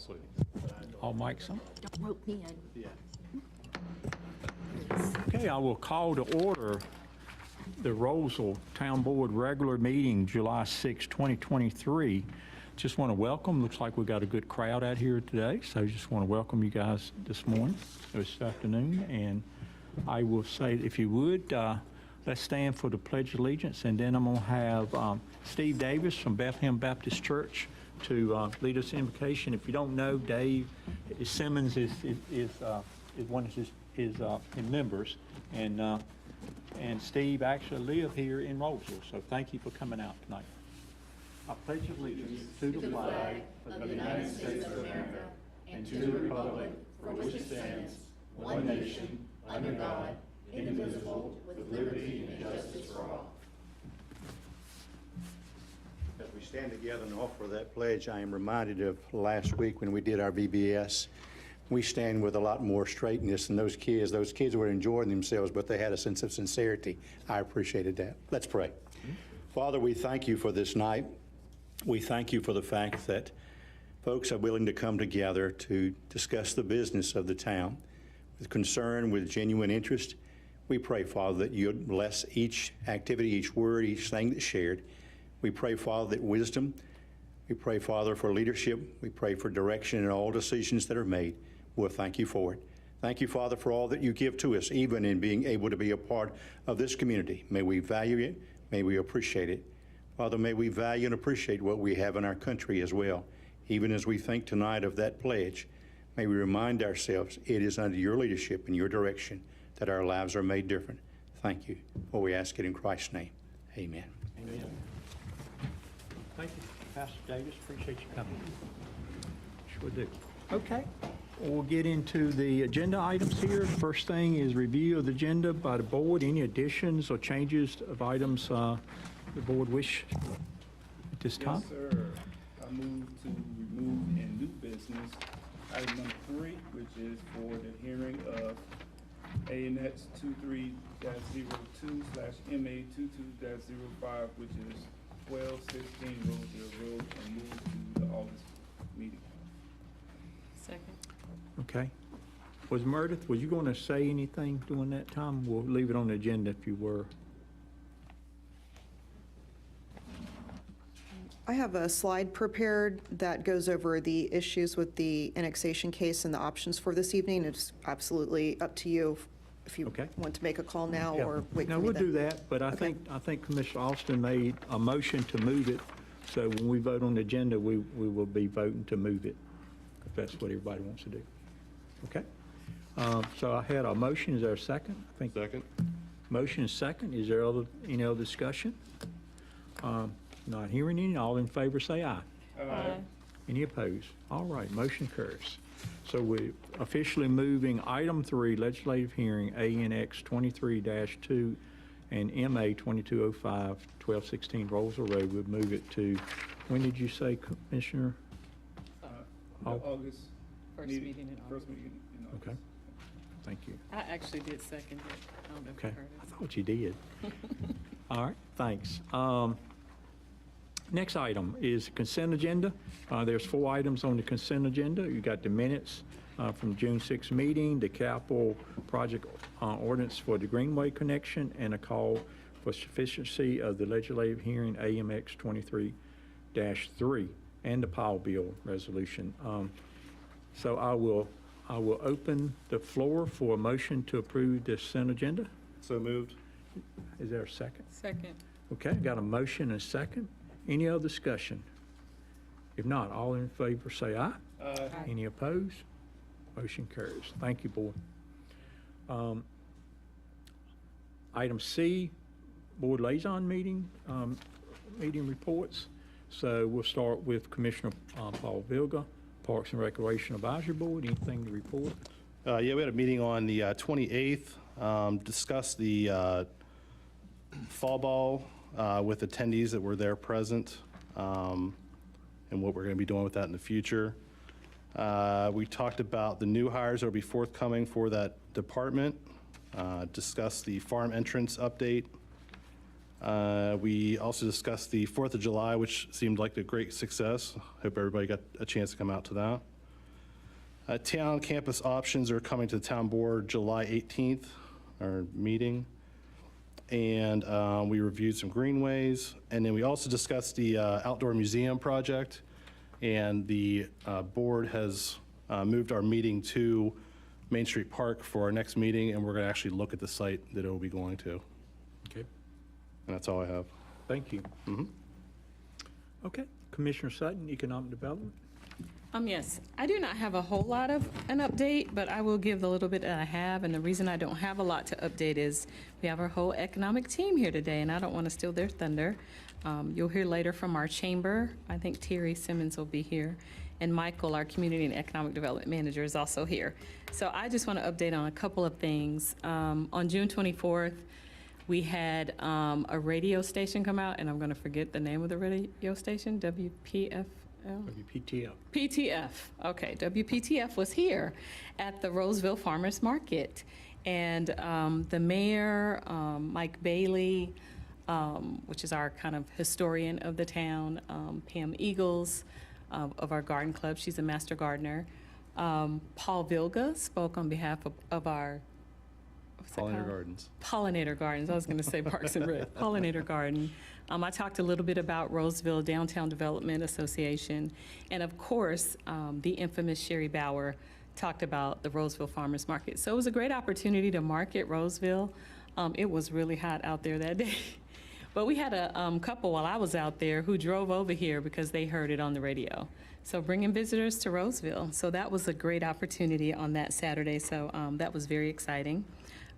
also. All mics on? Don't rope me in. Yeah. Okay, I will call to order the Roseville Town Board regular meeting, July 6, 2023. Just want to welcome, looks like we've got a good crowd out here today, so just want to welcome you guys this morning, this afternoon, and I will say, if you would, let's stand for the Pledge of Allegiance, and then I'm going to have Steve Davis from Bethlehem Baptist Church to lead us in invocation. If you don't know, Dave Simmons is one of his members, and Steve actually live here in Roseville, so thank you for coming out tonight. I pledge allegiance to the flag of the United States of America and to the republic for which it stands, one nation, under God, indivisible, with liberty and justice for all. As we stand together and offer that pledge, I am reminded of last week when we did our VBS. We stand with a lot more straightness than those kids. Those kids were enjoying themselves, but they had a sense of sincerity. I appreciated that. Let's pray. Father, we thank you for this night. We thank you for the fact that folks are willing to come together to discuss the business of the town with concern, with genuine interest. We pray, Father, that you would bless each activity, each word, each thing that's shared. We pray, Father, that wisdom. We pray, Father, for leadership. We pray for direction in all decisions that are made. We'll thank you for it. Thank you, Father, for all that you give to us, even in being able to be a part of this community. May we value it. May we appreciate it. Father, may we value and appreciate what we have in our country as well. Even as we think tonight of that pledge, may we remind ourselves it is under your leadership and your direction that our lives are made different. Thank you. For we ask it in Christ's name. Amen. Amen. Thank you, Pastor Davis. Appreciate you coming. Sure do. Okay. We'll get into the agenda items here. First thing is review of the agenda by the board. Any additions or changes of items the board wish at this time? Yes, sir. I move to remove in new business item number 3, which is for the hearing of ANX 23-02/MA22-05, which is 1216 Roseville Road, and move to the August meeting. Second. Okay. Was Meredith, was you going to say anything during that time? We'll leave it on the agenda if you were. I have a slide prepared that goes over the issues with the annexation case and the options for this evening. It's absolutely up to you if you Okay. want to make a call now Yeah. or wait for No, me we'll then. do that, but I think Commissioner Austin made a motion to move it, so when we vote on the agenda, we will be voting to move it, if that's what everybody wants to do. Okay? So I had a motion. Is there a second? I think Second. motion is second. Is there any other discussion? Not hearing any. All in favor say aye. Aye. Any opposed? All right, motion carries. So we're officially moving item 3, legislative hearing, ANX 23-2 and MA 2205, 1216 Roseville Road. We'll move it to, when did you say, Commissioner? The Oh. August First meeting in First August. meeting in August. Okay, thank you. I actually did second it. I don't know if you Okay, heard I it. thought you did. All right, thanks. Next item is consent agenda. There's 4 items on the consent agenda. You got the minutes from June 6th meeting, the capital project ordinance for the Greenway connection, and a call for sufficiency of the legislative hearing AMX 23-3 and the Powell bill resolution. So I will open the floor for a motion to approve the consent agenda. So moved. Is there a second? Second. Okay, got a motion and a second. Any other discussion? If not, all in favor say aye. Aye. Any opposed? Motion carries. Thank you, board. Item C, board liaison meeting reports. So we'll start with Commissioner Paul Vilga, Parks and Recreation Advisory Board. Anything to report? Yeah, we had a meeting on the 28th, discussed the fall ball with attendees that were there present, and what we're going to be doing with that in the future. We talked about the new hires that will be forthcoming for that department, discussed the farm entrance update. We also discussed the 4th of July, which seemed like a great success. Hope everybody got a chance to come out to that. Town campus options are coming to the town board July 18th, our meeting. And we reviewed some greenways. And then we also discussed the outdoor museum project. And the board has moved our meeting to Main Street Park for our next meeting, and we're going to actually look at the site that it will be going to. Okay, And that's all I have. thank you. Okay, Commissioner Sutton, Economic Development. Yes, I do not have a whole lot of an update, but I will give the little bit that I have. And the reason I don't have a lot to update is we have our whole economic team here today, and I don't want to steal their thunder. You'll hear later from our chamber. I think Terry Simmons will be here. And Michael, our Community and Economic Development Manager, is also here. So I just want to update on a couple of things. On June 24th, we had a radio station come out, and I'm going to forget the name of the radio station, WPFL? WPTF. PTF, okay, WPTF was here at the Roseville Farmers Market. And the mayor, Mike Bailey, which is our kind of historian of the town, Pam Eagles of our garden club, she's a master gardener. Paul Vilga spoke on behalf of our, what's it Pollinator called? Gardens. Pollinator Gardens. I was going to say Parks and Rec. Pollinator Garden. I talked a little bit about Roseville Downtown Development Association. And of course, the infamous Sherry Bauer talked about the Roseville Farmers Market. So it was a great opportunity to market Roseville. It was really hot out there that day. But we had a couple while I was out there who drove over here because they heard it on the radio. So bringing visitors to Roseville. So that was a great opportunity on that Saturday. So that was very exciting.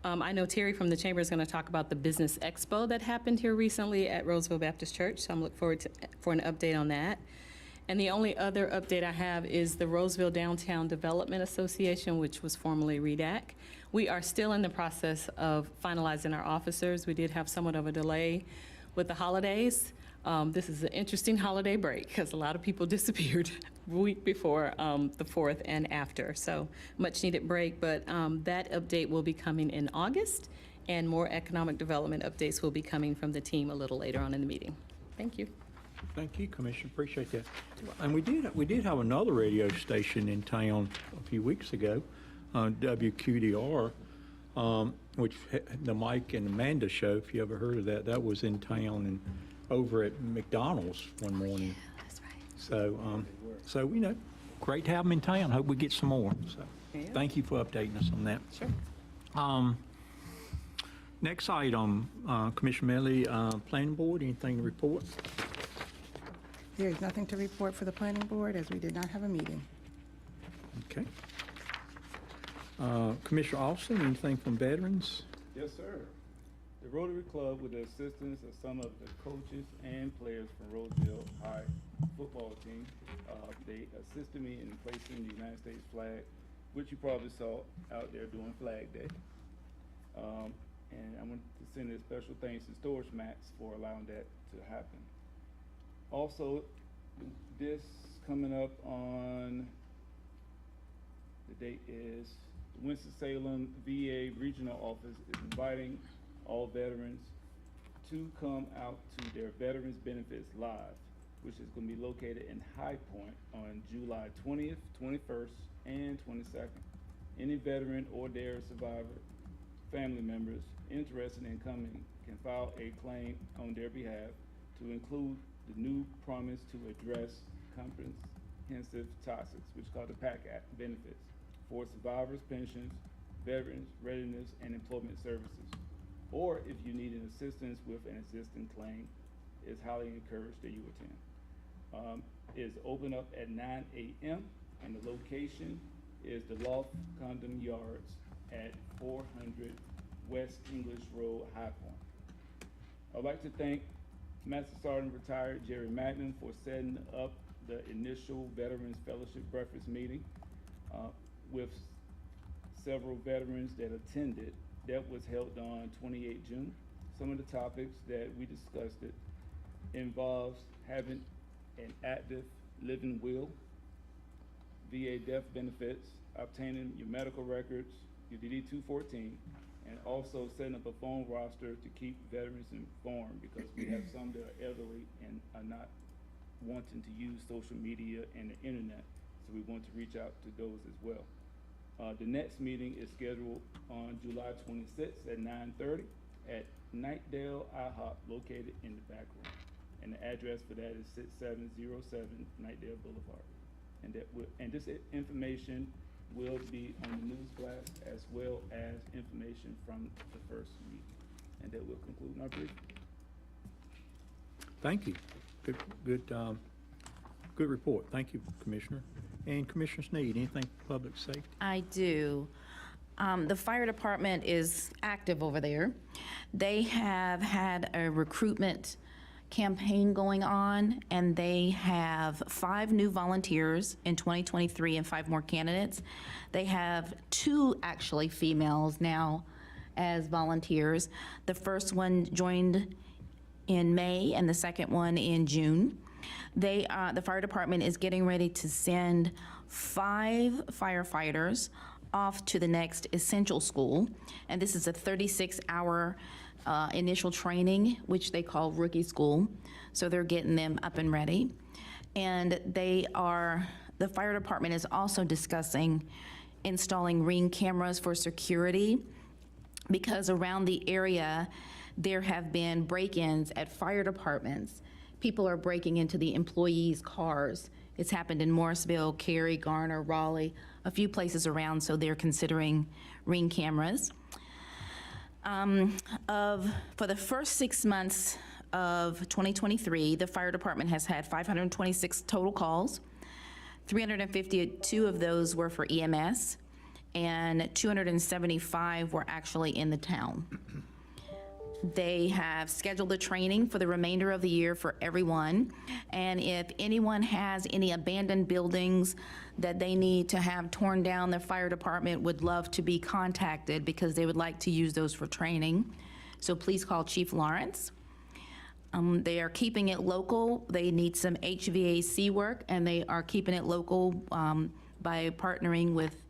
I know Terry from the Chamber is going to talk about the Business Expo that happened here recently at Roseville Baptist Church, so I'm looking forward for an update on that. And the only other update I have is the Roseville Downtown Development Association, which was formerly REDAC. We are still in the process of finalizing our officers. We did have somewhat of a delay with the holidays. This is an interesting holiday break because a lot of people disappeared the week before the 4th and after. So much needed break, but that update will be coming in August, and more economic development updates will be coming from the team a little later on in the meeting. Thank you. Thank you, Commissioner, appreciate that. And we did have another radio station in town a few weeks ago, WQDR, which the Mike and Amanda show, if you ever heard of that, that was in town and over at McDonald's one morning. That's right. So, you know, great to have them in town. Hope we get some more. So, Yeah. thank you for updating us on that. Sure. Next item, Commissioner Medley, Planning Board, anything to report? There is nothing to report for the planning board, as we did not have a meeting. Okay. Commissioner Austin, anything from veterans? Yes, sir. The Rotary Club, with the assistance of some of the coaches and players from Roseville High football team, they assisted me in placing the United States flag, which you probably saw out there during Flag Day. And I want to send a special thanks to Storage Max for allowing that to happen. Also, this coming up on, the date is, the Winston-Salem VA Regional Office is inviting all veterans to come out to their Veterans Benefits Live, which is going to be located in High Point on July 20th, 21st, and 22nd. Any veteran or their survivor family members interested in coming can file a claim on their behalf to include the new promise to address comprehensive topics, which is called the PAC Act benefits for survivors' pensions, veterans' readiness, and employment services. Or if you need an assistance with an existing claim, it's highly encouraged that you attend. It's open up at 9 a.m. and the location is the Loft Condom Yards at 400 West English Road, High Point. I'd like to thank Master Sergeant Retired Jerry Magnum for setting up the initial Veterans Fellowship Breakfast meeting with several veterans that attended. That was held on 28 June. Some of the topics that we discussed involves having an active living will, VA death benefits, obtaining your medical records, your DD-214, and also setting up a phone roster to keep veterans informed, because we have some that are elderly and are not wanting to use social media and the internet. So so we want to reach out to those as well. The next meeting is scheduled on July 26th at 9:30 at Nightdale IHOP located in the back room. And the address for that is 6707 Nightdale Boulevard. And this information will be on the news blast as well as information from the first meeting. And that will conclude my brief. Thank you. Good report. Thank you, Commissioner. And Commissioner Sneed, anything for public safety? I do. The fire department is active over there. They have had a recruitment campaign going on, and they have 5 new volunteers in 2023 and 5 more candidates. They have 2 actually females now as volunteers. The first one joined in May and the second one in June. The fire department is getting ready to send 5 firefighters off to the next essential school, and this is a 36-hour initial training, which they call rookie school. So they're getting them up and ready. And the fire department is also discussing installing Ring cameras for security, because around the area, there have been break-ins at fire departments. People are breaking into the employees' cars. It's happened in Morrisville, Cary, Garner, Raleigh, a few places around, so they're considering Ring cameras. For the first 6 months of 2023, the fire department has had 526 total calls. 352 of those were for EMS, and 275 were actually in the town. They have scheduled the training for the remainder of the year for everyone. And if anyone has any abandoned buildings that they need to have torn down, the fire department would love to be contacted because they would like to use those for training. So please call Chief Lawrence. They are keeping it local. They need some HVAC work, and they are keeping it local by partnering with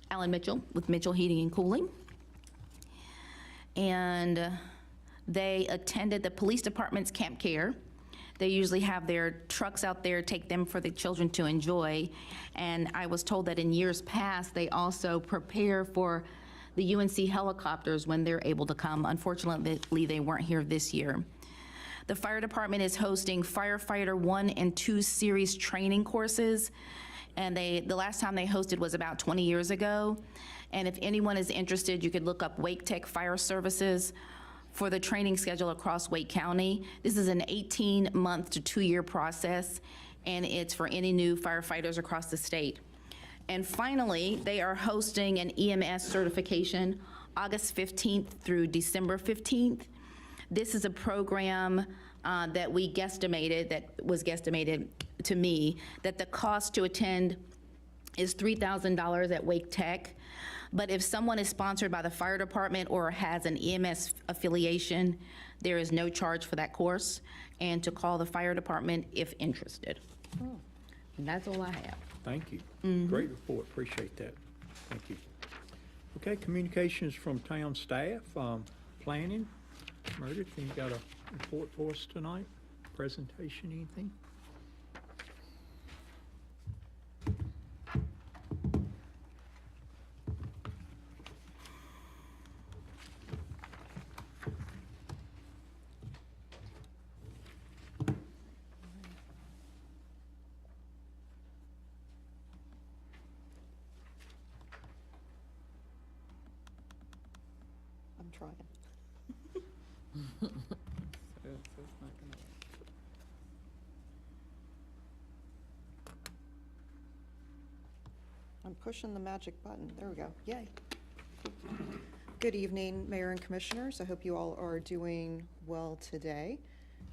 Alan Mitchell, with Mitchell Heating and Cooling. And they attended the police department's Camp Care. They usually have their trucks out there, take them for the children to enjoy. And I was told that in years past, they also prepare for the UNC helicopters when they're able to come. Unfortunately, they weren't here this year. The fire department is hosting Firefighter 1 and 2 series training courses. And the last time they hosted was about 20 years ago. And if anyone is interested, you could look up Wake Tech Fire Services for the training schedule across Wake County. This is an 18-month to 2-year process, and it's for any new firefighters across the state. And finally, they are hosting an EMS certification August 15th through December 15th. This is a program that was guesstimated to me, that the cost to attend is $3,000 at Wake Tech. But if someone is sponsored by the fire department or has an EMS affiliation, there is no charge for that course, and to call the fire department if interested. And that's all I have. Thank you. Great report. Appreciate that. Thank you. Okay, communications from town staff, planning. Meredith, you got a report for us tonight? Presentation, anything? I'm trying. I'm pushing the magic button. There we go. Yay. Good evening, Mayor and Commissioners. I hope you all are doing well today.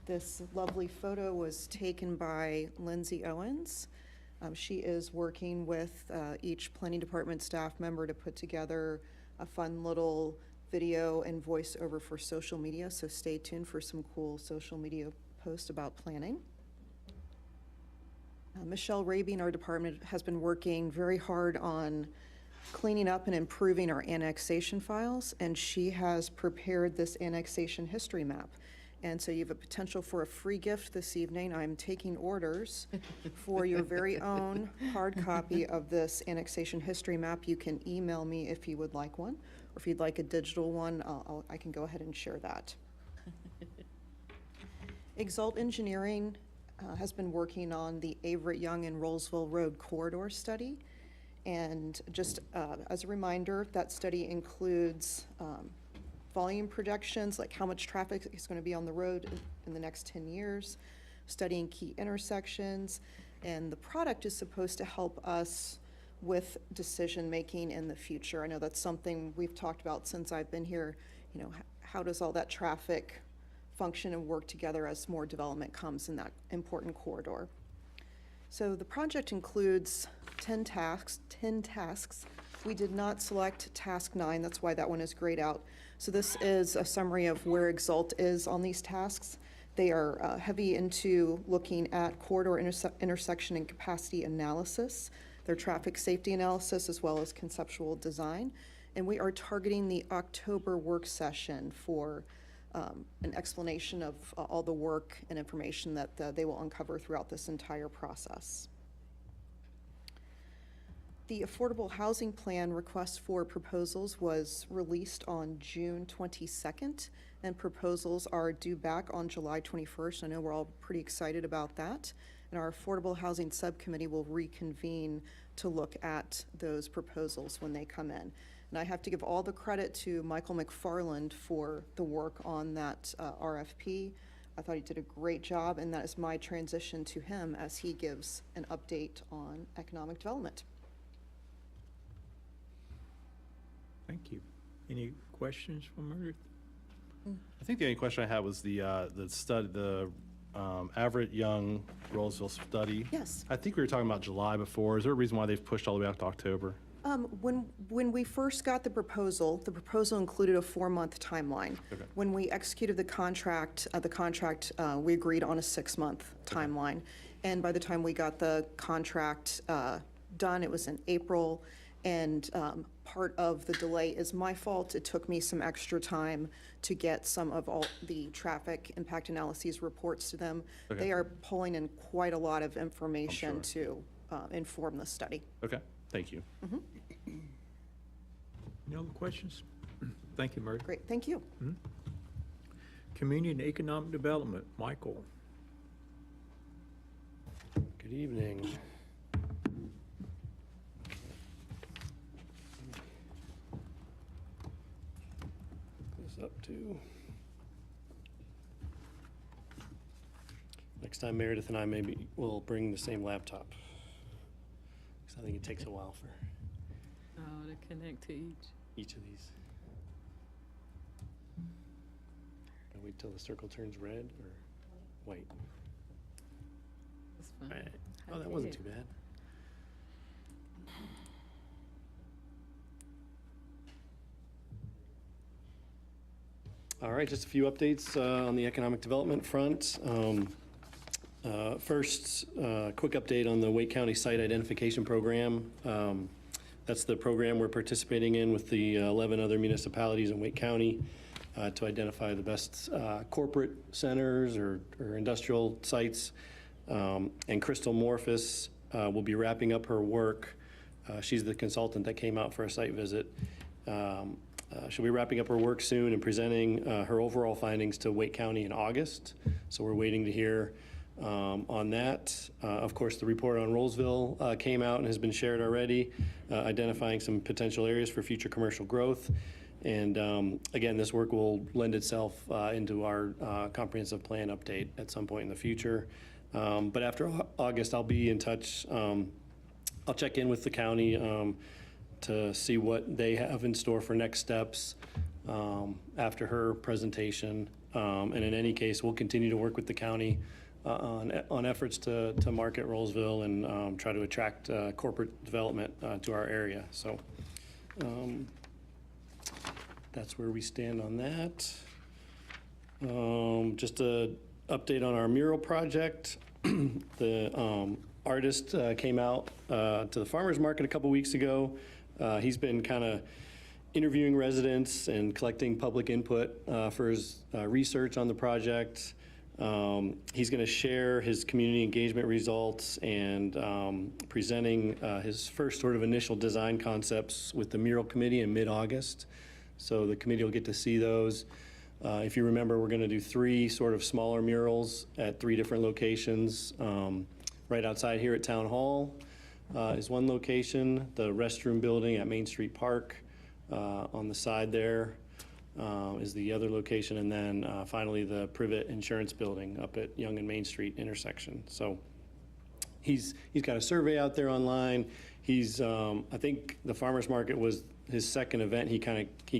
This lovely photo was taken by Lindsay Owens. She is working with each planning department staff member to put together a fun little video and voiceover for social media, so stay tuned for some cool social media posts about planning. Michelle Raby in our department has been working very hard on cleaning up and improving our annexation files, and she has prepared this annexation history map. And so you have a potential for a free gift this evening. I'm taking orders for your very own hard copy of this annexation history map. You can email me if you would like one, or if you'd like a digital one, I can go ahead and share that. Exalt Engineering has been working on the Averett Young and Rollsville Road corridor study. And just as a reminder, that study includes volume projections, like how much traffic is going to be on the road in the next 10 years, studying key intersections, and the product is supposed to help us with decision-making in the future. I know that's something we've talked about since I've been here. You know, how does all that traffic function and work together as more development comes in that important corridor? So the project includes 10 tasks. We did not select task 9, that's why that one is grayed out. So this is a summary of where Exalt is on these tasks. They are heavy into looking at corridor intersection and capacity analysis, their traffic safety analysis, as well as conceptual design. And we are targeting the October work session for an explanation of all the work and information that they will uncover throughout this entire process. The Affordable Housing Plan request for proposals was released on June 22nd, and proposals are due back on July 21st. I know we're all pretty excited about that. And our Affordable Housing Subcommittee will reconvene to look at those proposals when they come in. And I have to give all the credit to Michael McFarland for the work on that RFP. I thought he did a great job, and that is my transition to him as he gives an update on economic development. Thank you. Any questions from Meredith? I think the only question I had was the study, the Averett Young Rollsville study. Yes. I think we were talking about July before. Is there a reason why they've pushed all the way out to October? When we first got the proposal included a 4-month timeline. Okay. When we executed the contract, we agreed on a 6-month timeline. And by the time we got the contract done, it was in April. And part of the delay is my fault. It took me some extra time to get some of all the traffic impact analyses reports to them. Okay. They are pulling in quite a lot of information sure. to inform the study. Okay, thank you. Any other questions? Thank you, Meredith. Great, thank you. Community and Economic Development, Michael. Good evening. This up to. Next time Meredith and I maybe will bring the same laptop. Because I think it takes a while for Oh, to connect to each of these. Gotta wait till the circle turns red or white. That's All fine. right. Oh, that wasn't too bad. All right, just a few updates on the economic development front. First, quick update on the Wake County Site Identification Program. That's the program we're participating in with the 11 other municipalities in Wake County to identify the best corporate centers or industrial sites. And Crystal Morphus will be wrapping up her work. She's the consultant that came out for a site visit. She'll be wrapping up her work soon and presenting her overall findings to Wake County in August. So we're waiting to hear on that. Of course, the report on Rollsville came out and has been shared already, identifying some potential areas for future commercial growth. And again, this work will lend itself into our comprehensive plan update at some point in the future. But after August, I'll be in touch. I'll check in with the county to see what they have in store for next steps after her presentation. And in any case, we'll continue to work with the county on efforts to market Rollsville and try to attract corporate development to our area. So that's where we stand on that. Just an update on our mural project. The artist came out to the farmer's market a couple weeks ago. He's been kind of interviewing residents and collecting public input for his research on the project. He's going to share his community engagement results and presenting his first sort of initial design concepts with the mural committee in mid-August. So the committee will get to see those. If you remember, we're going to do 3 sort of smaller murals at 3 different locations. Right outside here at Town Hall is one location, the restroom building at Main Street Park on the side there is the other location, and then finally the Privet Insurance Building up at Young and Main Street intersection. So he's got a survey out there online. He's I think the farmers market was his second event he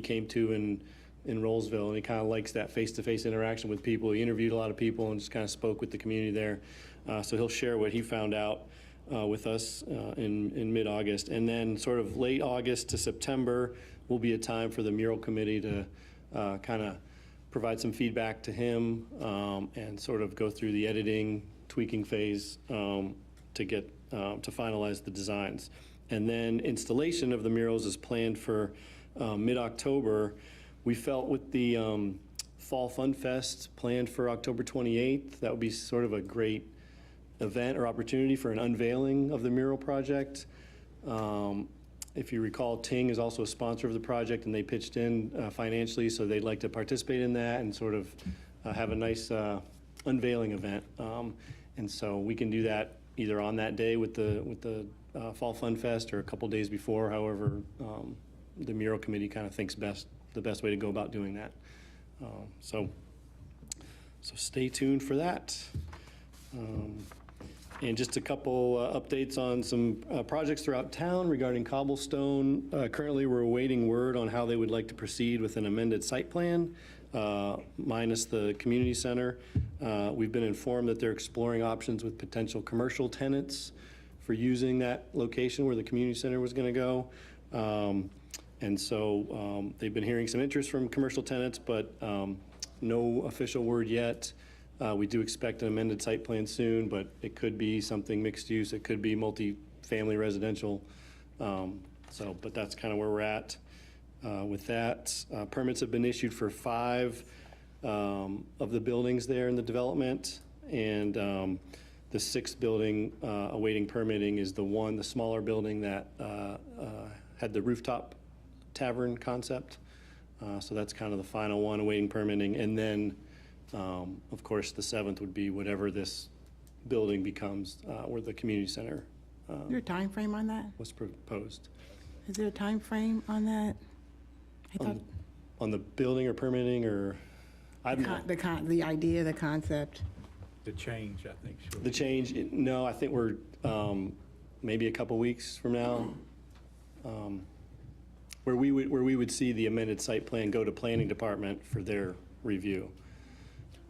came to in Rolesville, and he kind of likes that face-to-face interaction with people. He interviewed a lot of people and just kind of spoke with the community there. So he'll share what he found out with us in mid-August. And then sort of late August to September will be a time for the mural committee to kind of provide some feedback to him and sort of go through the editing, tweaking phase to get to finalize the designs. And then installation of the murals is planned for mid-October. We felt with the Fall Fun Fest planned for October 28th, that would be sort of a great event or opportunity for an unveiling of the mural project. If you recall, Ting is also a sponsor of the project, and they pitched in financially, so they'd like to participate in that and sort of have a nice unveiling event. And so we can do that either on that day with the Fall Fun Fest or a couple days before, however the mural committee kind of thinks the best way to go about doing that. So stay tuned for that. And just a couple updates on some projects throughout town regarding cobblestone. Currently, we're awaiting word on how they would like to proceed with an amended site plan, minus the community center. We've been informed that they're exploring options with potential commercial tenants for using that location where the community center was going to go. And so they've been hearing some interest from commercial tenants, but no official word yet. We do expect an amended site plan soon, but it could be something mixed use. It could be multi-family residential. But that's kind of where we're at with that. Permits have been issued for 5 of the buildings there in the development. And the 6th building awaiting permitting is the smaller building that had the rooftop tavern concept. So that's kind of the final one awaiting permitting. And then of course, the 7th would be whatever this building becomes, where the community center Is there a time frame on that? was proposed. Is there a time frame on that? I thought On the building or permitting, or, I don't know. the idea, the concept. The change, I think. should The be- change, no, I think we're maybe a couple weeks from now, where we would see the amended site plan go to planning department for their review.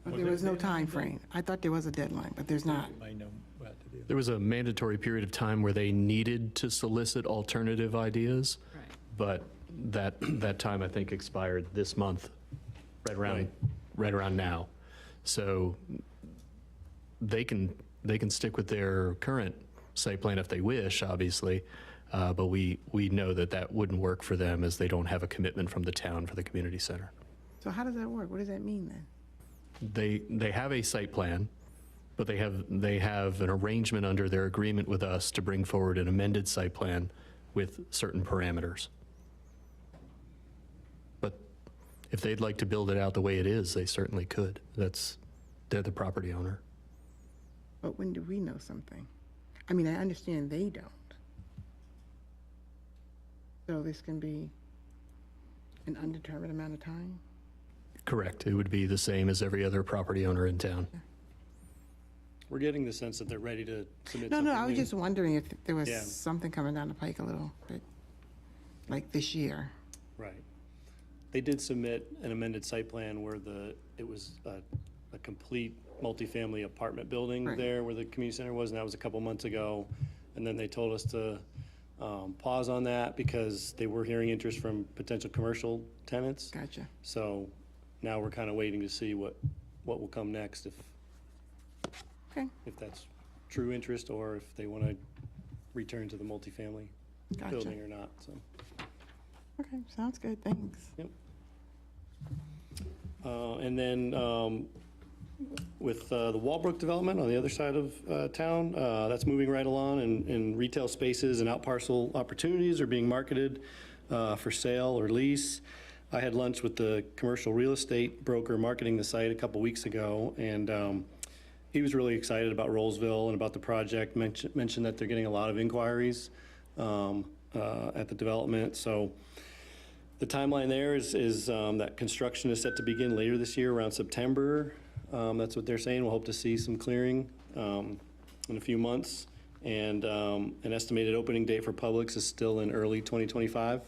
But there was no time frame. I thought there was a deadline, but there's not. May know what to do. There was a mandatory period of time where they needed to solicit alternative ideas, Right. but that time, I think, expired this month, right around now. So they can stick with their current site plan if they wish, obviously, but we know that wouldn't work for them as they don't have a commitment from the town for the community center. So how does that work? What does that mean then? They have a site plan, but they have an arrangement under their agreement with us to bring forward an amended site plan with certain parameters. But if they'd like to build it out the way it is, they certainly could. They're the property owner. But when do we know something? I mean, I understand they don't. So this can be an undetermined amount of time? Correct. It would be the same as every other property owner in town. We're getting the sense that they're ready to submit No, something I was new. just wondering if there was Yeah. something coming down the pike a little bit, like this year. Right. They did submit an amended site plan where it was a complete multifamily apartment building Right. there where the community center was, and that was a couple months ago. And then they told us to pause on that because they were hearing interest from potential commercial tenants. Gotcha. So now we're kind of waiting to see what will come next, Okay, if that's true interest or if they want to return to the multifamily gotcha. building or not, so. Okay, sounds good, thanks. And then with the Walbrook development on the other side of town, that's moving right along, and retail spaces and out parcel opportunities are being marketed for sale or lease. I had lunch with the commercial real estate broker marketing the site a couple weeks ago, and he was really excited about Rollsville and about the project, mentioned that they're getting a lot of inquiries at the development. So the timeline there is that construction is set to begin later this year, around September. That's what they're saying. We'll hope to see some clearing in a few months. And an estimated opening date for Publix is still in early 2025.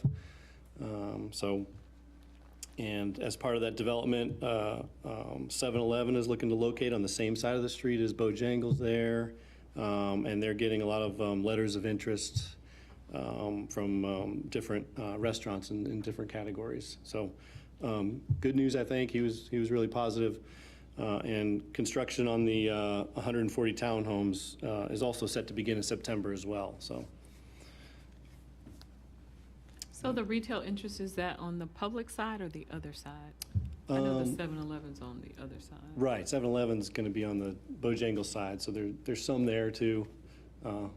And as part of that development, 7-Eleven is looking to locate on the same side of the street as Bojangles there. And they're getting a lot of letters of interest from different restaurants in different categories. So good news, I think. He was really positive. And construction on the 140 townhomes is also set to begin in September as well, so. So the retail interest, is that on the public side or the other side? I know the 7-Eleven's on the other side. Right, 7-Eleven's going to be on the Bojangles side, so there's some there too. So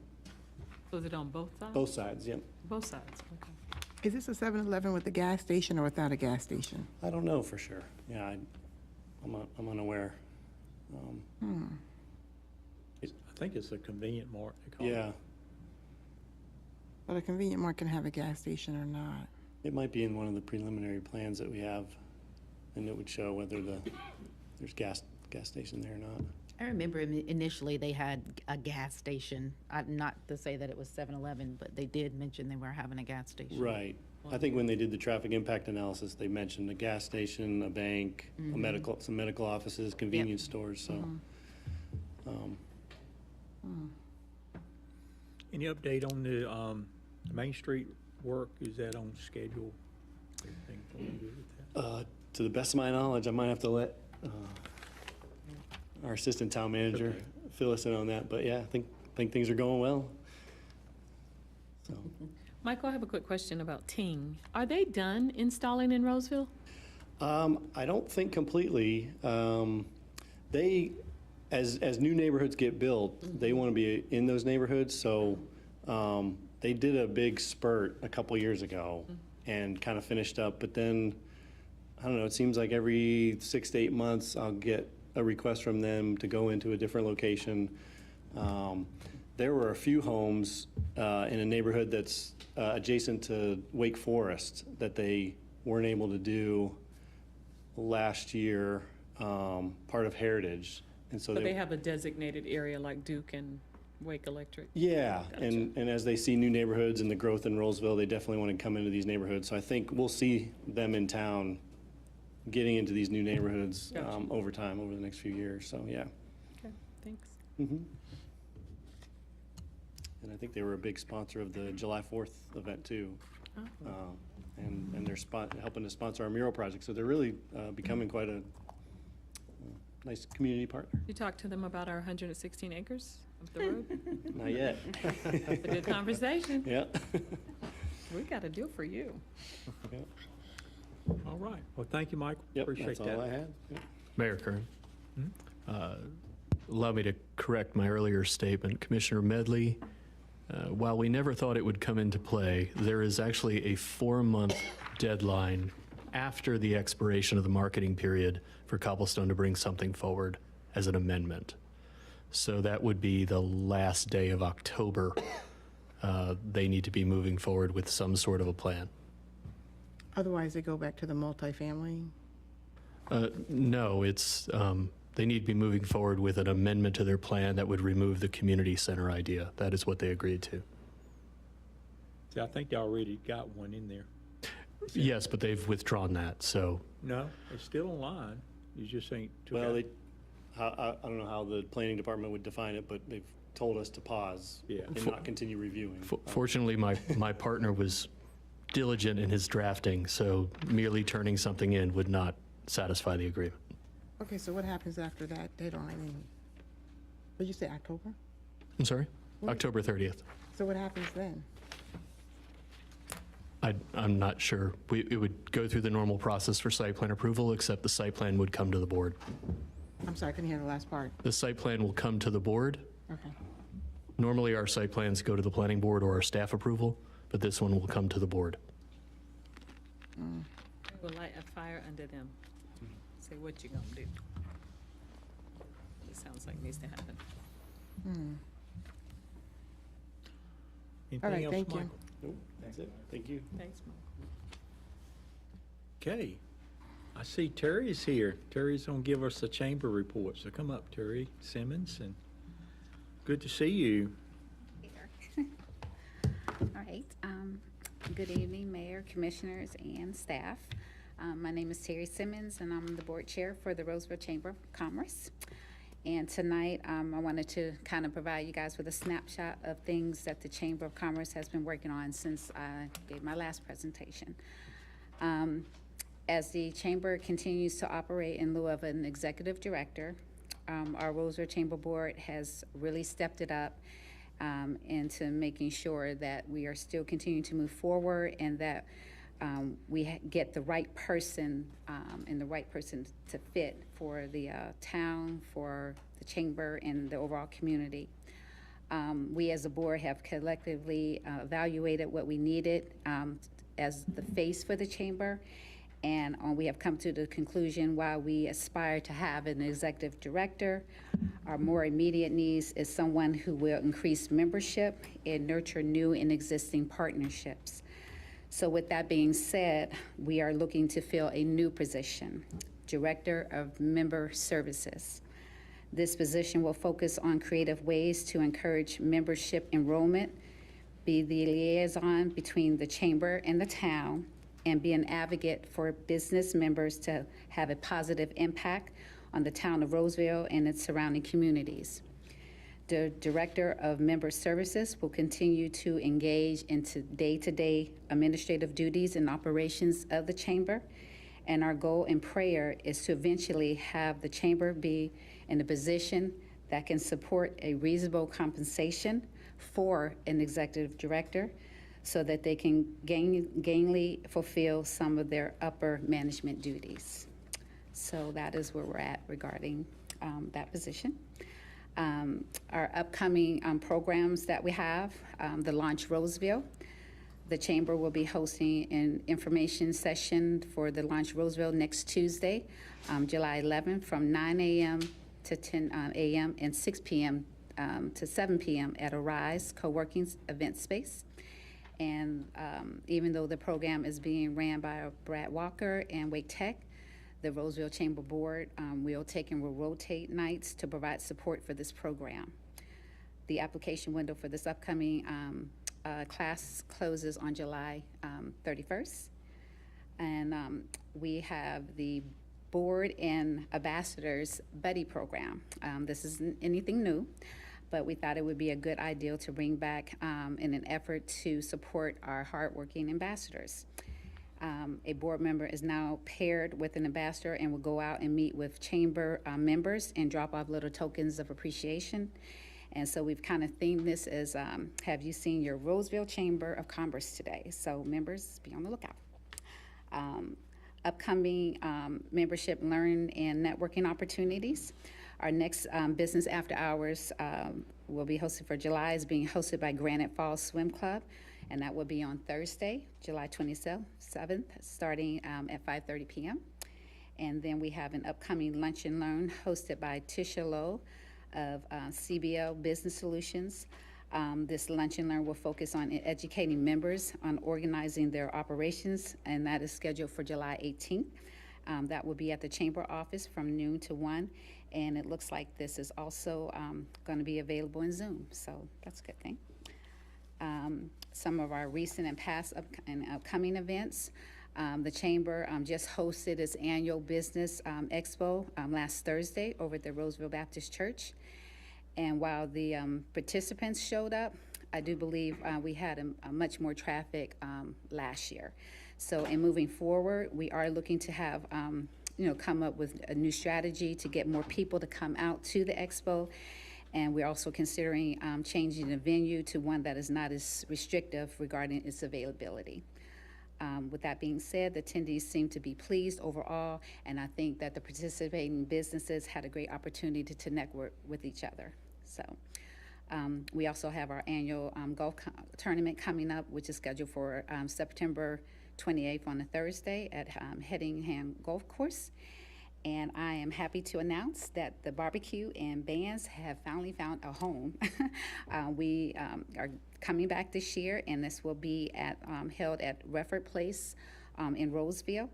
is it on both sides? Both sides, yep. Both sides, okay. Is this a 7-Eleven with a gas station or without a gas station? I don't know for sure. Yeah, I'm unaware. I think it's a convenient mart. they call it. Yeah, But a convenient mart can have a gas station or not. it might be in one of the preliminary plans that we have, and it would show whether there's gas station there or not. I remember initially they had a gas station. Not to say that it was 7-Eleven, but they did mention they were having a gas station. Right. I think when they did the traffic impact analysis, they mentioned a gas station, a bank, some medical offices, convenience stores, so. Any update on the Main Street work? Is that on schedule? Everything going good with that? To the best of my knowledge, I might have to let our assistant town manager Okay. fill us in on that, but yeah, I think things are going well. So, Michael, I have a quick question about Ting. Are they done installing in Roseville? I don't think completely. They, as new neighborhoods get built, they want to be in those neighborhoods, so they did a big spurt a couple years ago and kind of finished up, but then, I don't know, it seems like every 6 to 8 months, I'll get a request from them to go into a different location. There were a few homes in a neighborhood that's adjacent to Wake Forest that they weren't able to do last year, part of Heritage. And so So they have a designated area like Duke and Wake Electric? yeah, and as they see new neighborhoods and the growth in Roseville, they definitely want to come into these neighborhoods. So I think we'll see them in town getting into these new neighborhoods Gotcha. over time, over the next few years, so yeah. Okay, thanks. And I think they were a big sponsor of the July 4th event too. And they're helping to sponsor our mural project, so they're really becoming quite a nice community partner. You talked to them about our 116 acres of the road? Not yet. A good conversation. Yeah. We got a deal for you. All right. Well, thank you, Michael. Yep, Appreciate that's that. all I had. Yep. Mayor Kern, allow me to correct my earlier statement. Commissioner Medley, while we never thought it would come into play, there is actually a 4-month deadline after the expiration of the marketing period for Cobblestone to bring something forward as an amendment. So that would be the last day of October. They need to be moving forward with some sort of a plan. Otherwise, they go back to the multifamily. No, it's, they need to be moving forward with an amendment to their plan that would remove the community center idea. That is what they agreed to. See, I think they already got one in there. Yes, but they've withdrawn that, so. No, it's still online. You just ain't. took Well, out- I don't know how the planning department would define it, but they've told us to pause Yeah. and not continue reviewing. Fortunately, my partner was diligent in his drafting, so merely turning something in would not satisfy the agreement. Okay, so what happens after that deadline? I mean, did you say October? I'm sorry? October 30th. So what happens then? I'm not sure. It would go through the normal process for site plan approval, except the site plan would come to the board. I'm sorry, I couldn't hear the last part. The site plan will come to the board. Okay. Normally, our site plans go to the planning board or our staff approval, but this one will come to the board. We'll light a fire under them. Say what you gonna do. It sounds like needs to happen. All right, Anything else, thank you. Michael? Nope, that's it. Thank you. Thanks, Mike. Okay. I see Terry's here. Terry's gonna give us a chamber report, so come up, Terry Simmons, and good to see you. All right. Good evening, Mayor, Commissioners, and staff. My name is Terry Simmons, and I'm the board chair for the Roseville Chamber of Commerce. And tonight, I wanted to kind of provide you guys with a snapshot of things that the Chamber of Commerce has been working on since I gave my last presentation. As the chamber continues to operate in lieu of an executive director, our Roseville Chamber Board has really stepped it up into making sure that we are still continuing to move forward and that we get the right person and the right person to fit for the town, for the chamber, and the overall community. We as a board have collectively evaluated what we needed as the face for the chamber, and we have come to the conclusion while we aspire to have an executive director, our more immediate needs is someone who will increase membership and nurture new and existing partnerships. So with that being said, we are looking to fill a new position, Director of Member Services. This position will focus on creative ways to encourage membership enrollment, be the liaison between the chamber and the town, and be an advocate for business members to have a positive impact on the town of Roseville and its surrounding communities. The Director of Member Services will continue to engage into day-to-day administrative duties and operations of the chamber. And our goal and prayer is to eventually have the chamber be in a position that can support a reasonable compensation for an executive director so that they can gainfully fulfill some of their upper management duties. So that is where we're at regarding that position. Our upcoming programs that we have, the Launch Roseville. The chamber will be hosting an information session for the Launch Roseville next Tuesday, July 11th, from 9 a.m. to 10 a.m. and 6 p.m. To 7 p.m. at Arise Co-working event space. And even though the program is being ran by Brad Walker and Wake Tech, the Roseville Chamber Board will take and will rotate nights to provide support for this program. The application window for this upcoming class closes on July 31st. And we have the Board and Ambassadors Buddy Program. This isn't anything new, but we thought it would be a good idea to bring back in an effort to support our hardworking ambassadors. A board member is now paired with an ambassador and will go out and meet with chamber members and drop off little tokens of appreciation. And so we've kind of themed this as, have you seen your Roseville Chamber of Commerce today? So members, be on the lookout. Upcoming membership, learn, and networking opportunities. Our next Business After Hours will be hosted for July, is being hosted by Granite Falls Swim Club. And that will be on Thursday, July 27th, starting at 5:30 p.m. And then we have an upcoming Lunch and Learn hosted by Tisha Lowe of CBL Business Solutions. This Lunch and Learn will focus on educating members on organizing their operations, and that is scheduled for July 18th. That will be at the Chamber office from noon to 1, and it looks like this is also going to be available in Zoom, so that's a good thing. Some of our recent and past and upcoming events. The Chamber just hosted its annual business expo last Thursday over at the Roseville Baptist Church. And while the participants showed up, I do believe we had a much more traffic last year. So in moving forward, we are looking to have, come up with a new strategy to get more people to come out to the expo. And we're also considering changing the venue to one that is not as restrictive regarding its availability. With that being said, the attendees seem to be pleased overall, and I think that the participating businesses had a great opportunity to network with each other. So we also have our annual golf tournament coming up, which is scheduled for September 28th on a Thursday at Hedingham Golf Course. And I am happy to announce that the barbecue and bands have finally found a home. We are coming back this year, and this will be held at Redford Place in Roseville.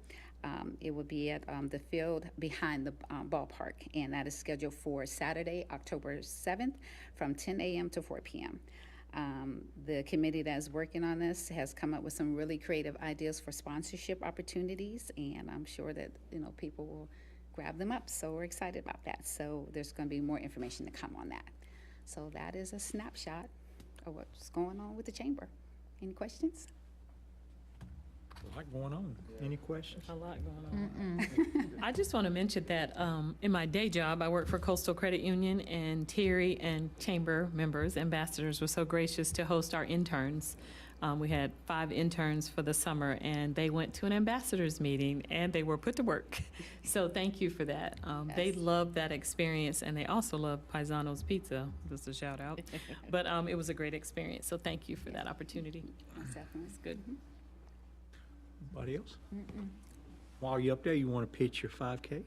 It will be at the field behind the ballpark, and that is scheduled for Saturday, October 7th, from 10 a.m. to 4 p.m. The committee that's working on this has come up with some really creative ideas for sponsorship opportunities, and I'm sure that people will grab them up. So we're excited about that. So there's going to be more information to come on that. So that is a snapshot of what's going on with the chamber. Any questions? A lot going on. Any questions? A lot going on. I just want to mention that in my day job, I work for Coastal Credit Union, and Terry and chamber members, ambassadors, were so gracious to host our interns. We had 5 interns for the summer, and they went to an ambassadors meeting, and they were put to work. So thank you for that. They Yes. loved that experience, and they also loved Paisano's Pizza, just a shout out. But it was a great experience, so thank you for that opportunity. Definitely. It's good. Anybody else? While you're up there, you want to pitch your 5K?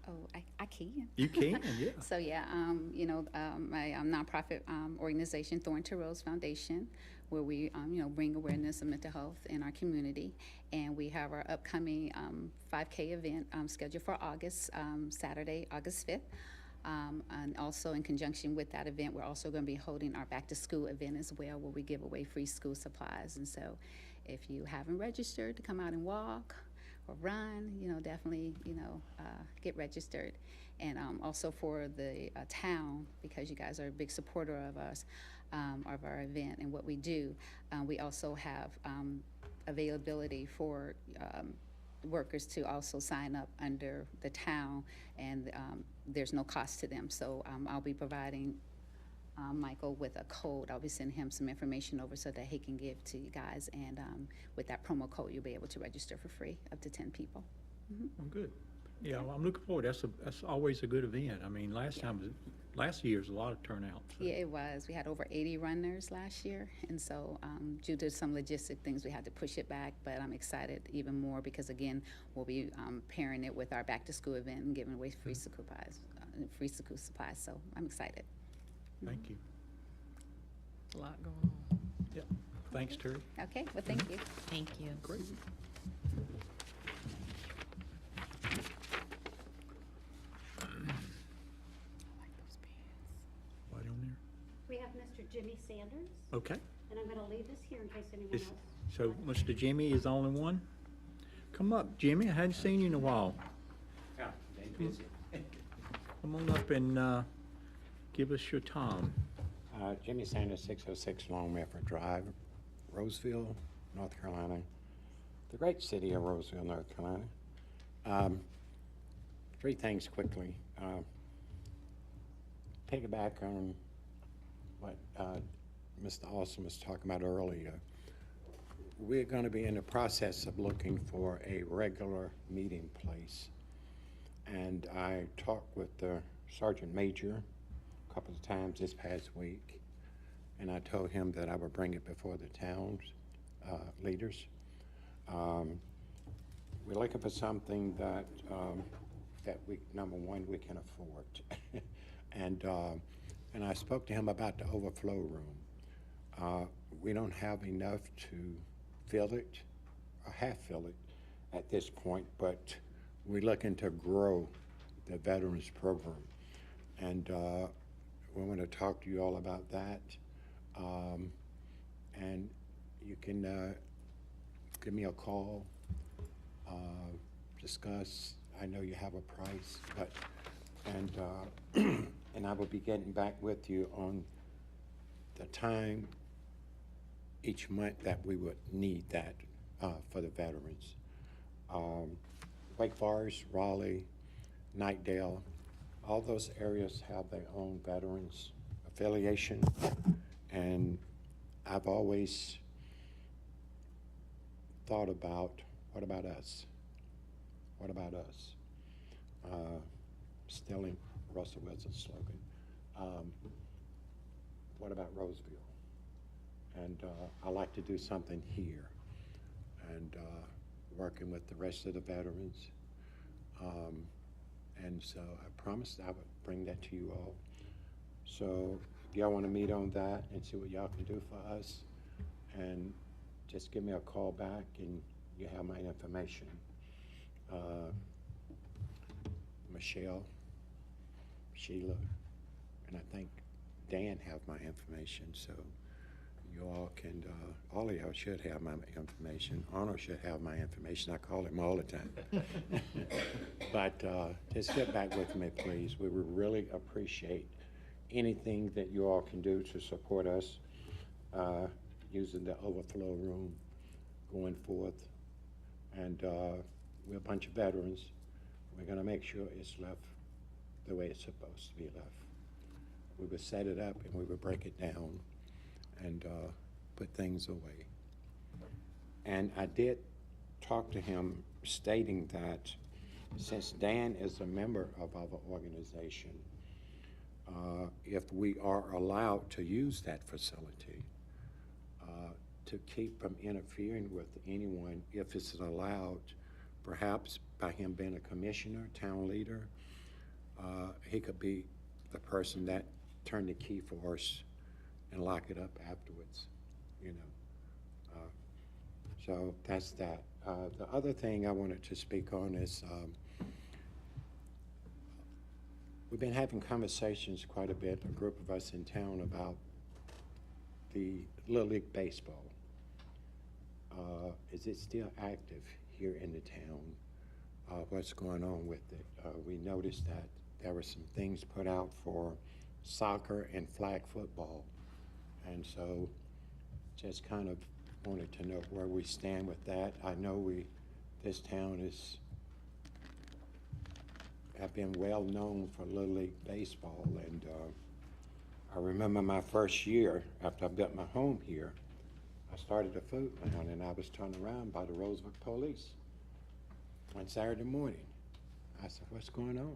Oh, I can. You can, yeah. So yeah, my nonprofit organization, Thornton Rose Foundation, where we bring awareness of mental health in our community, and we have our upcoming 5K event scheduled for August, Saturday, August 5th. And also in conjunction with that event, we're also going to be holding our back to school event as well, where we give away free school supplies. And so if you haven't registered to come out and walk or run, definitely, get registered. And also for the town, because you guys are a big supporter of us, of our event and what we do, we also have availability for workers to also sign up under the town, and there's no cost to them. So I'll be providing Michael with a code. I'll be sending him some information over so that he can give to you guys, and with that promo code, you'll be able to register for free, up to 10 people. Well, good. Yeah, well, I'm looking forward. That's always a good event. I mean, last year was a lot of turnout. So. Yeah, it was. We had over 80 runners last year, and so due to some logistic things, we had to push it back, but I'm excited even more because, again, we'll be pairing it with our back-to-school event and giving away free school supplies, so I'm excited. Thank you. A lot going on. Yeah. Thanks, Terry. Okay, well, thank you. Thank you. Great. Right on there. We have Mr. Jimmy Sanders, Okay. and I'm going to leave this here in case anyone Is- else. So Mr. Jimmy is the only one? Come up, Jimmy. I hadn't seen you in a while. Come on up and give us your time. Jimmy Sanders, 606 Long Medford Drive, Roseville, North Carolina, the great city of Roseville, North Carolina. 3 things quickly. Piggyback on what Mr. Austin was talking about earlier. We're going to be in the process of looking for a regular meeting place. And I talked with the Sergeant Major a couple of times this past week, and I told him that I would bring it before the town's leaders. We're looking for something that we, number one, we can afford. And I spoke to him about the overflow room. We don't have enough to fill it, or half fill it at this point, but we're looking to grow the veterans program. And we want to talk to you all about that. And you can give me a call, discuss. I know you have a price, but, and I will be getting back with you on the time each month that we would need that for the veterans. Wake Forest, Raleigh, Knightdale, all those areas have their own veterans affiliation, and I've always thought about, what about us? What about us? Stealing Russell Wilson's slogan. What about Roseville? And I like to do something here, and working with the rest of the veterans. And so I promised I would bring that to you all. So if y'all want to meet on that and see what y'all can do for us, and just give me a call back and you have my information. Michelle, Sheila, and I think Dan have my information, so you all can, all of y'all should have my information. Arnold should have my information. I call him all the time. But just get back with me, please. We would really appreciate anything that you all can do to support us using the overflow room going forth. And we're a bunch of veterans. We're going to make sure it's left the way it's supposed to be left. We would set it up and we would break it down and put things away. And I did talk to him stating that since Dan is a member of our organization, if we are allowed to use that facility, to keep from interfering with anyone, if it's allowed, perhaps by him being a commissioner, town leader, he could be the person that turned the key for us and lock it up afterwards, you know. So that's that. The other thing I wanted to speak on is we've been having conversations quite a bit, a group of us in town, about the Little League Baseball. Is it still active here in the town? What's going on with it? We noticed that there were some things put out for soccer and flag football. And so just kind of wanted to know where we stand with that. I know this town have been well known for Little League Baseball. And I remember my first year after I built my home here, I started a food line and I was turned around by the Roseville police on Saturday morning. I said, what's going on?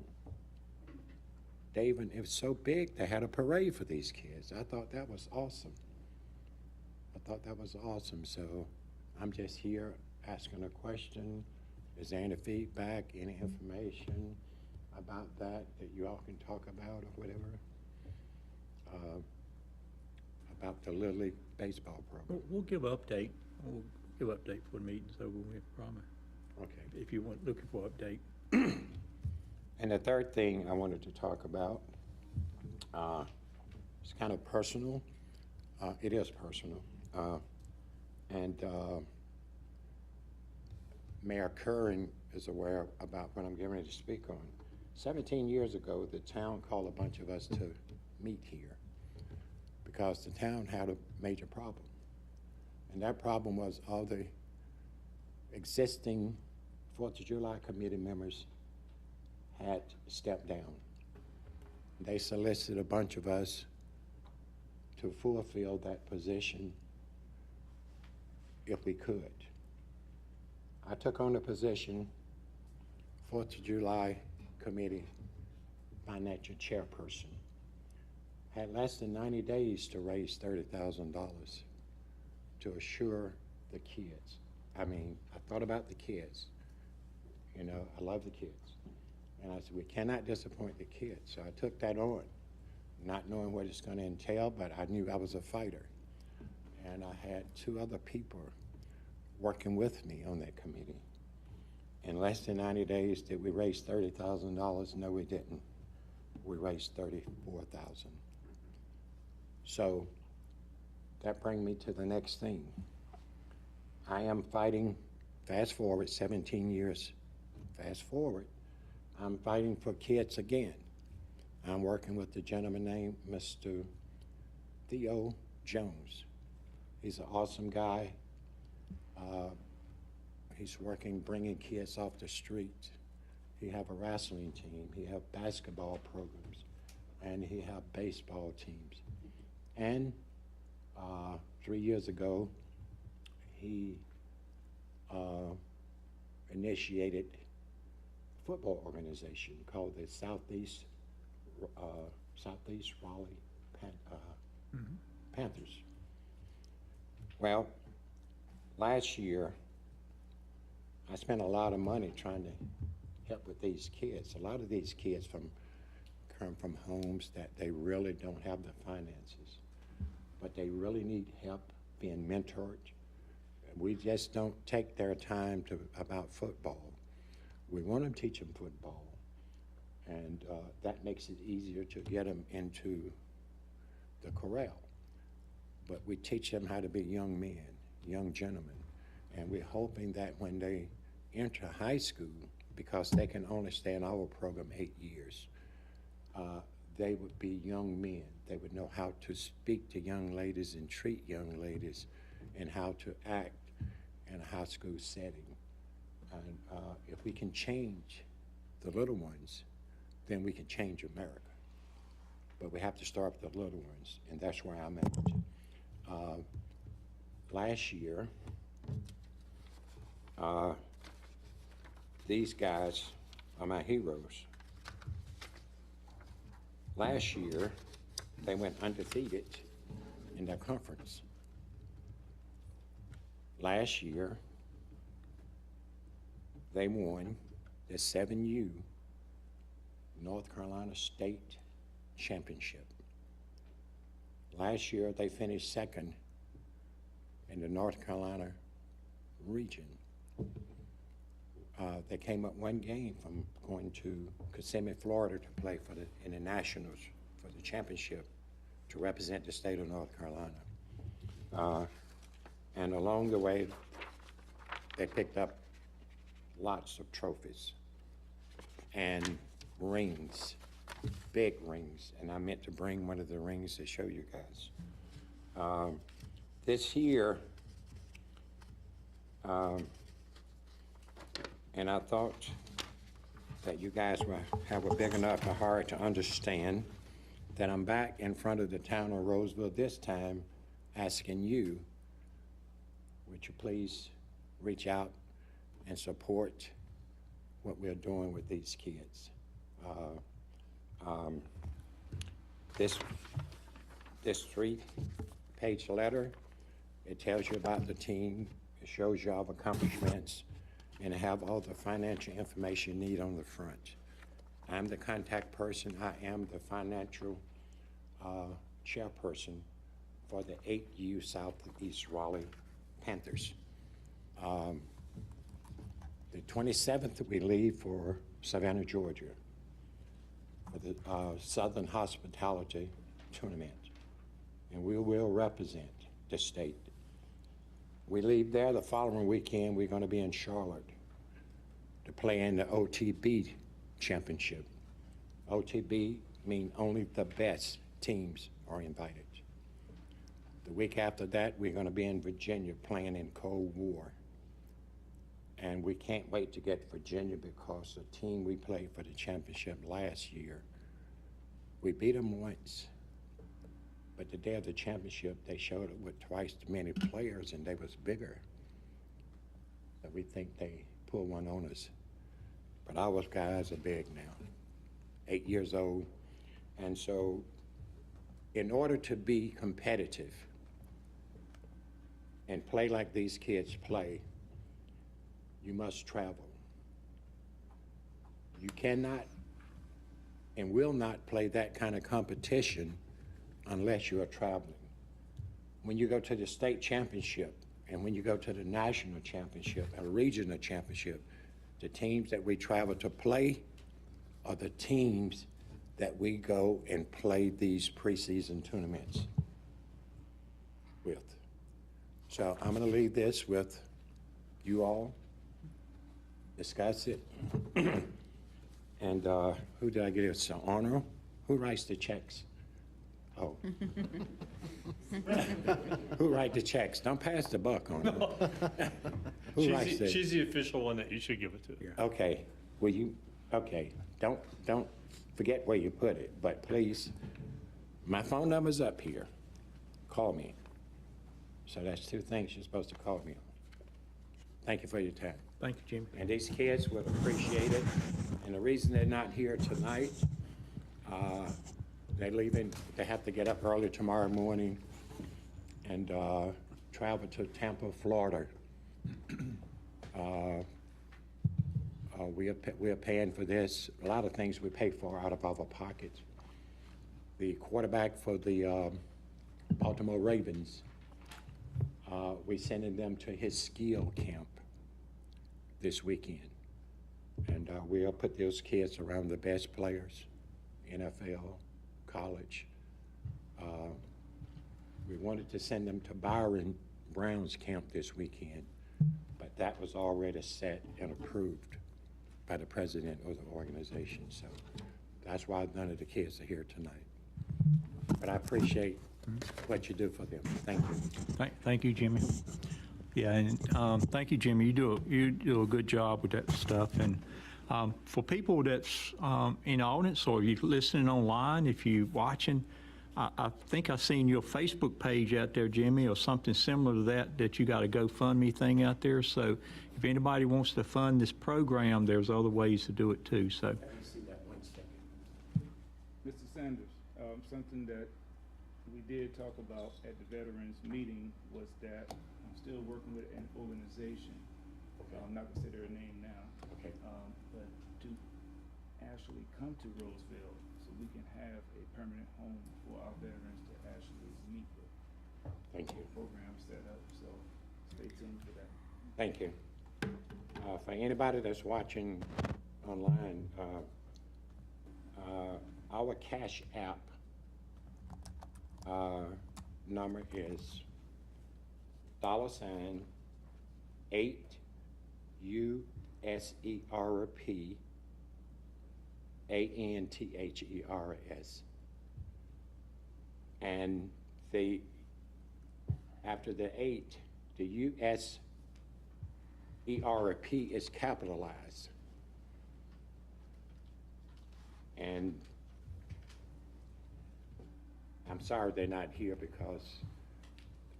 It was so big, they had a parade for these kids. I thought that was awesome. So I'm just here asking a question. Is there any feedback, any information about that you all can talk about or whatever? About the Little League Baseball program. We'll give an update. We'll give an update before the meeting's over with, promise. Okay. If you want, looking for an update. And the third thing I wanted to talk about, it's kind of personal. It is personal. And Mayor Curran is aware about what I'm getting ready to speak on. 17 years ago, the town called a bunch of us to meet here because the town had a major problem. And that problem was all the existing 4th of July committee members had stepped down. They solicited a bunch of us to fulfill that position if we could. I took on the position 4th of July committee financial chairperson. Had less than 90 days to raise $30,000 to assure the kids. I mean, I thought about the kids. You know, I love the kids. And I said, we cannot disappoint the kids. So I took that on, not knowing what it's going to entail, but I knew I was a fighter. And I had 2 other people working with me on that committee. In less than 90 days, did we raise $30,000? No, we didn't. We raised $34,000. So that brings me to the next thing. I am fighting, fast forward 17 years, fast forward, I'm fighting for kids again. I'm working with a gentleman named Mr. Theo Jones. He's an awesome guy. He's working, bringing kids off the street. He have a wrestling team. He have basketball programs. And he have baseball teams. And 3 years ago, he initiated football organization called the Southeast Raleigh Panthers. Well, last year, I spent a lot of money trying to help with these kids. A lot of these kids come from homes that they really don't have the finances, but they really need help being mentored. We just don't take their time about football. We want to teach them football, and that makes it easier to get them into the corral. But we teach them how to be young men, young gentlemen, and we're hoping that when they enter high school, because they can only stay in our program 8 years, they would be young men. They would know how to speak to young ladies and treat young ladies and how to act in a high school setting. And if we can change the little ones, then we can change America. But we have to start with the little ones, and that's where I'm at. Last year, these guys are my heroes. Last year, they went undefeated in their conference. Last year, they won the 7U North Carolina State Championship. Last year, they finished second in the North Carolina region. They came up one game from going to Kissimmee, Florida to play in the Nationals for the championship to represent the state of North Carolina. And along the way, they picked up lots of trophies and rings, big rings. And I meant to bring one of the rings to show you guys. This year, and I thought that you guys will have a big enough heart to understand that I'm back in front of the town of Roseville this time asking you, would you please reach out and support what we're doing with these kids. This 3-page letter, it tells you about the team, it shows you all the accomplishments, and have all the financial information you need on the front. I'm the contact person. I am the financial chairperson for the 8U Southeast Raleigh Panthers. The 27th, we leave for Savannah, Georgia, for the Southern Hospitality Tournament, and we will represent the state. We leave there the following weekend. We're going to be in Charlotte to play in the OTB Championship. OTB means only the best teams are invited. The week after that, we're going to be in Virginia playing in Cold War. And we can't wait to get to Virginia because the team we played for the championship last year, we beat them once. But the day of the championship, they showed up with twice as many players and they was bigger. So we think they pulled one on us. But our guys are big now, 8 years old. And so in order to be competitive and play like these kids play, you must travel. You cannot and will not play that kind of competition unless you are traveling. When you go to the state championship and when you go to the national championship, a regional championship, the teams that we travel to play are the teams that we go and play these preseason tournaments with. So I'm gonna leave this with you all, discuss it. And who did I get it? So Arnold, who writes the checks? Oh. Who write the checks? Don't pass the buck on it. Who writes it? She's the official one that you should give it to. Yeah. Okay, will you, okay, don't forget where you put it, but please, my phone number's up here. Call me. So that's 2 things you're supposed to call me on. Thank you for your time. Thank you, Jimmy. And these kids would appreciate it. And the reason they're not here tonight, they're leaving, they have to get up early tomorrow morning and travel to Tampa, Florida. We are paying for this. A lot of things we pay for out of our pockets. The quarterback for the Baltimore Ravens, we sending them to his skill camp this weekend. And we'll put those kids around the best players, NFL, college. We wanted to send them to Byron Brown's camp this weekend, but that was already set and approved by the president of the organization. So that's why none of the kids are here tonight. But I appreciate what you do for them. Thank you. Thank you, Jimmy. Yeah, and thank you, Jimmy. You do a good job with that stuff. And for people that's in the audience or you listening online, if you watching, I think I've seen your Facebook page out there, Jimmy, or something similar to that you got a GoFundMe thing out there. So if anybody wants to fund this program, there's other ways to do it too. So. Let me see that 1 second. Mr. Sanders, something that we did talk about at the veterans meeting was that I'm still working with an organization. I'm not gonna say their name now. Okay. But to actually come to Roseville so we can have a permanent home for our veterans to actually meet with. Thank you. Program set up, so stay tuned for that. Thank you. For anybody that's watching online, our Cash App number is $8 USERP ANTHERS. And after the 8, the USERP is capitalized. And I'm sorry they're not here because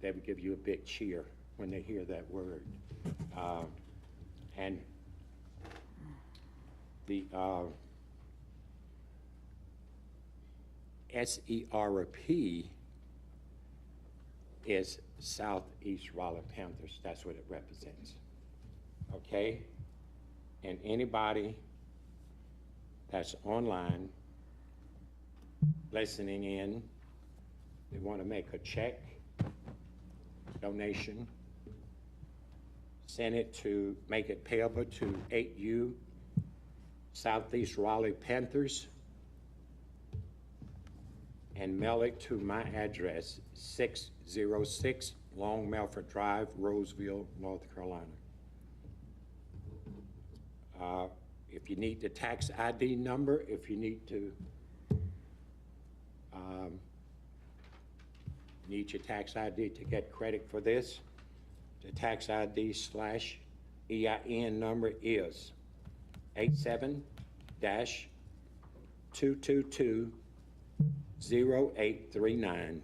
they would give you a big cheer when they hear that word. And the SERP is Southeast Raleigh Panthers. That's what it represents. Okay? And anybody that's online listening in, they want to make a check, donation, send it to, make it payable to 8U Southeast Raleigh Panthers, and mail it to my address, 606 Long Melford Drive, Roseville, North Carolina. If you need the tax ID number, if you need to need your tax ID to get credit for this, the tax ID /EIN number is 87-222-0839.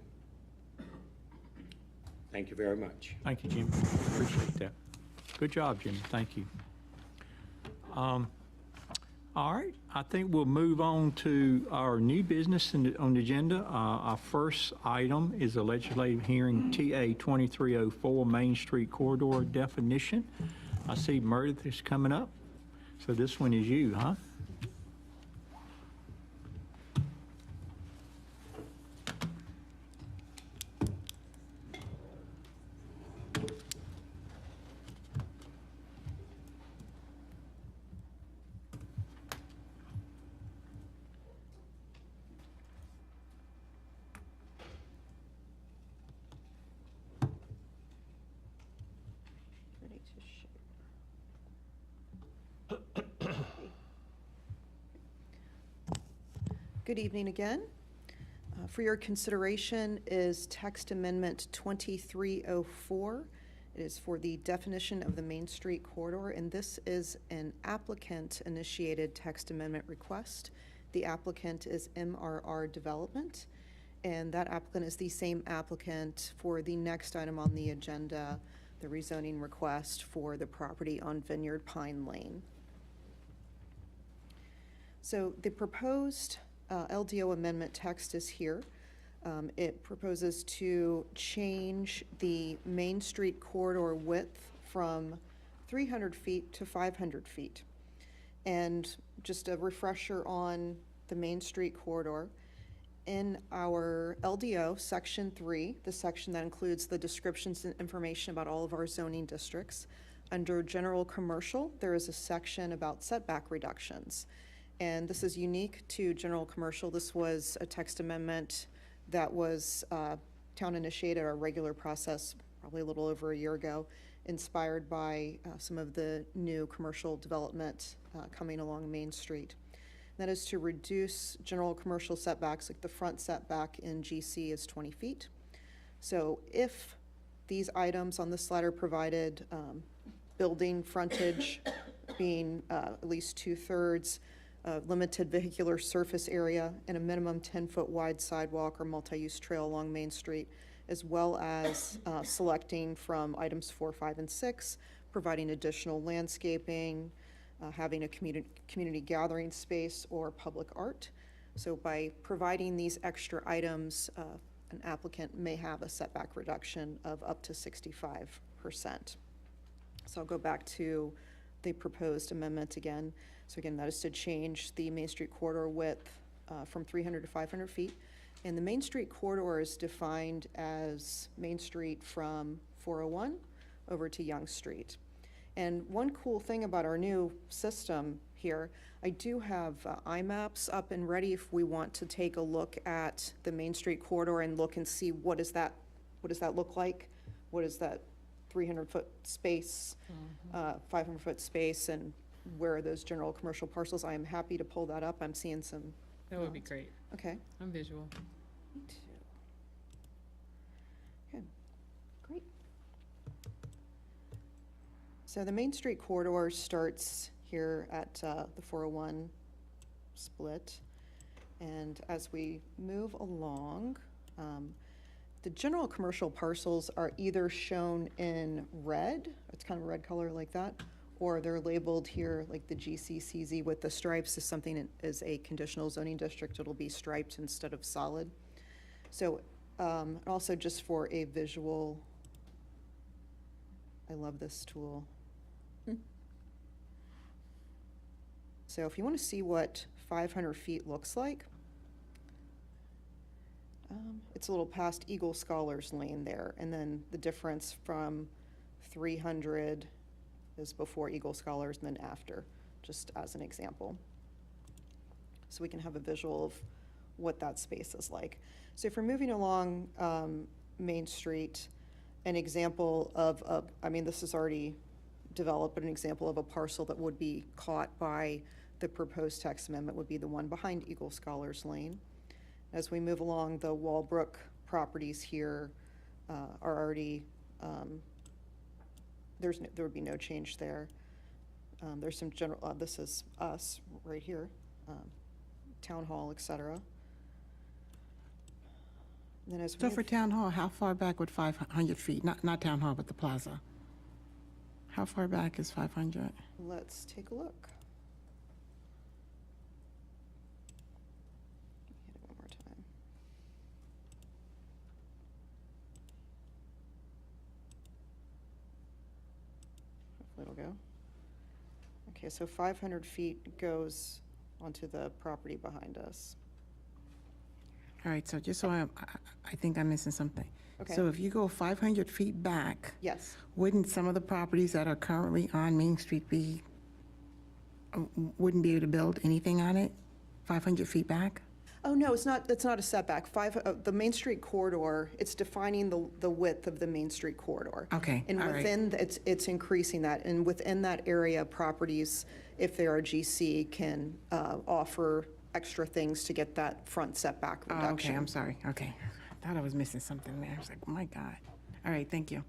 Thank you very much. Thank you, Jimmy. Appreciate that. Good job, Jimmy. Thank you. All right, I think we'll move on to our new business on the agenda. Our first item is a legislative hearing TA 2304 Main Street Corridor definition. I see Meredith is coming up, so this one is you, huh? Ready to share. Good evening again. For your consideration is text amendment 2304. It is for the definition of the Main Street corridor, and this is an applicant-initiated text amendment request. The applicant is MRR Development, and that applicant is the same applicant for the next item on the agenda. the rezoning request for the property on Vineyard Pine Lane. So the proposed LDO amendment text is here. It proposes to change the Main Street corridor width from 300 feet to 500 feet. And just a refresher on the Main Street corridor, in our LDO, Section 3, the section that includes the descriptions and information about all of our zoning districts, under General Commercial, there is a section about setback reductions. And this is unique to General Commercial. This was a text amendment that was town-initiated, our regular process, probably a little over a year ago, inspired by some of the new commercial development coming along Main Street. That is to reduce general commercial setbacks, like the front setback in GC is 20 feet. So if these items on this slide are provided, building frontage being at least 2/3, limited vehicular surface area, and a minimum 10-foot wide sidewalk or multi-use trail along Main Street, as well as selecting from items 4, 5, and 6, providing additional landscaping, having a community gathering space or public art. So by providing these extra items, an applicant may have a setback reduction of up to 65%. So I'll go back to the proposed amendment again. So again, that is to change the Main Street corridor width from 300 to 500 feet. And the Main Street corridor is defined as Main Street from 401 over to Young Street. And one cool thing about our new system here, I do have IMAPs up and ready if we want to take a look at the Main Street corridor and look and see what does that look like? What is that 300-foot space, 500-foot space, and where are those general commercial parcels? I am happy to pull that up. I'm seeing some. That would be great. Okay. I'm visual. Me too. Okay, great. So the Main Street corridor starts here at the 401 split. And as we move along, the general commercial parcels are either shown in red, it's kind of a red color like that, or they're labeled here like the GCCZ with the stripes. If something is a conditional zoning district, it'll be striped instead of solid. So also just for a visual, I love this tool. So if you want to see what 500 feet looks like, it's a little past Eagle Scholars Lane there, and then the difference from 300 is before Eagle Scholars and then after, just as an example. So we can have a visual of what that space is like. So if we're moving along Main Street, an example of, I mean, this is already developed, but an example of a parcel that would be caught by the proposed text amendment would be the one behind Eagle Scholars Lane. As we move along, the Walbrook properties here are already, there would be no change there. There's some general, this is us right here, Town Hall, et cetera. Then as we So move- for Town Hall, how far back would 500 feet, not Town Hall, but the plaza? How far back is 500? Let's take a look. Hit it one more time. Hopefully it'll go. Okay, so 500 feet goes onto the property behind us. All right, so just so I think I'm missing something. Okay. So if you go 500 feet back, Yes. wouldn't some of the properties that are currently on Main Street wouldn't be able to build anything on it, 500 feet back? Oh, no, it's not a setback. The Main Street corridor, it's defining the width of the Main Street corridor. Okay, And all right. within, it's increasing that. And within that area, properties, if they are GC, can offer extra things to get that front setback Oh, reduction. okay, I'm sorry, okay. I thought I was missing something there. I was like, oh my God. All right, thank you.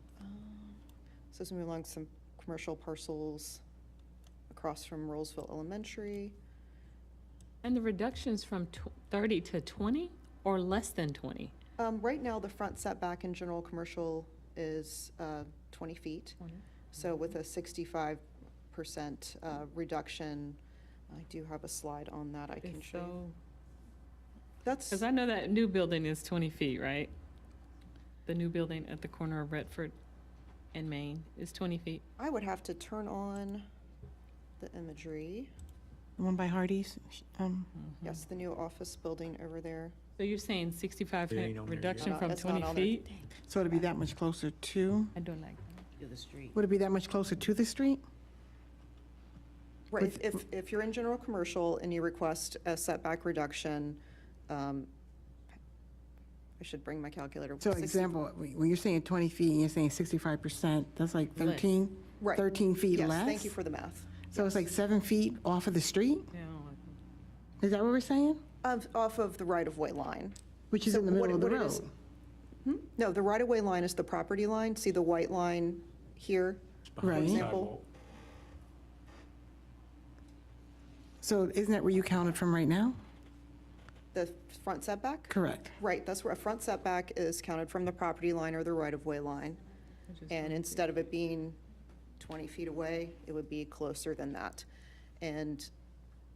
So let's move along to some commercial parcels across from Rollsville Elementary. And the reductions from 30 to 20 or less than 20? Right now, the front setback in general commercial is 20 feet. So with a 65% reduction, I do have a slide on that I can show you. That's, Because I know that new building is 20 feet, right? The new building at the corner of Redford and Main is 20 feet. I would have to turn on the imagery. The one by Hardee's? Yes, the new office building over there. So you're saying 65 It ain't on there reduction yet. from It's not 20 on there. feet? So it'd be that much closer to, I don't like To the street. would it be that much closer to the street? Right, if you're in general commercial and you request a setback reduction, I should bring my calculator. So 60 example, when you're saying 20 feet and you're saying 65%, that's like 13? Right. 13 feet Yes, less? thank you for the math. So it's like 7 feet off of the street? Yeah, I don't like Is that what we're saying? Off of the right-of-way line. Which is So in the what- middle of the what it is- road? No, the right-of-way line is the property line. See the white line here? Right. Example. So isn't that where you counted from right now? The front setback? Correct. Right, that's where a front setback is counted from the property line or the right-of-way line. And instead of it being 20 feet away, it would be closer than that. And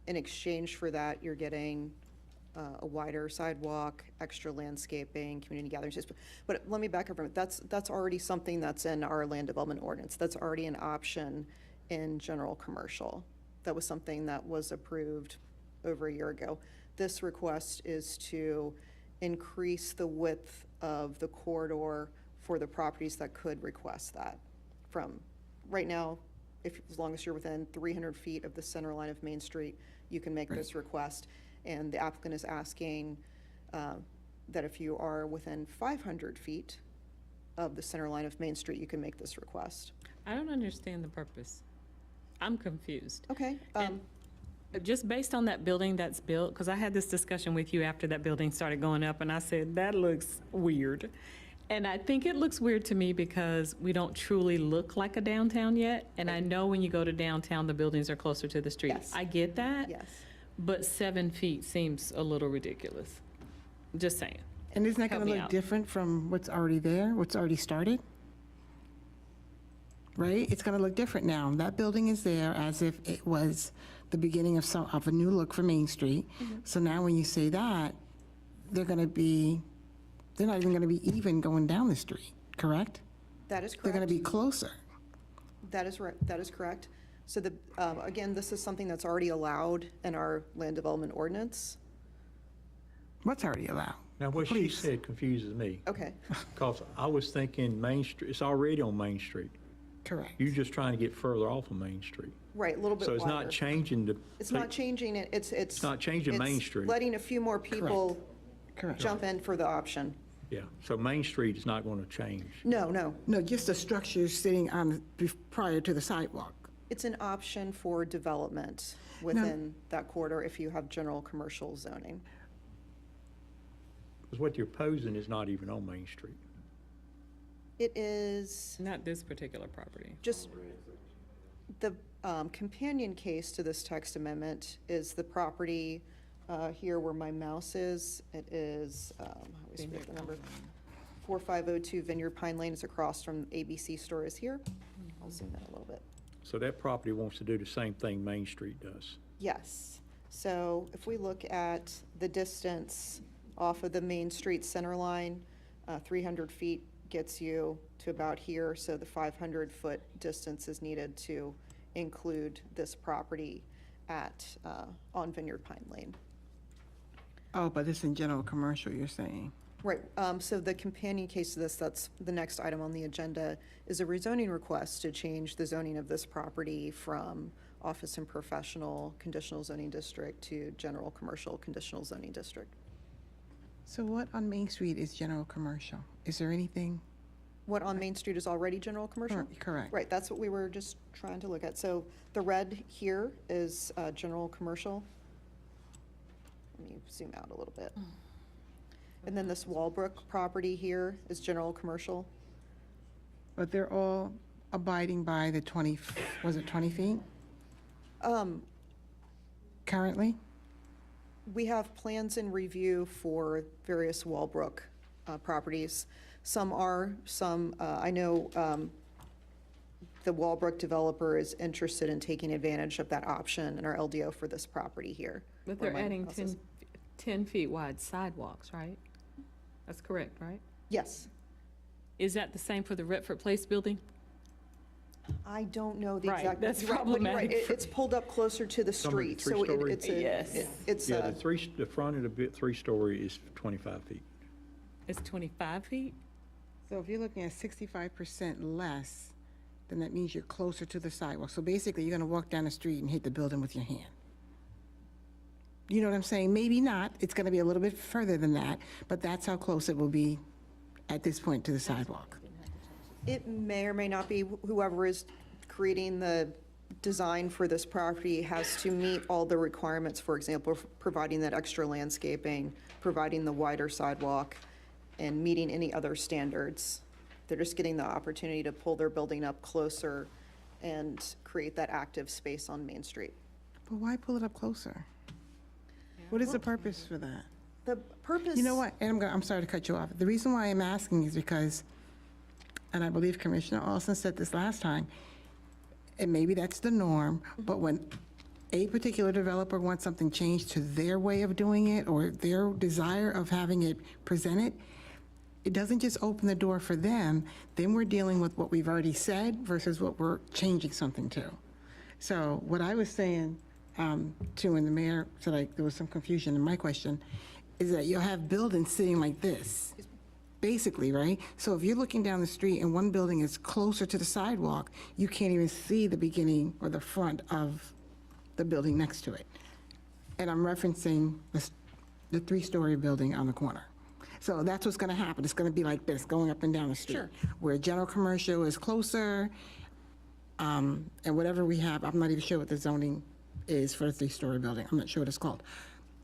in exchange for that, you're getting a wider sidewalk, extra landscaping, community gathering space. But let me back up a minute. That's already something that's in our land development ordinance. That's already an option in general commercial. That was something that was approved over a year ago. This request is to increase the width of the corridor for the properties that could request that. From, right now, as long as you're within 300 feet of the center line of Main Street, you can make this request. And the applicant is asking that if you are within 500 feet of the center line of Main Street, you can make this request. I don't understand the purpose. I'm confused. Okay. And just based on that building that's built, because I had this discussion with you after that building started going up, and I said, that looks weird. And I think it looks weird to me because we don't truly look like a downtown yet. And I know when you go to downtown, the buildings are closer to the street. Yes. I get that. Yes. But 7 feet seems a little ridiculous. Just saying. And isn't that Help going to me look out. different from what's already there, what's already started? Right? It's going to look different now. That building is there as if it was the beginning of a new look for Main Street. So now when you say that, they're not even going to be even going down the street, correct? That is They're correct. going to be closer. That is right, that is correct. So again, this is something that's already allowed in our land development ordinance. What's already allowed? Now, what she Please. said confuses me, Okay, because I was thinking Main Street, it's already on Main Street. Correct. You're just trying to get further off of Main Street. right, a little bit So it's wider. not changing the. It's not changing it, it's not changing Main it's Street. letting a few more people Correct. jump in for the option. Yeah, so Main Street is not going to change. No, no, No, just the structure sitting on, prior to the sidewalk. it's an option for development within that corridor if you have general commercial zoning. Because what you're posing is not even on Main Street. It is Not this particular property. just, the companion case to this text amendment is the property here where my mouse is. It is, I always forget the number, 4502 Vineyard Pine Lane is across from ABC store is here. I'll zoom in a little bit. So that property wants to do the same thing Main Street does. Yes. So if we look at the distance off of the Main Street center line, 300 feet gets you to about here. So the 500-foot distance is needed to include this property on Vineyard Pine Lane. Oh, but it's in general commercial, you're saying? Right, so the companion case to this, that's the next item on the agenda, is a rezoning request to change the zoning of this property from office and professional conditional zoning district to general commercial conditional zoning district. So what on Main Street is general commercial? Is there anything? What on Main Street is already general commercial? Correct. Right, that's what we were just trying to look at. So the red here is general commercial. Let me zoom out a little bit. And then this Walbrook property here is general commercial. But they're all abiding by the 20, was it 20 feet currently? We have plans in review for various Walbrook properties. Some are, some, I know the Walbrook developer is interested in taking advantage of that option in our LDO for this property here. But where they're my adding house is. 10 feet wide sidewalks, right? That's correct, right? Yes. Is that the same for the Redford Place building? I don't know the Right, exact. that's you're right, but you're right. problematic for- It's pulled up closer to the Some of the street, so three-story? it's a, Yes. it's Yeah, a, the front of the three-story is 25 feet. It's 25 feet? So if you're looking at 65% less, then that means you're closer to the sidewalk. So basically, you're gonna walk down the street and hit the building with your hand. You know what I'm saying? Maybe not. It's gonna be a little bit further than that, but that's how close it will be at this point to the sidewalk. it may or may not be whoever is creating the design for this property has to meet all the requirements, for example, providing that extra landscaping, providing the wider sidewalk, and meeting any other standards. They're just getting the opportunity to pull their building up closer and create that active space on Main Street. But why pull it up closer? What is the purpose for that? The purpose. You know what, and I'm sorry to cut you off. The reason why I'm asking is because, and I believe Commissioner Olson said this last time, and maybe that's the norm, but when a particular developer wants something changed to their way of doing it or their desire of having it presented, it doesn't just open the door for them, then we're dealing with what we've already said versus what we're changing something to. So what I was saying to, and the mayor said there was some confusion in my question, is that you'll have buildings sitting like this, basically, right? So if you're looking down the street and one building is closer to the sidewalk, you can't even see the beginning or the front of the building next to it. And I'm referencing the three-story building on the corner. So that's what's gonna happen. It's gonna be like this, going up and down the street. Sure. Where general commercial is closer, and whatever we have, I'm not even sure what the zoning is for a three-story building. I'm not sure what it's called.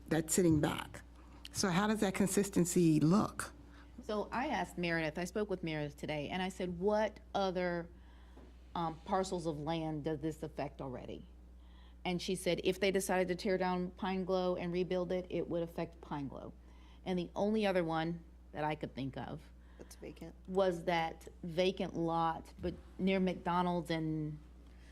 That's sitting back. So how does that consistency look? So I asked Meredith, I spoke with Meredith today, and I said, what other parcels of land does this affect already? And she said, if they decided to tear down Pine Glow and rebuild it, it would affect Pine Glow. And the only other one that I could think of That's vacant. was that vacant lot, but near McDonald's and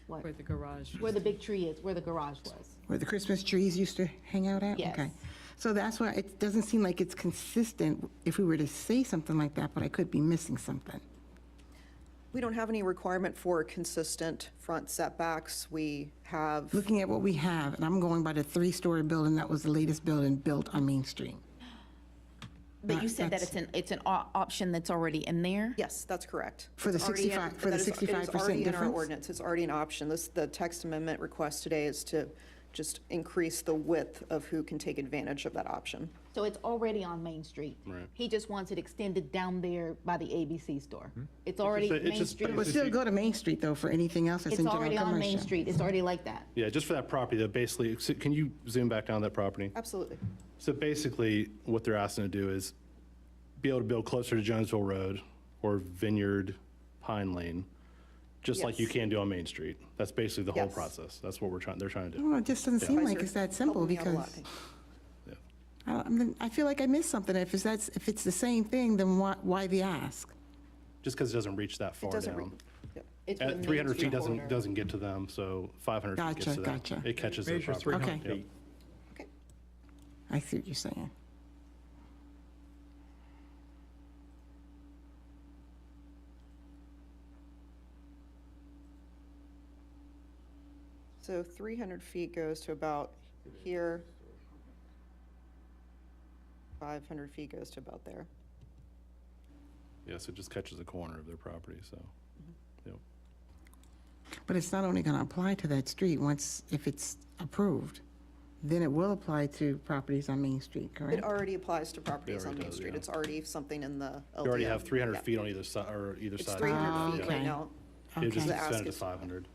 what? Where the garage. Where the big tree is, where the garage was. Where the Christmas trees used to hang out at? Yes. Okay. So that's why it doesn't seem like it's consistent if we were to say something like that, but I could be missing something. We don't have any requirement for consistent front setbacks. We have, Looking at what we have, and I'm going by the three-story building that was the latest building built on Main Street. But you said that it's an option that's already in there? yes, that's correct. For the It's already in- 65 for the that is- 65% It is already in our difference? ordinance. It's already an option. The text amendment request today is to just increase the width of who can take advantage of that option. So it's already on Main Street? Right. He just wants it extended down there by the ABC store? It's already it's Main just Street? But still go to Main Street, though, for anything else that's It's in general already on Main commercial. Street, it's already like that? Yeah, just for that property, that basically, can you zoom back down that property? Absolutely. So basically, what they're asking to do is be able to build closer to Jonesville Road or Vineyard Pine Lane, just like you Yes. can do on Main Street. That's basically the whole Yes. process. That's what they're trying to do. Well, it just doesn't seem like it's that simple Helping me out a lot. because I feel like I missed something. If it's the same thing, then why the ask? Just because it doesn't reach that It far doesn't, down. yep. It's where At Main 300 feet Street doesn't corner. get to them, so 500 feet gets Gotcha, to them. gotcha. It catches their Measure property. 300 Okay. feet. Okay. I see what you're saying. So 300 feet goes to about here. 500 feet goes to about there. Yes, it just catches a corner of their property, so. Yep. But it's not only going to apply to that street if it's approved, then it will apply to properties on Main Street, It correct? already applies to properties on already Main does, Street. yeah. It's already something in the LDO. You already have 300 Yeah. feet on either side, or either It's side. 300 feet okay. right now. It just Okay. The ask extended to is- 500.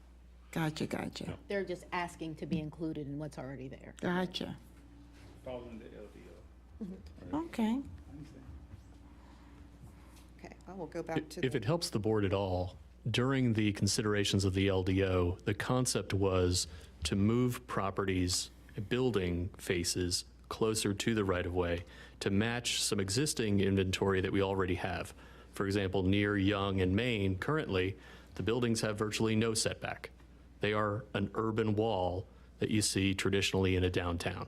Gotcha. They're just asking to be included in what's already there. Gotcha. Following the LDO. Okay. Okay, I will go back to If the, it helps the board at all, during the considerations of the LDO, the concept was to move properties, building faces closer to the right-of-way to match some existing inventory that we already have. For example, near Young and Main, currently, the buildings have virtually no setback. They are an urban wall that you see traditionally in a downtown.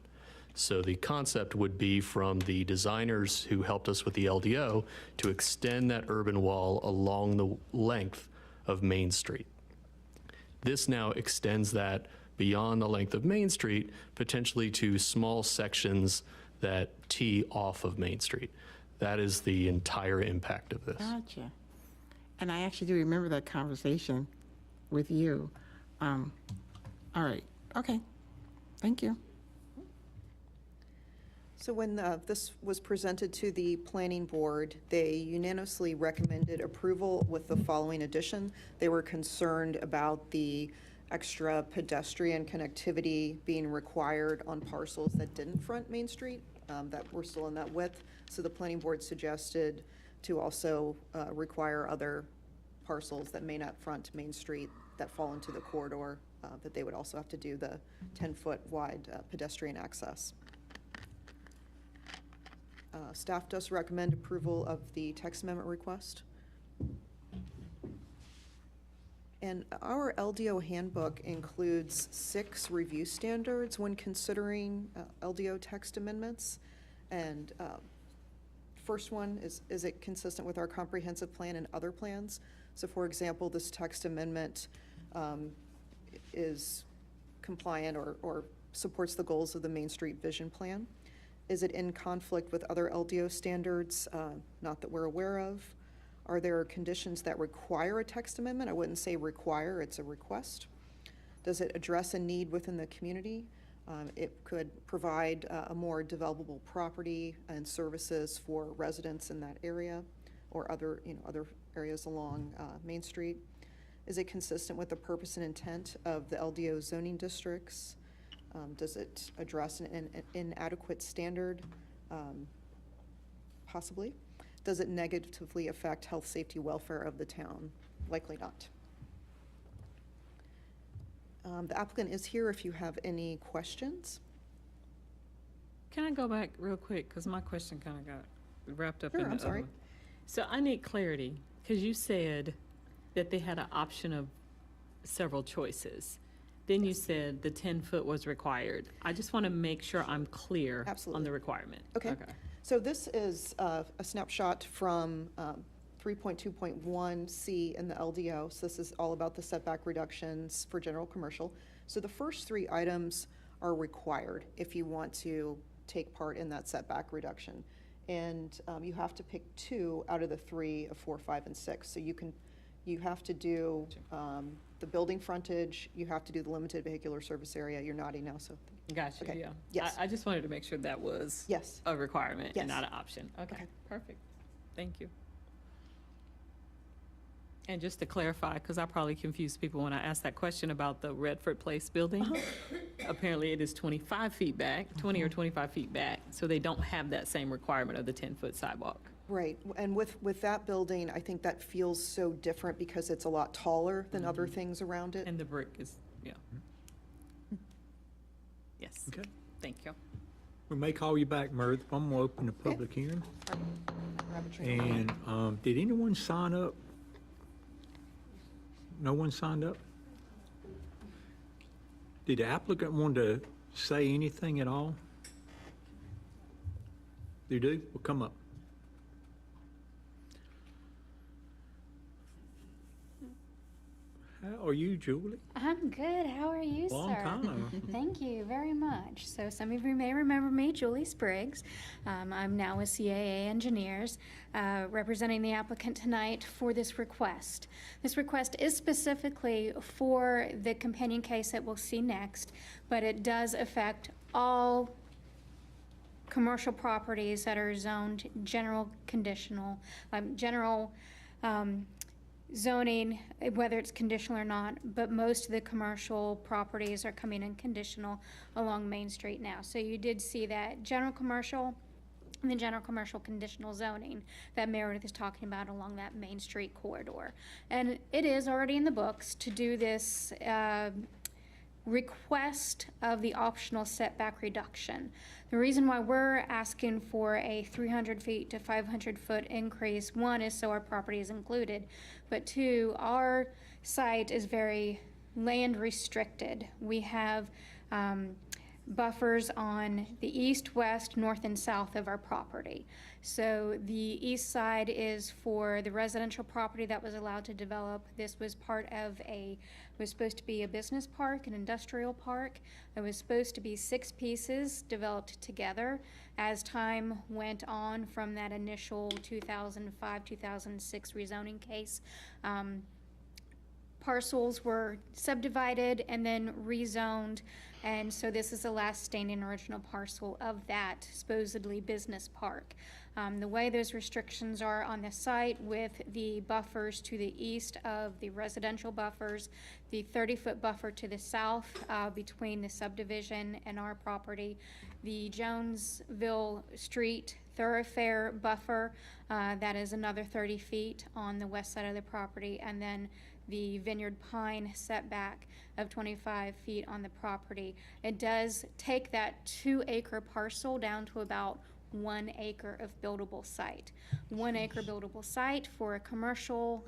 So the concept would be from the designers who helped us with the LDO to extend that urban wall along the length of Main Street. This now extends that beyond the length of Main Street, potentially to small sections that tee off of Main Street. That is the entire impact of this. Gotcha. And I actually do remember that conversation with you. All right, okay, thank you. So when this was presented to the planning board, they unanimously recommended approval with the following addition. They were concerned about the extra pedestrian connectivity being required on parcels that didn't front Main Street, that were still in that width. So the planning board suggested to also require other parcels that may not front Main Street that fall into the corridor, that they would also have to do the 10-foot wide pedestrian access. Staff does recommend approval of the text amendment request. And our LDO handbook includes 6 review standards when considering LDO text amendments. And first one is it consistent with our comprehensive plan and other plans? So for example, this text amendment is compliant or supports the goals of the Main Street Vision Plan. Is it in conflict with other LDO standards, not that we're aware of? Are there conditions that require a text amendment? I wouldn't say require, it's a request. Does it address a need within the community? It could provide a more developable property and services for residents in that area or other areas along Main Street. Is it consistent with the purpose and intent of the LDO zoning districts? Does it address an inadequate standard? Possibly. Does it negatively affect health, safety, welfare of the town? Likely not. The applicant is here if you have any questions. Can I go back real quick, because my question kind of got wrapped up in Sure, the I'm other sorry. one. So I need clarity, because you said that they had an option of several choices. Then you said the 10-foot was required. I just want to make sure I'm clear on Absolutely. the requirement. Okay. So this is a snapshot from 3.2.1C in the LDO. So this is all about the setback reductions for general commercial. So the first 3 items are required if you want to take part in that setback reduction. And you have to pick 2 out of the 3 of 4, 5, and 6. So you have to do the building frontage, you have to do the limited vehicular service area. You're nodding now, so. Gotcha, Okay. yeah. Yes. I just wanted to make sure that was Yes. a requirement Yes. and not an option. Okay, Okay. perfect. Thank you. And just to clarify, because I probably confused people when I asked that question about the Redford Place building. Apparently it is 25 feet back, 20 or 25 feet back, so they don't have that same requirement of the 10-foot sidewalk. Right, and with that building, I think that feels so different because it's a lot taller than other things around it. And the brick is, yeah. Yes. Okay. Thank you. We may call you back, Meredith. I'm going to open the public hearing. Grab a drink. And did anyone sign up? No one signed up? Did the applicant want to say anything at all? You do? Well, come up. How are you, Julie? I'm good. How are you, Long sir? time. Thank you very much. So some of you may remember me, Julie Spriggs. I'm now with CAA Engineers, representing the applicant tonight for this request. This request is specifically for the companion case that we'll see next, but it does affect all commercial properties that are zoned general conditional, zoning, whether it's conditional or not, but most of the commercial properties are coming in conditional along Main Street now. So you did see that general commercial and the general commercial conditional zoning that Meredith is talking about along that Main Street corridor. And it is already in the books to do this request of the optional setback reduction. The reason why we're asking for a 300 feet to 500 foot increase, one is so our property is included, but two, our site is very land restricted. We have buffers on the east, west, north, and south of our property. So the east side is for the residential property that was allowed to develop. This was part of was supposed to be a business park, an industrial park. It was supposed to be 6 pieces developed together. As time went on from that initial 2005, 2006 rezoning case, parcels were subdivided and then rezoned, and so this is the last standing original parcel of that supposedly business park. The way those restrictions are on the site with the buffers to the east of the residential buffers, the 30-foot buffer to the south between the subdivision and our property, the Jonesville Street thoroughfare buffer, that is another 30 feet on the west side of the property, and then the Vineyard Pine setback of 25 feet on the property. It does take that 2-acre parcel down to about 1 acre of buildable site. 1 acre buildable site for a commercial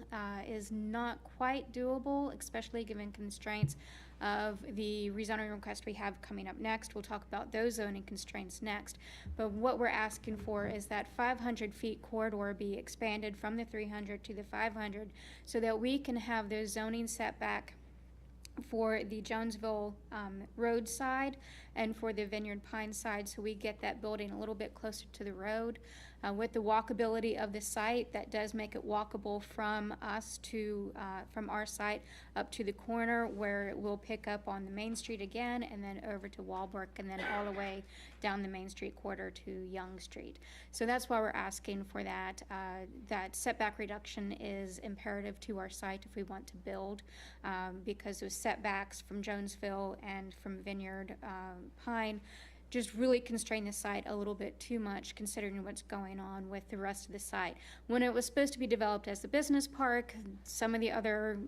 is not quite doable, especially given constraints of the rezoning request we have coming up next. We'll talk about those zoning constraints next. But what we're asking for is that 500 feet corridor be expanded from the 300 to the 500 so that we can have those zoning setback for the Jonesville road side and for the Vineyard Pine side, so we get that building a little bit closer to the road. With the walkability of the site, that does make it walkable from us to, from our site up to the corner where it will pick up on the Main Street again and then over to Walbrook and then all the way down the Main Street corridor to Young Street. So that's why we're asking for that. That setback reduction is imperative to our site if we want to build, because those setbacks from Jonesville and from Vineyard Pine just really constrain the site a little bit too much considering what's going on with the rest of the site. When it was supposed to be developed as a business park, some of the other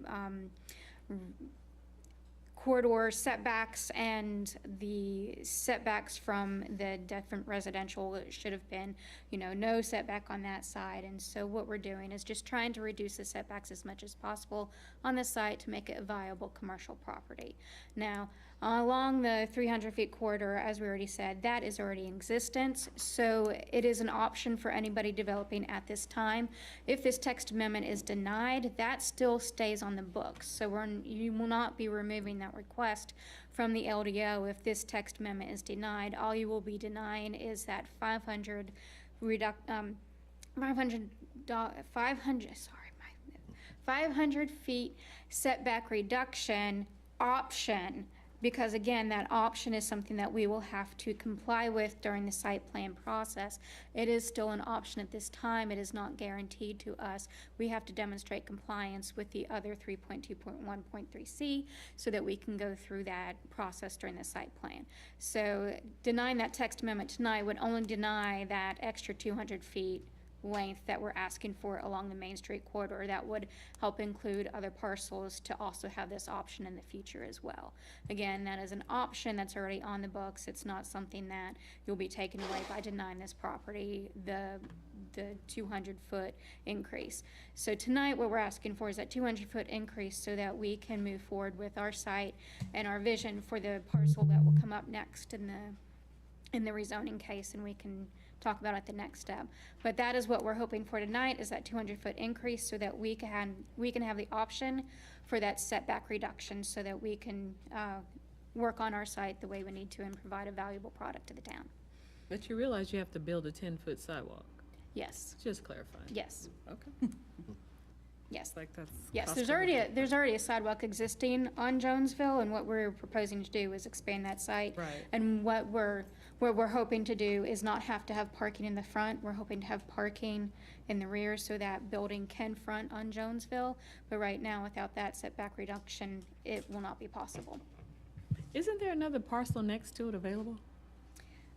corridor setbacks and the setbacks from the different residential should have been, no setback on that side. And so what we're doing is just trying to reduce the setbacks as much as possible on the site to make it a viable commercial property. Now, along the 300 feet corridor, as we already said, that is already in existence, so it is an option for anybody developing at this time. If this text amendment is denied, that still stays on the books, so you will not be removing that request from the LDO if this text amendment is denied. All you will be denying is that 500 feet setback reduction option, because again, that option is something that we will have to comply with during the site plan process. It is still an option at this time. It is not guaranteed to us. We have to demonstrate compliance with the other 3.2.1.3C so that we can go through that process during the site plan. So denying that text amendment tonight would only deny that extra 200 feet length that we're asking for along the Main Street corridor. That would help include other parcels to also have this option in the future as well. Again, that is an option that's already on the books. It's not something that you'll be taken away by denying this property the 200-foot increase. So tonight what we're asking for is that 200-foot increase so that we can move forward with our site and our vision for the parcel that will come up next in the rezoning case, and we can talk about at the next step. But that is what we're hoping for tonight, is that 200-foot increase so that we can have the option for that setback reduction so that we can work on our site the way we need to and provide a valuable product to the town. But you realize you have to build a 10-foot sidewalk? Yes. Just clarifying. Yes. Okay. Yes. Like that's. Yes, there's already a sidewalk existing on Jonesville, and what we're proposing to do is expand that site. Right. And what we're hoping to do is not have to have parking in the front. We're hoping to have parking in the rear so that building can front on Jonesville. But right now, without that setback reduction, it will not be possible. Isn't there another parcel next to it available?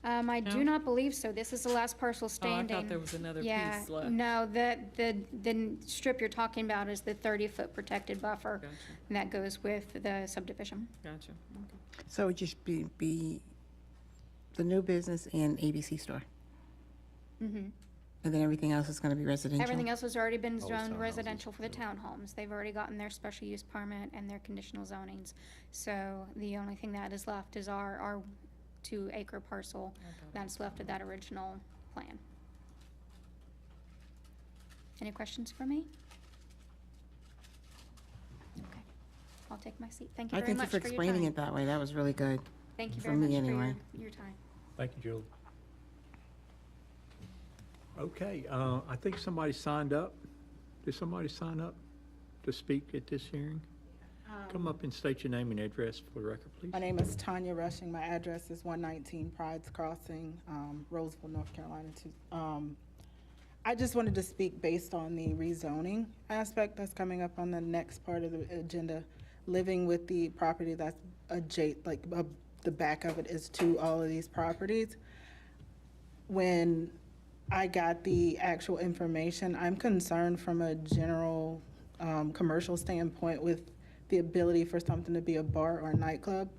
I do not believe so. This is the last parcel Oh, I standing. thought there was another Yeah, piece left. no, the strip you're talking about is the 30-foot protected buffer. Gotcha. And that goes with the subdivision. Gotcha. So it would just be the new business and ABC store? Mhm. And then everything else is going to be residential? Everything else has already been All zoned townhouses, residential for the townhomes. They've already gotten their special use permit and their conditional zonings. So the only thing that is left is our 2-acre parcel that's left of that original plan. Any questions for me? Okay, I'll take my seat. Thank you I very thank you much for for your explaining time. it that way. That was really good. Thank you for very much me for anyway. your time. Thank you, Julie. Okay, I think somebody signed up. Did somebody sign up to speak at this hearing? Come up and state your name and address for the record, please. My name is Tanya Rushing. My address is 119 Prides Crossing, Roseville, North Carolina. I just wanted to speak based on the rezoning aspect that's coming up on the next part of the agenda. Living with the property that's adjacent, the back of it is to all of these properties. When I got the actual information, I'm concerned from a general commercial standpoint with the ability for something to be a bar or a nightclub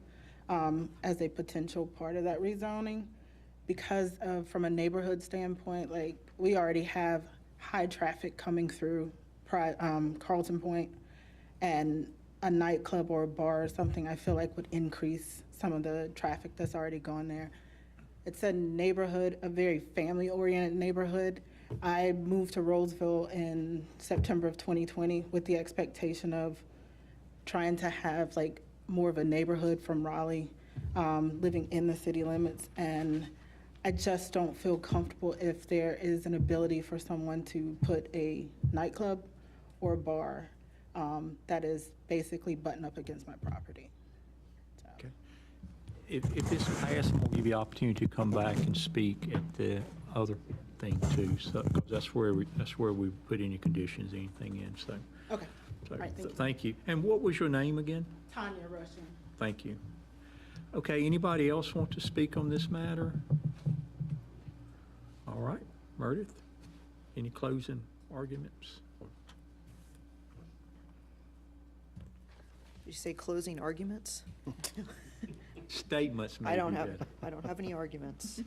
as a potential part of that rezoning. Because from a neighborhood standpoint, like, we already have high traffic coming through Carlton Point, and a nightclub or a bar or something, I feel like would increase some of the traffic that's already gone there. It's a neighborhood, a very family-oriented neighborhood. I moved to Roseville in September of 2020 with the expectation of trying to have like more of a neighborhood from Raleigh, living in the city limits. And I just don't feel comfortable if there is an ability for someone to put a nightclub or a bar that is basically butting up against my property. Okay. If this passes, we'll give you the opportunity to come back and speak at the other thing too. So, 'cause that's where we put any conditions, anything in, so. Okay. So, All right, thank you. thank you. And what was your name again? Tanya Rushing. Thank you. Okay, anybody else want to speak on this matter? All right, Meredith, any closing arguments? Did you say closing arguments? Statements maybe. I don't have, better. I don't have any arguments.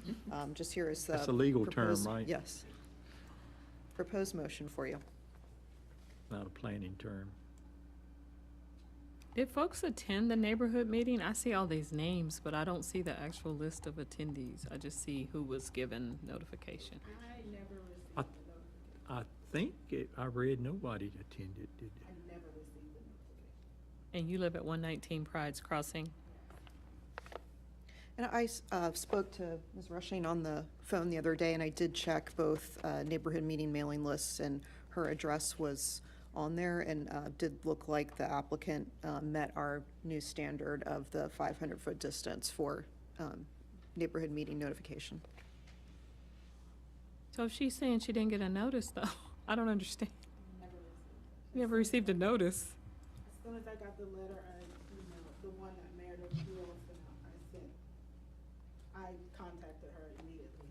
Just here is the. That's a legal term, proposed- right? Yes. Proposed motion for you. Not a planning term. Did folks attend the neighborhood meeting? I see all these names, but I don't see the actual list of attendees. I just see who was given notification. I think I read nobody attended, did they? And you live at 119 Prides Crossing? And I spoke to Ms. Rushing on the phone the other day, and I did check both neighborhood meeting mailing lists, and her address was on there, and did look like the applicant met our new standard of the 500-foot distance for neighborhood meeting notification. So if she's saying she didn't get a notice, though, I don't understand. Never received a notice. As soon as I got the letter, the one that Meredith Fields sent out, I contacted her immediately,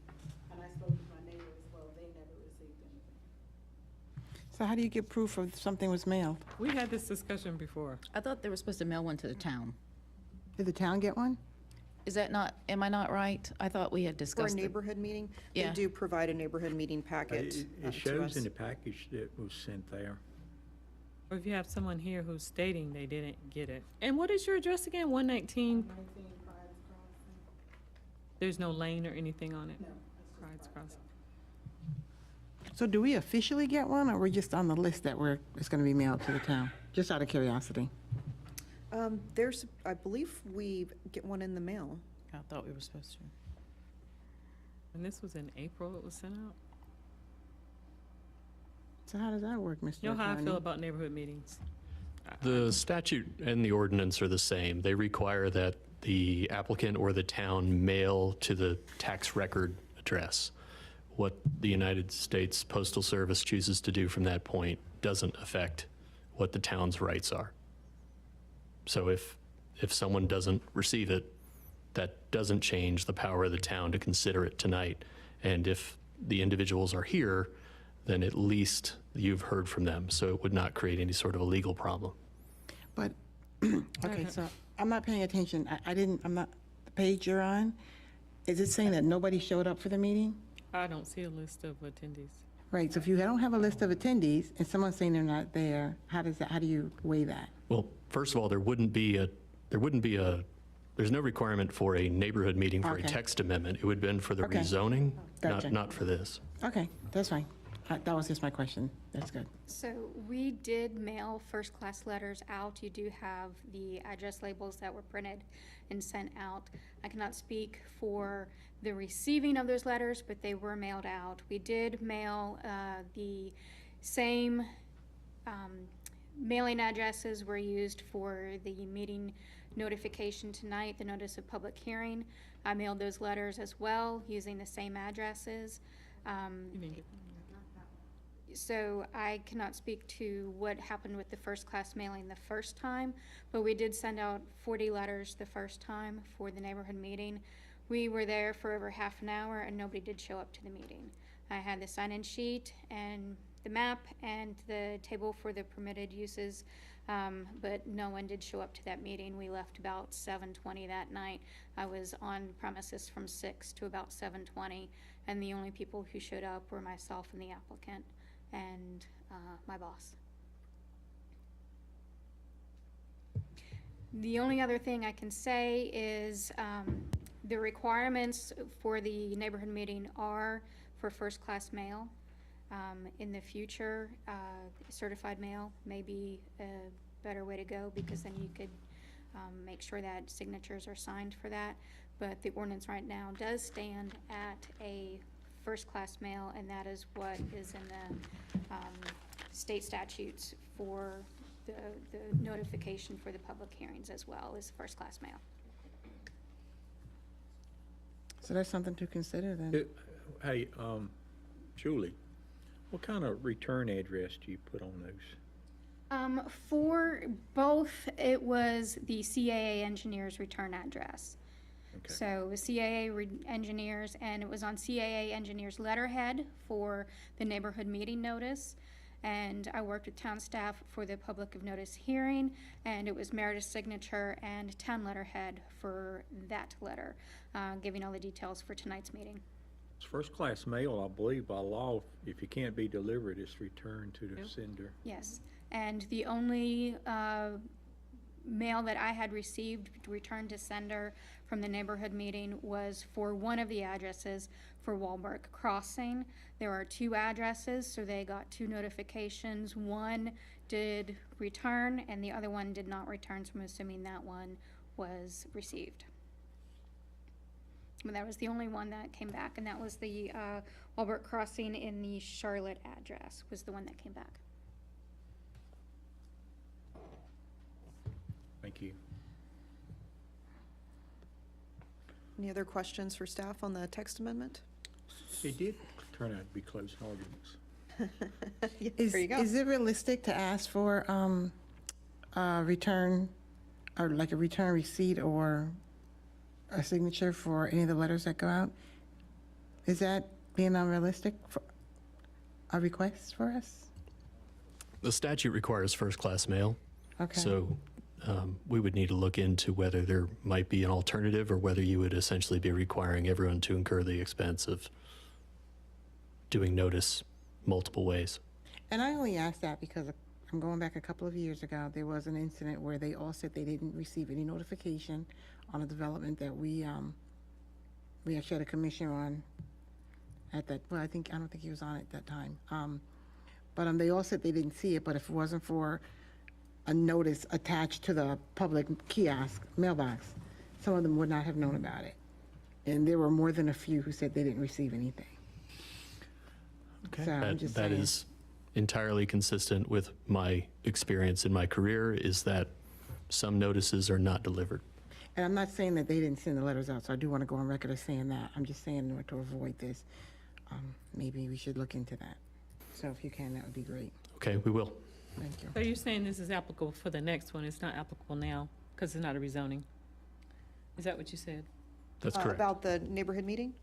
and I spoke with my neighbor as well. They never received anything. So how do you get proof of something was mailed? We had this discussion before. I thought they were supposed to mail one to the town. Did the town get one? Is that not, am I not right? I thought we had For a discussed it. neighborhood meeting, they Yeah. do provide a neighborhood meeting packet It to shows us. in the package that was sent there. Or if you have someone here who's stating they didn't get it. And what is your address again? 119? 19 Prides Crossing. There's no lane or anything on it? No, it's just Prides Crossing. So do we officially get one, or we're just on the list that it's going to be mailed to the town? Just out of curiosity. There's, I believe we get one in the mail. I thought we were supposed to. And this was in April it was sent out? So how does that work, Mr. You know how I feel Attorney? about neighborhood meetings? The statute and the ordinance are the same. They require that the applicant or the town mail to the tax record address. What the United States Postal Service chooses to do from that point doesn't affect what the town's rights are. So if someone doesn't receive it, that doesn't change the power of the town to consider it tonight. And if the individuals are here, then at least you've heard from them, so it would not create any sort of a legal problem. But, okay, so I'm not paying attention. I'm not, the page you're on, is it saying that nobody showed up for the meeting? I don't see a list of attendees. Right, so if you don't have a list of attendees and someone's saying they're not there, how do you weigh that? Well, first of all, there's no requirement for a neighborhood meeting for a Okay. text amendment. It would have been for the Okay. rezoning, Gotcha. not for this. Okay, that's fine. That was just my question. That's good. So we did mail first-class letters out. You do have the address labels that were printed and sent out. I cannot speak for the receiving of those letters, but they were mailed out. We did mail the same mailing addresses were used for the meeting notification tonight, the notice of public hearing. I mailed those letters as well, using the same addresses. You didn't get So I cannot speak to what happened with the first-class mailing the first time, but we did send out 40 letters the first time for the neighborhood meeting. We were there for over half an hour and nobody did show up to the meeting. I had the sign-in sheet and the map and the table for the permitted uses, but no one did show up to that meeting. We left about 7:20 that night. I was on premises from 6 to about 7:20, and the only people who showed up were myself and the applicant and my boss. The only other thing I can say is the requirements for the neighborhood meeting are for first-class mail. In the future, certified mail may be a better way to go, because then you could make sure that signatures are signed for that. But the ordinance right now does stand at a first-class mail, and that is what is in the state statutes for the notification for the public hearings as well, is first-class mail. So that's something to consider then. Hey, Julie, what kind of return address do you put on those? For both, it was the CAA engineer's return address. Okay. So it was CAA engineers, and it was on CAA engineers letterhead for the neighborhood meeting notice. And I worked with town staff for the public of notice hearing, and it was Meredith's signature and town letterhead for that letter, giving all the details for tonight's meeting. It's first-class mail, I believe, by law. If it can't be delivered, it's returned to the sender. Yes, and the only mail that I had received returned to sender from the neighborhood meeting was for one of the addresses for Walbrook Crossing. There are 2 addresses, so they got 2 notifications. One did return and the other one did not return, so I'm assuming that one was received. But that was the only one that came back, and that was the Walbrook Crossing in the Charlotte address was the one that came back. Thank you. Any other questions for staff on the text amendment? It did turn out to be close arguments. There you go. Is it realistic to ask for a return, or like a return receipt or a signature for any of the letters that go out? Is that being unrealistic for a request for us? The statute requires first-class mail. Okay. So we would need to look into whether there might be an alternative, or whether you would essentially be requiring everyone to incur the expense of doing notice multiple ways. And I only asked that because I'm going back a couple of years ago, there was an incident where they all said they didn't receive any notification on a development that we actually had a commission on at that, well, I don't think he was on at that time. But they all said they didn't see it, but if it wasn't for a notice attached to the public kiosk mailbox, some of them would not have known about it. And there were more than a few who said they didn't receive anything. Okay. So I'm just That saying. is entirely consistent with my experience in my career, is that some notices are not delivered. And I'm not saying that they didn't send the letters out, so I do want to go on record as saying that. I'm just saying, in order to avoid this, maybe we should look into that. So if you can, that would be great. Okay, we will. Thank you. So you're saying this is applicable for the next one, it's not applicable now, because it's not a rezoning? Is that what you said? That's correct. About the neighborhood meeting?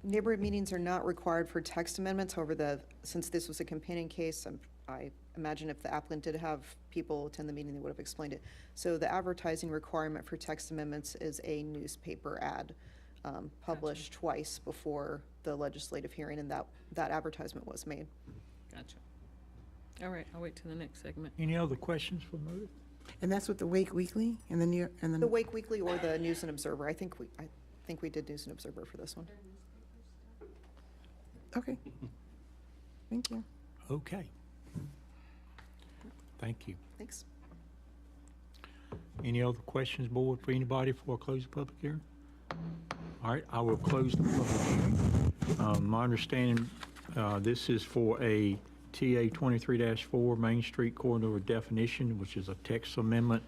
Neighborhood meetings are not required for text amendments, however, since this was a companion case, I imagine if the applicant did have people attend the meeting, they would have explained it. So the advertising requirement for text amendments is a newspaper ad published twice before the legislative hearing, and that advertisement was made. Gotcha. All right, I'll wait till the next segment. Any other questions for Meredith? And that's with the Wake Weekly and the New, and The the, Wake Weekly or the News and Observer, I think we did News and Observer for this one. okay. Thank you. Okay. Thank you. Thanks. Any other questions, board, for anybody before I close the public hearing? All right, I will close the public hearing. My understanding, this is for a TA 23-4 Main Street corridor definition, which is a text amendment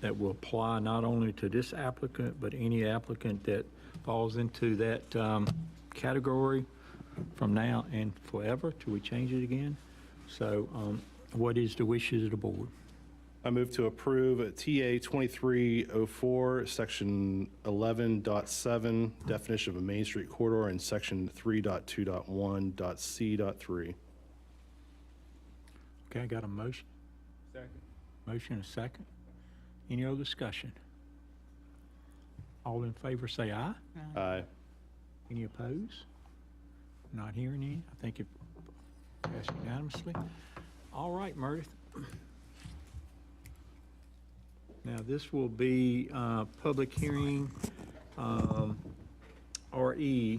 that will apply not only to this applicant, but any applicant that falls into that category from now and forever till we change it again. So what is the wishes of the board? I move to approve TA 2304, Section 11.7, definition of a Main Street corridor, and Section 3.2.1.c.3. Okay, I got a motion. Second. Motion and a second. Any other discussion? All in favor say aye. Aye. Any opposed? Not hearing any. I think it passed unanimously. All right, Meredith. Now, this will be public hearing, REZ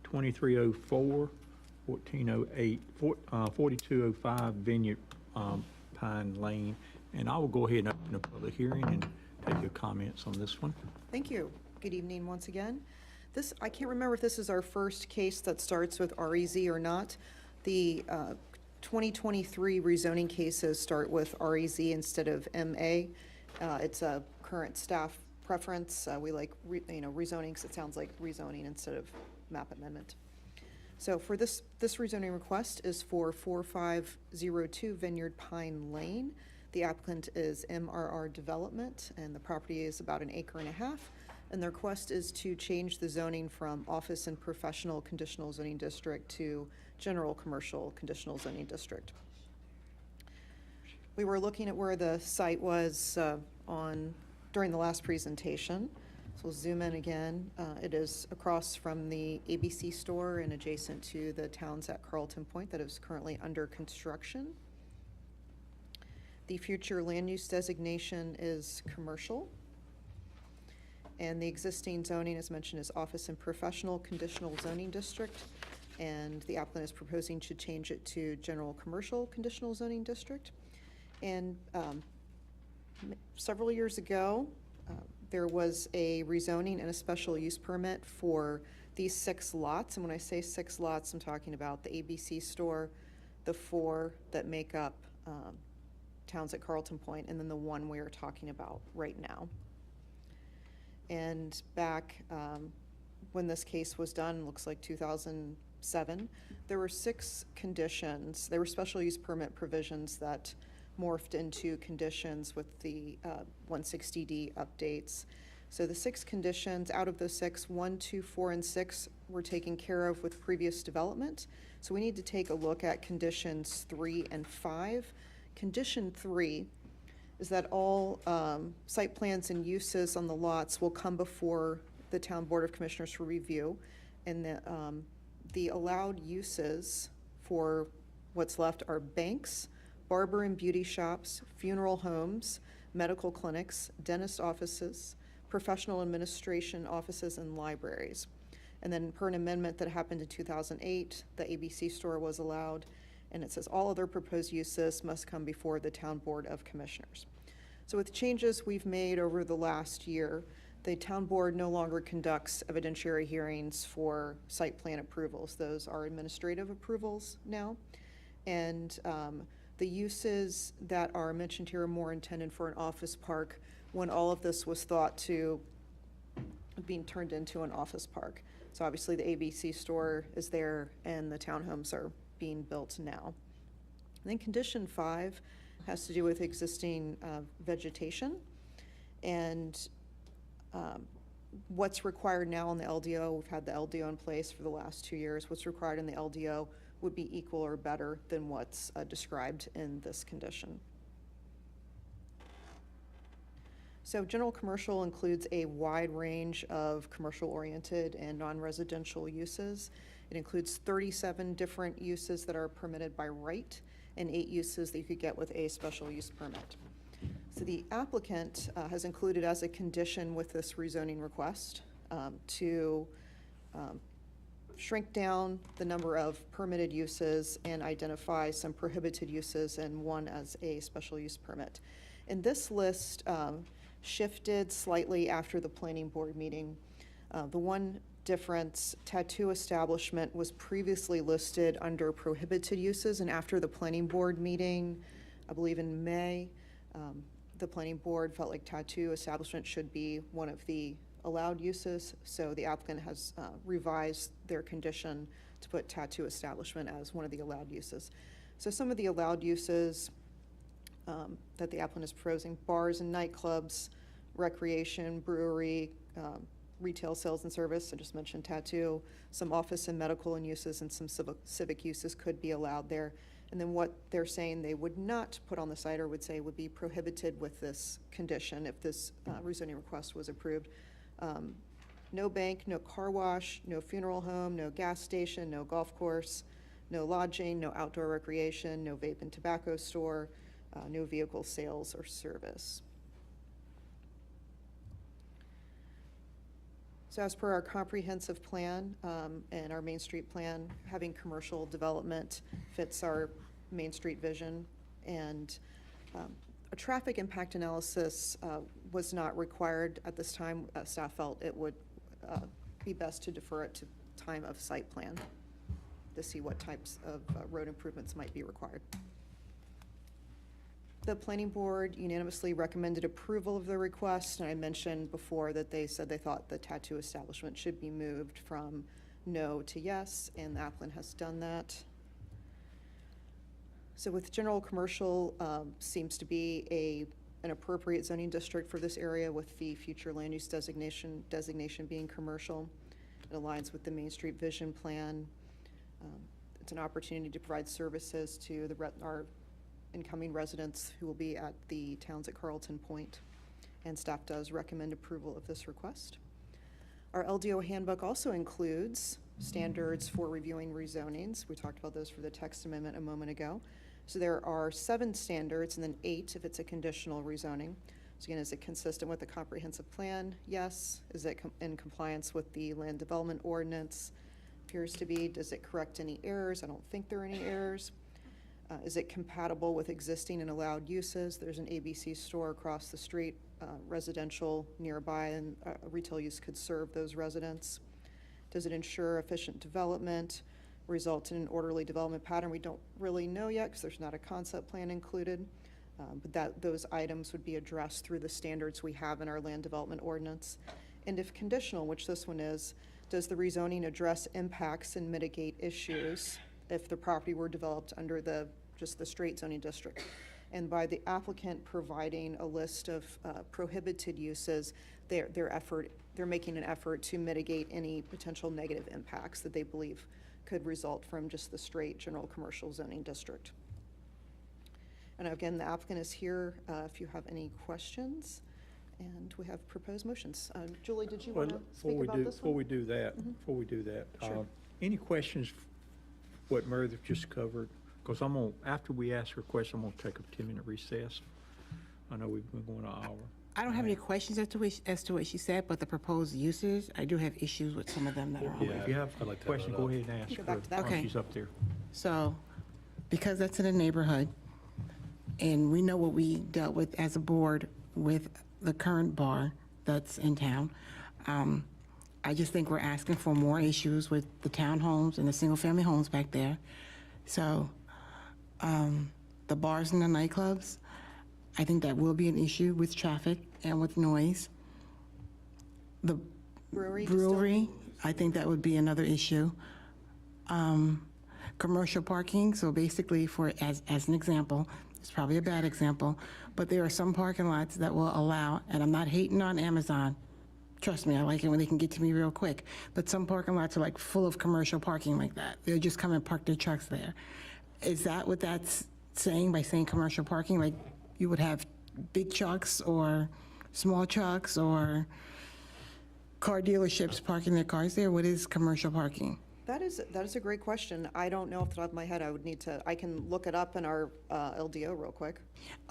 2304, 1408, 4205 Vineyard Pine Lane. And I will go ahead and open the public hearing and take your comments on this one. Thank you. Good evening once again. I can't remember if this is our first case that starts with REZ or not. The 2023 rezoning cases start with REZ instead of MA. It's a current staff preference. We like, rezoning because it sounds like rezoning instead of map amendment. So for this rezoning request is for 4502 Vineyard Pine Lane. The applicant is MRR Development, and the property is about 1.5 acres. And the request is to change the zoning from office and professional conditional zoning district to general commercial conditional zoning district. We were looking at where the site was during the last presentation. So we'll zoom in again. It is across from the ABC store and adjacent to the Towns at Carlton Point that is currently under construction. The future land use designation is commercial. And the existing zoning, as mentioned, is office and professional conditional zoning district. And the applicant is proposing to change it to general commercial conditional zoning district. And several years ago, there was a rezoning and a special use permit for these 6 lots. And when I say 6 lots, I'm talking about the ABC store, the 4 that make up Towns at Carlton Point, and then the one we are talking about right now. And back when this case was done, looks like 2007, there were 6 conditions. There were special use permit provisions that morphed into conditions with the 160D updates. So the 6 conditions, out of those 6, 1, 2, 4, and 6 were taken care of with previous development. So we need to take a look at conditions 3 and 5. Condition 3 is that all site plans and uses on the lots will come before the Town Board of Commissioners for review. And the allowed uses for what's left are banks, barber and beauty shops, funeral homes, medical clinics, dentist offices, professional administration offices, and libraries. And then per an amendment that happened in 2008, the ABC store was allowed, and it says all other proposed uses must come before the Town Board of Commissioners. So with changes we've made over the last year, the Town Board no longer conducts evidentiary hearings for site plan approvals. Those are administrative approvals now. And the uses that are mentioned here are more intended for an office park when all of this was thought to being turned into an office park. So obviously the ABC store is there and the townhomes are being built now. And then condition 5 has to do with existing vegetation. And What's required now in the LDO, we've had the LDO in place for the last 2 years. What's required in the LDO would be equal or better than what's described in this condition. So general commercial includes a wide range of commercial-oriented and non-residential uses. It includes 37 different uses that are permitted by right and 8 uses that you could get with a special use permit. So the applicant has included as a condition with this rezoning request to shrink down the number of permitted uses and identify some prohibited uses and one as a special use permit. And this list shifted slightly after the planning board meeting. The one difference, tattoo establishment was previously listed under prohibited uses, and after the planning board meeting, I believe in May, the planning board felt like tattoo establishment should be one of the allowed uses, so the applicant has revised their condition to put tattoo establishment as one of the allowed uses. So some of the allowed uses that the applicant is proposing: bars and nightclubs, recreation, brewery, retail sales and service, I just mentioned tattoo, some office and medical and uses, and some civic uses could be allowed there. And then what they're saying they would not put on the site, or would say would be prohibited with this condition if this rezoning request was approved. No bank, no car wash, no funeral home, no gas station, no golf course, no lodging, no outdoor recreation, no vape and tobacco store, no vehicle sales or service. So as per our comprehensive plan and our Main Street plan, having commercial development fits our Main Street vision. And a traffic impact analysis was not required at this time. Staff felt it would be best to defer it to time of site plan to see what types of road improvements might be required. The planning board unanimously recommended approval of the request, and I mentioned before that they said they thought the tattoo establishment should be moved from no to yes, and the applicant has done that. So with general commercial, seems to be an appropriate zoning district for this area, with the future land use designation being commercial. It aligns with the Main Street Vision Plan. It's an opportunity to provide services to our incoming residents who will be at the towns at Carlton Point, and staff does recommend approval of this request. Our LDO handbook also includes standards for reviewing rezonings. We talked about those for the text amendment a moment ago. So there are 7 standards and then 8 if it's a conditional rezoning. So again, is it consistent with the comprehensive plan? Yes. Is it in compliance with the land development ordinance? Appears to be. Does it correct any errors? I don't think there are any errors. Is it compatible with existing and allowed uses? There's an ABC store across the street, residential nearby, and a retail use could serve those residents. Does it ensure efficient development, result in an orderly development pattern? We don't really know yet because there's not a concept plan included, but those items would be addressed through the standards we have in our land development ordinance. And if conditional, which this one is, does the rezoning address impacts and mitigate issues if the property were developed under just the straight zoning district? And by the applicant providing a list of prohibited uses, they're making an effort to mitigate any potential negative impacts that they believe could result from just the straight general commercial zoning district. And again, the applicant is here if you have any questions, and we have proposed motions. Julie, did you want to speak about this one? Before we do that, Sure. any questions what Meredith just covered? Because after we ask her question, I'm gonna take a 10-minute recess. I know we've been going an hour. I don't have any questions as to what she said, but the proposed uses, I do have issues with some of them that are on. If you have I'd like a to have question, that go up. ahead and ask Go her back to that. while Okay. she's up there. So, because that's in a neighborhood, and we know what we dealt with as a board with the current bar that's in town, I just think we're asking for more issues with the townhomes and the single-family homes back there. So, the bars and the nightclubs, I think that will be an issue with traffic and with noise. The brewery, I think that would be another issue. Commercial parking, so basically as an example, it's probably a bad example, but there are some parking lots that will allow, and I'm not hating on Amazon, trust me, I like it when they can get to me real quick. But some parking lots are like full of commercial parking like that. They'll just come and park their trucks there. Is that what that's saying by saying commercial parking? Like you would have big trucks or small trucks or car dealerships parking their cars there? What is commercial parking? That is a great question. I don't know off the top of my head. I can look it up in our LDO real quick.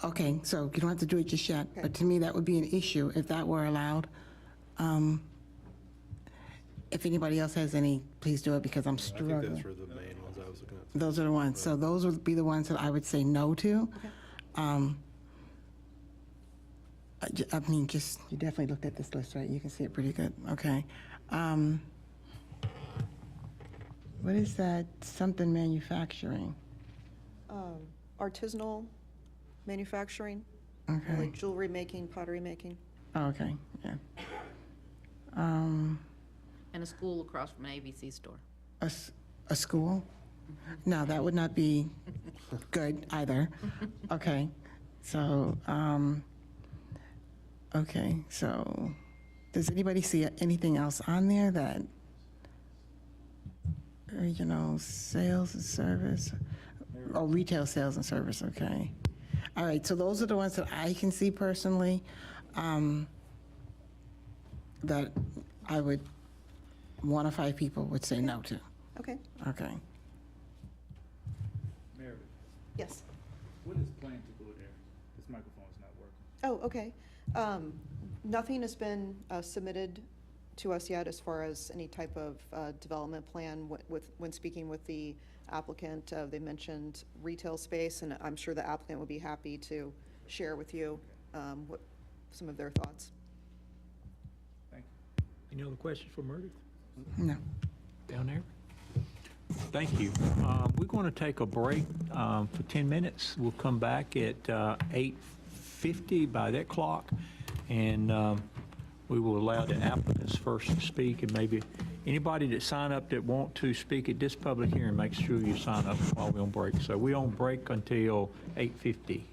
Okay, so you don't have to do it just yet, but to me, that would be an issue if that were allowed. If anybody else has any, please do it because I'm I think struggling. those were the main ones I was looking at. Those are the ones, so those would be the ones that I would say no to. I mean, just, you definitely looked at this list, right? You can see it pretty good, okay. What is that, something manufacturing? Artisanal manufacturing, Okay, like jewelry making, pottery making. oh, okay, yeah. And a school across from an ABC store. A school? No, that would not be good either. Okay, so, does anybody see anything else on there that, regional sales and service, or retail sales and service, okay. All right, so those are the ones that I can see personally, that I would, 1 of 5 people would say no to. Okay, Okay. Meredith, yes. what is planned to go there? This microphone's not working. Oh, okay. Nothing has been submitted to us yet as far as any type of development plan. When speaking with the applicant, they mentioned retail space, and I'm sure the applicant would be happy to share with you some of their thoughts. Thank you. Any other questions for Meredith? No. Down there? Thank you. We're going to take a break for 10 minutes. We'll come back at 8:50 by that clock, and we will allow the applicants first to speak, and maybe anybody that sign up that want to speak at this public hearing, make sure you sign up while we're on break. So we're on break until 8:50.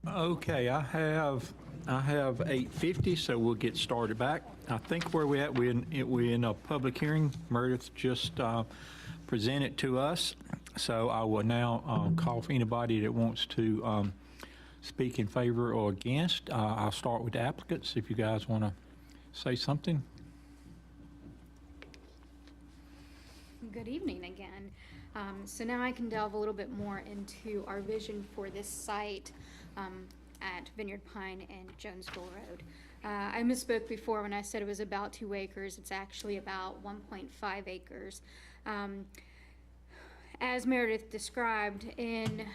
Okay, I have 8:50, so we'll get started back. I think where we're at, we're in a public hearing. Meredith just presented to us, so I will now call for anybody that wants to speak in favor or against. I'll start with the applicants, if you guys want to say something. Good evening again. So now I can delve a little bit more into our vision for this site at Vineyard Pine and Jonesville Road. I misspoke before when I said it was about 2 acres. It's actually about 1.5 acres. As Meredith described, in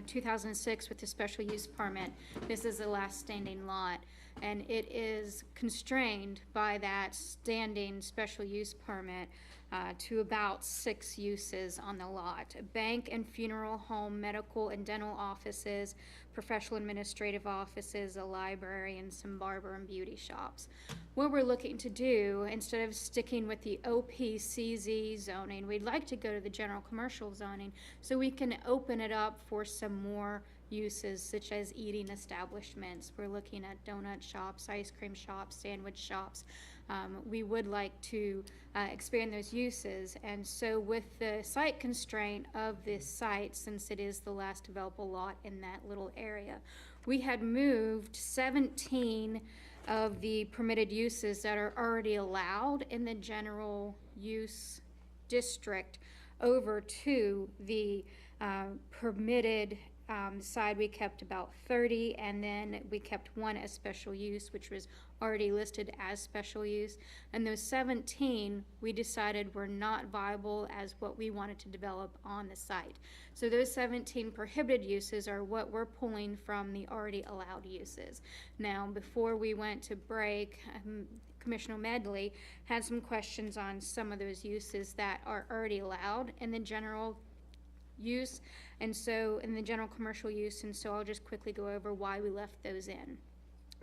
2006 with the special use permit, this is the last standing lot, and it is constrained by that standing special use permit to about 6 uses on the lot: a bank and funeral home, medical and dental offices, professional administrative offices, a library, and some barber and beauty shops. What we're looking to do, instead of sticking with the OPCZ zoning, we'd like to go to the general commercial zoning so we can open it up for some more uses such as eating establishments. We're looking at donut shops, ice cream shops, sandwich shops. We would like to expand those uses, and so with the site constraint of this site, since it is the last developable lot in that little area, we had moved 17 of the permitted uses that are already allowed in the general use district over to the permitted side. We kept about 30, and then we kept 1 as special use, which was already listed as special use. And those 17, we decided were not viable as what we wanted to develop on the site. So those 17 prohibited uses are what we're pulling from the already allowed uses. Now, before we went to break, Commissioner Medley had some questions on some of those uses that are already allowed in the general use, and so in the general commercial use, and so I'll just quickly go over why we left those in.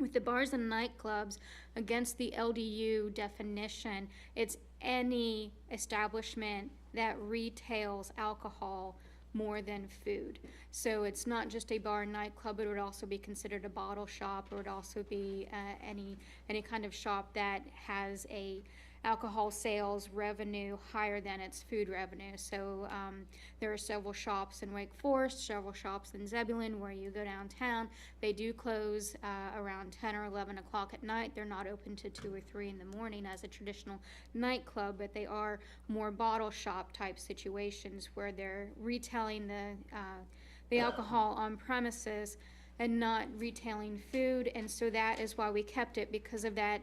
With the bars and nightclubs, against the LDU definition, it's any establishment that retails alcohol more than food. So it's not just a bar and nightclub, it would also be considered a bottle shop, or it would also be any kind of shop that has a alcohol sales revenue higher than its food revenue. So there are several shops in Wake Forest, several shops in Zebulon where you go downtown. They do close around 10 or 11 o'clock at night. They're not open to 2 or 3 in the morning as a traditional nightclub, but they are more bottle shop type situations where they're retailing the alcohol on premises and not retailing food. And so that is why we kept it, because of that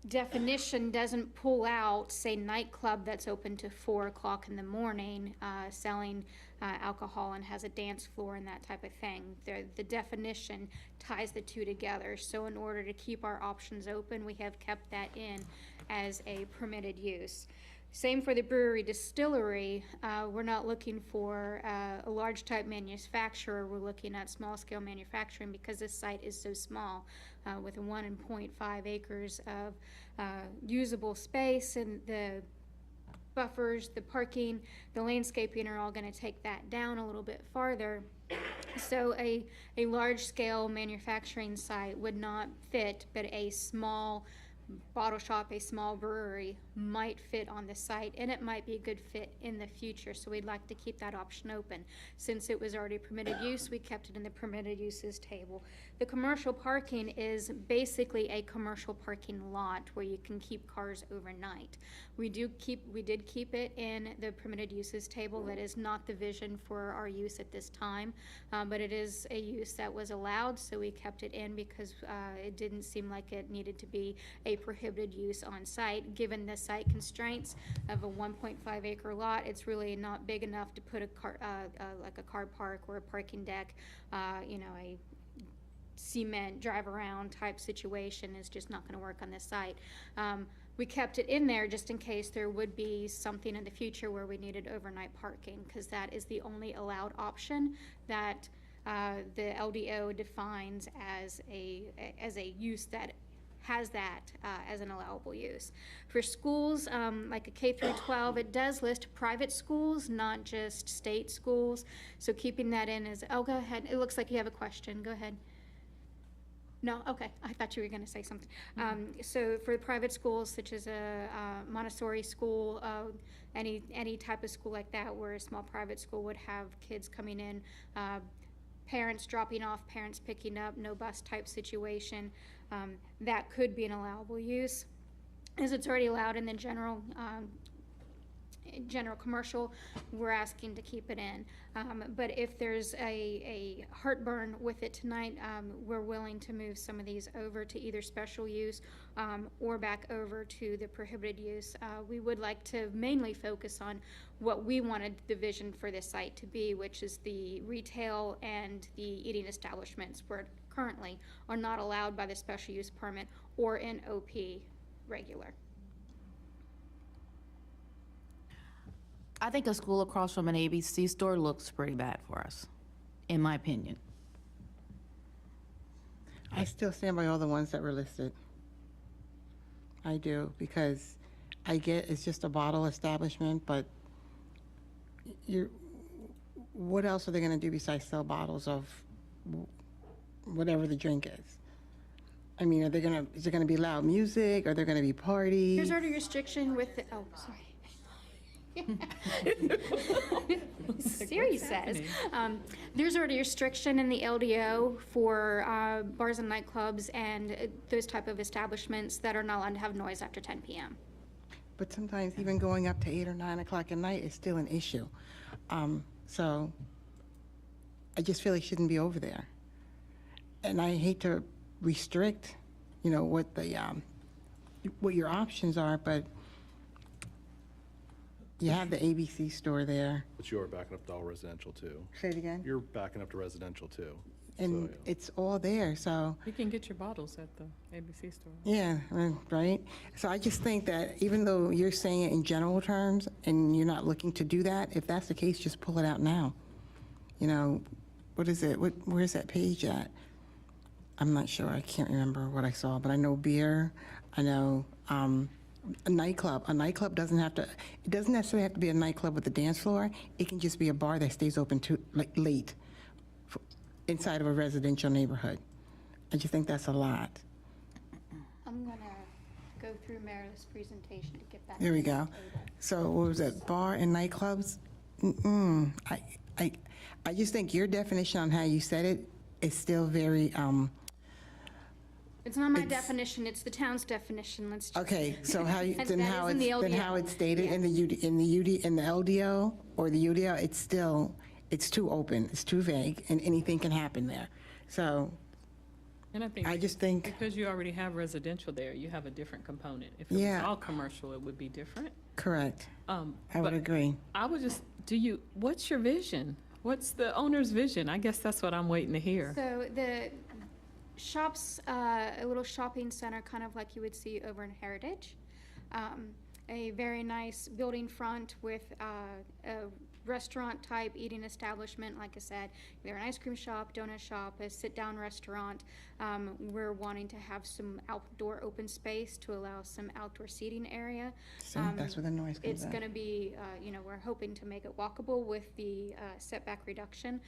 definition doesn't pull out, say, nightclub that's open to 4 o'clock in the morning, selling alcohol and has a dance floor and that type of thing. The definition ties the two together. So in order to keep our options open, we have kept that in as a permitted use. Same for the brewery distillery. We're not looking for a large type manufacturer. We're looking at small scale manufacturing because this site is so small, with 1.5 acres of usable space, and the buffers, the parking, the landscaping are all going to take that down a little bit farther. So a large scale manufacturing site would not fit, but a small bottle shop, a small brewery might fit on the site, and it might be a good fit in the future. So we'd like to keep that option open. Since it was already permitted use, we kept it in the permitted uses table. The commercial parking is basically a commercial parking lot where you can keep cars overnight. We did keep it in the permitted uses table. That is not the vision for our use at this time, but it is a use that was allowed, so we kept it in because it didn't seem like it needed to be a prohibited use on site. Given the site constraints of a 1.5 acre lot, it's really not big enough to put a car, like a car park or a parking deck, a cement drive around type situation is just not going to work on this site. We kept it in there just in case there would be something in the future where we needed overnight parking, because that is the only allowed option that the LDO defines as a use that has that as an allowable use. For schools, like a K through 12, it does list private schools, not just state schools. So keeping that in as, oh, go ahead. It looks like you have a question. Go ahead. No? Okay. I thought you were going to say something. So for the private schools, such as a Montessori school, any type of school like that, where a small private school would have kids coming in, parents dropping off, parents picking up, no bus type situation, that could be an allowable use. As it's already allowed in the general commercial, we're asking to keep it in. But if there's a heartburn with it tonight, we're willing to move some of these over to either special use or back over to the prohibited use. We would like to mainly focus on what we wanted the vision for this site to be, which is the retail and the eating establishments where currently are not allowed by the special use permit or in OP regular. I think a school across from an ABC store looks pretty bad for us, in my opinion. I still stand by all the ones that were listed. I do, because I get it's just a bottle establishment, but what else are they going to do besides sell bottles of whatever the drink is? I mean, is there going to be loud music? Are there going to be parties? There's already restriction with the, oh, sorry. Siri says, there's already a restriction in the LDO for bars and nightclubs and those type of establishments that are not allowed to have noise after 10 p.m. But sometimes even going up to 8 or 9 o'clock at night is still an issue. So I just feel it shouldn't be over there. And I hate to restrict, what the what your options are, but you have the ABC store there. But you're backing up to all residential too. Say it again? You're backing up to residential too. And So, yeah. it's all there, so, You can get your bottles at the ABC store. yeah, right? So I just think that even though you're saying it in general terms and you're not looking to do that, if that's the case, just pull it out now. What is it? Where's that page at? I'm not sure. I can't remember what I saw, but I know beer. I know a nightclub. A nightclub doesn't necessarily have to be a nightclub with a dance floor. It can just be a bar that stays open late inside of a residential neighborhood. I just think that's a lot. I'm going to go through Meredith's presentation to get back. There we go. So what was that? Bar and nightclubs? I just think your definition on how you said it is still very, It's not my definition, it's the town's definition. Let's. okay, so how you, And then that how is in it's, the then how LDO. it's stated in the LDO or the UDO, it's too open, it's too vague, and anything can happen there. So And I think. I just think, Because you already have residential there, you have a different component. If it was Yeah. all commercial, it would be different. correct, I would But agree. I would just, what's your vision? What's the owner's vision? I guess that's what I'm waiting to hear. So the shops, a little shopping center, kind of like you would see over in Heritage. A very nice building front with a restaurant-type eating establishment, like I said. Either an ice cream shop, donut shop, a sit-down restaurant. We're wanting to have some outdoor open space to allow some outdoor seating area. So that's where the noise comes It's in. going to be, we're hoping to make it walkable with the setback reduction.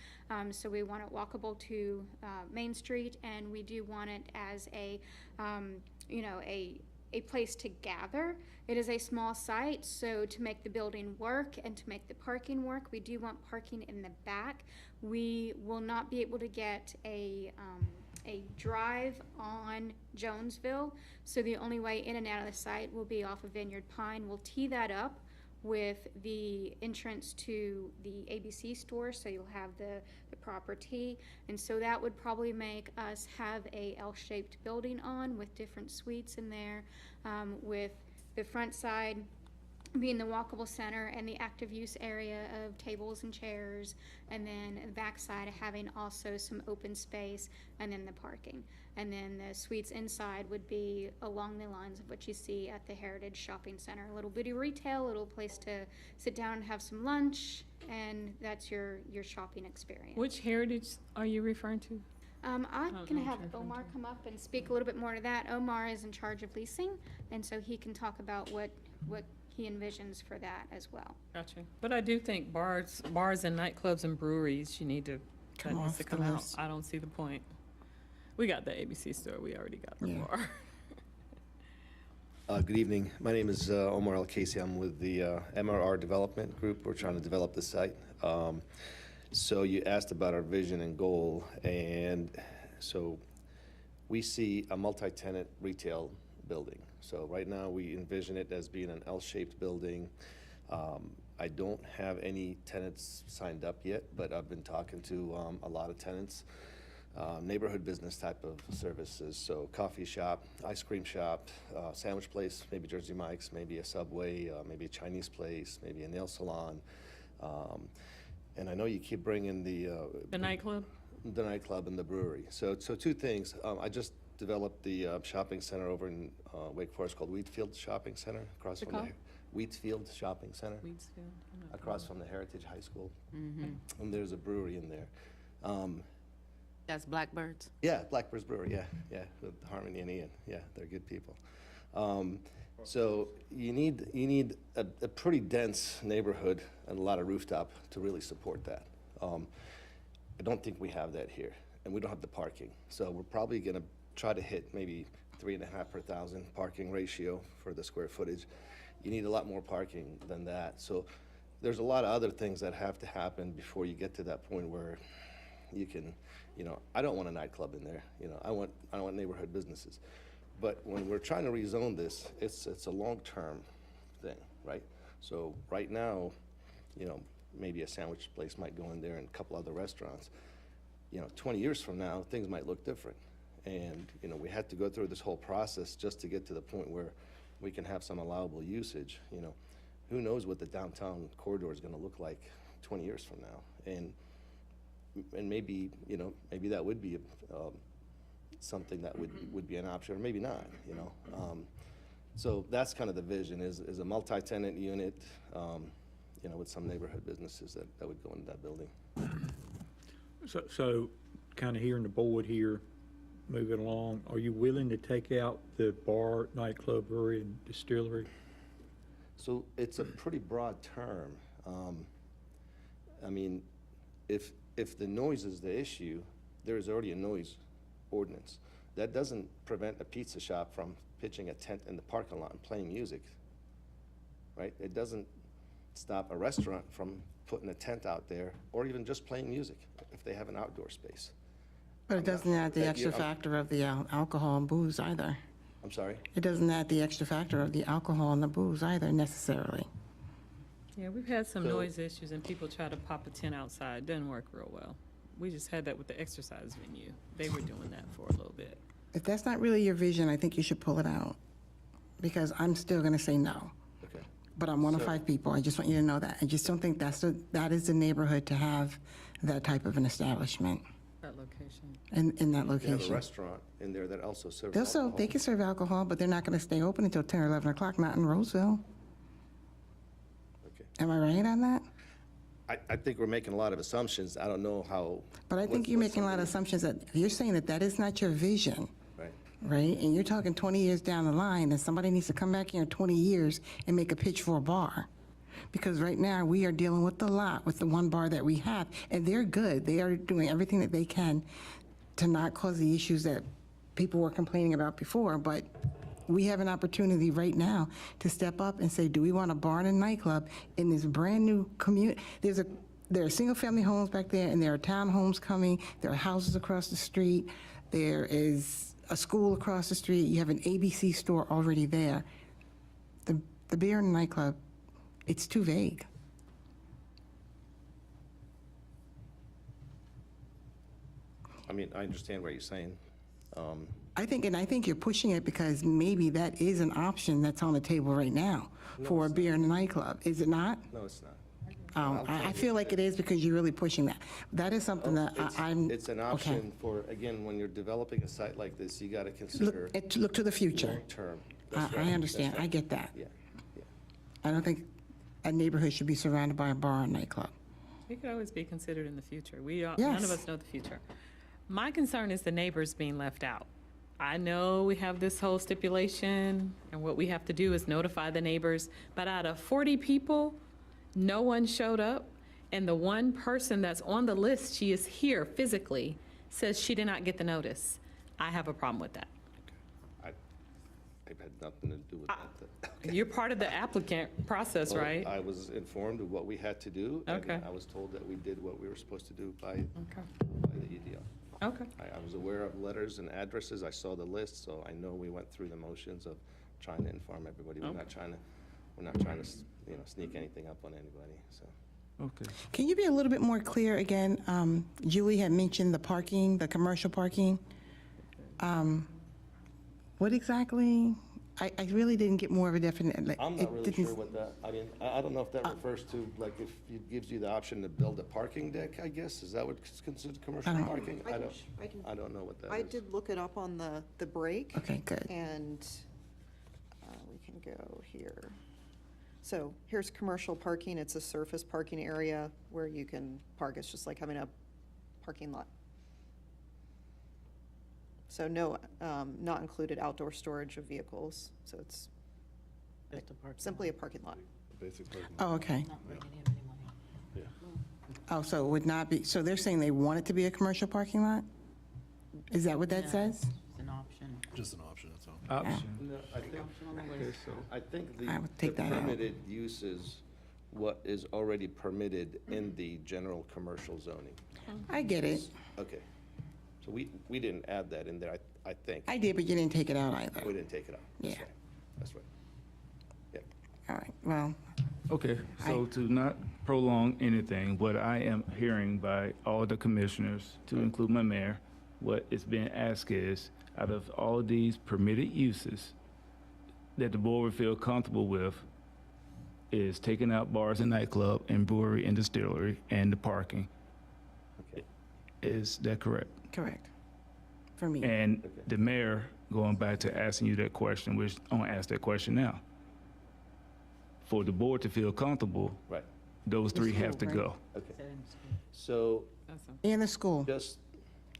So we want it walkable to Main Street, and we do want it as a place to gather. It is a small site, so to make the building work and to make the parking work, we do want parking in the back. We will not be able to get a drive on Jonesville, so the only way in and out of the site will be off of Vineyard Pine. We'll tee that up with the entrance to the ABC store, so you'll have the proper T. And so that would probably make us have a L-shaped building on with different suites in there, with the front side being the walkable center and the active use area of tables and chairs, and then the back side having also some open space, and then the parking. And then the suites inside would be along the lines of what you see at the Heritage Shopping Center. A little bitty retail, a little place to sit down and have some lunch, and that's your shopping experience. Which heritage are you referring to? I can have Omar come up and speak a little bit more to that. Omar is in charge of leasing, and so he can talk about what he envisions for that as well. Gotcha. But I do think bars and nightclubs and breweries, you need to, that needs to come out. I don't see the point. We got the ABC store, we already got the bar. Good evening. My name is Omar Al-Casey. I'm with the MRR Development Group. We're trying to develop the site. So you asked about our vision and goal, and so we see a multi-tenant retail building. So right now we envision it as being an L-shaped building. I don't have any tenants signed up yet, but I've been talking to a lot of tenants. Neighborhood business type of services, so coffee shop, ice cream shop, sandwich place, maybe Jersey Mike's, maybe a Subway, maybe a Chinese place, maybe a nail salon. And I know you keep bringing The nightclub? the nightclub and the brewery. So two things. I just developed the shopping center over in Wake Forest called Wheatfield Shopping Center, across from the Wheatfield Shopping Center, Weedsfield? across from the Heritage High School. And there's a brewery in there. That's Blackbirds. Yeah, Blackbird's Brewery, yeah, with Harmony and Ian, yeah, they're good people. So you need a pretty dense neighborhood and a lot of rooftop to really support that. I don't think we have that here, and we don't have the parking. So we're probably gonna try to hit maybe 3.5 per thousand parking ratio for the square footage. You need a lot more parking than that. So there's a lot of other things that have to happen before you get to that point where you can, I don't want a nightclub in there. I want neighborhood businesses. But when we're trying to rezone this, it's a long-term thing, right? So right now, maybe a sandwich place might go in there and a couple other restaurants. 20 years from now, things might look different. And, we had to go through this whole process just to get to the point where we can have some allowable usage. Who knows what the downtown corridor is going to look like 20 years from now? And maybe, maybe that would be something that would be an option, or maybe not, So that's kind of the vision, is a multi-tenant unit, with some neighborhood businesses that would go into that building. So kind of hearing the board here, moving along, are you willing to take out the bar, nightclub, brewery, and distillery? So it's a pretty broad term. If the noise is the issue, there is already a noise ordinance. That doesn't prevent a pizza shop from pitching a tent in the parking lot and playing music, right? It doesn't stop a restaurant from putting a tent out there or even just playing music if they have an outdoor space. But it doesn't add the extra factor of the alcohol and booze either. I'm sorry? It doesn't add the extra factor of the alcohol and the booze either necessarily. Yeah, we've had some So- noise issues and people try to pop a tent outside. Doesn't work real well. We just had that with the exercise venue. They were doing that for a little bit. If that's not really your vision, I think you should pull it out, because I'm still going to say no. Okay. But I'm one of 5 people. I just want you to know that. I just don't think that is the neighborhood to have that type of an establishment That location. in that You have a location. restaurant in there that also serves They alcohol. can serve alcohol, but they're not going to stay open until 10 or 11 o'clock, not in Roseville. Okay. Am I right on that? I think we're making a lot of assumptions. I don't know how. But I think you're making a lot of assumptions that, if you're saying that is not your vision, Right. right? And you're talking 20 years down the line, and somebody needs to come back here in 20 years and make a pitch for a bar. Because right now, we are dealing with the lot, with the one bar that we have, and they're good. They are doing everything that they can to not cause the issues that people were complaining about before. But we have an opportunity right now to step up and say, do we want a bar and a nightclub in this brand-new community? There are single-family homes back there, and there are townhomes coming. There are houses across the street. There is a school across the street. You have an ABC store already there. The beer and nightclub, it's too vague. I understand what you're saying. I think you're pushing it because maybe that is an option that's on the table right now for a beer and a nightclub. Is it not? No, it's not. I feel like it is because you're really pushing that. That is something that I'm. It's an okay. option for, again, when you're developing a site like this, you got to consider Look to the future. long-term. That's right. I understand. That's I right. get that. Yeah. I don't think a neighborhood should be surrounded by a bar or nightclub. It could always be considered in the future. None Yes. of us know the future. My concern is the neighbors being left out. I know we have this whole stipulation, and what we have to do is notify the neighbors, but out of 40 people, no one showed up, and the one person that's on the list, she is here physically, says she did not get the notice. I have a problem with that. I've had nothing to do with that. You're part of the applicant process, Well, right? I was informed of what we had to do. Okay. And I was told that we did what we were supposed to do by Okay. the EDO. Okay. I was aware of letters and addresses. I saw the list, so I know we went through the motions of trying to inform everybody. We're not trying to, sneak anything up on anybody, so. Okay. Can you be a little bit more clear again? Julie had mentioned the parking, the commercial parking. What exactly? I really didn't get more of a definite, like. I'm it not really didn't- sure what that, I mean, I don't know if that refers to, like, if it gives you the option to build a parking deck, I guess? Is that what's considered commercial parking? I don't know what that is. I did look it up on the break. Okay, good. And we can go here. So here's commercial parking. It's a surface parking area where you can park. It's just like having a parking lot. So no, not included outdoor storage of vehicles. So it's simply a parking lot. Basic parking. Oh, okay. Not bringing in any money. Yeah. Oh, so it would not be, so they're saying they want it to be a commercial parking lot? Is that what that No, says? It's an option. Just an option, that's all. Option. No, I think I would take the that out. permitted use is what is already permitted in the general commercial zoning. I get it. Okay. So we didn't add that in there, I think. I did, but you didn't take it out either. We didn't take it out. That's Yeah. right. That's right. Yeah. All right, well, Okay, so to not prolong anything, what I am hearing by all the commissioners, to include my mayor, what is being asked is, out of all these permitted uses that the board would feel comfortable with, is taking out bars and nightclub and brewery and distillery and the parking. Okay. Is that correct? correct. For me. And the mayor, going back to asking you that question, which I'm gonna ask that question now. For the board to feel comfortable, Right. those three have to right? go. Okay. So In the school, just,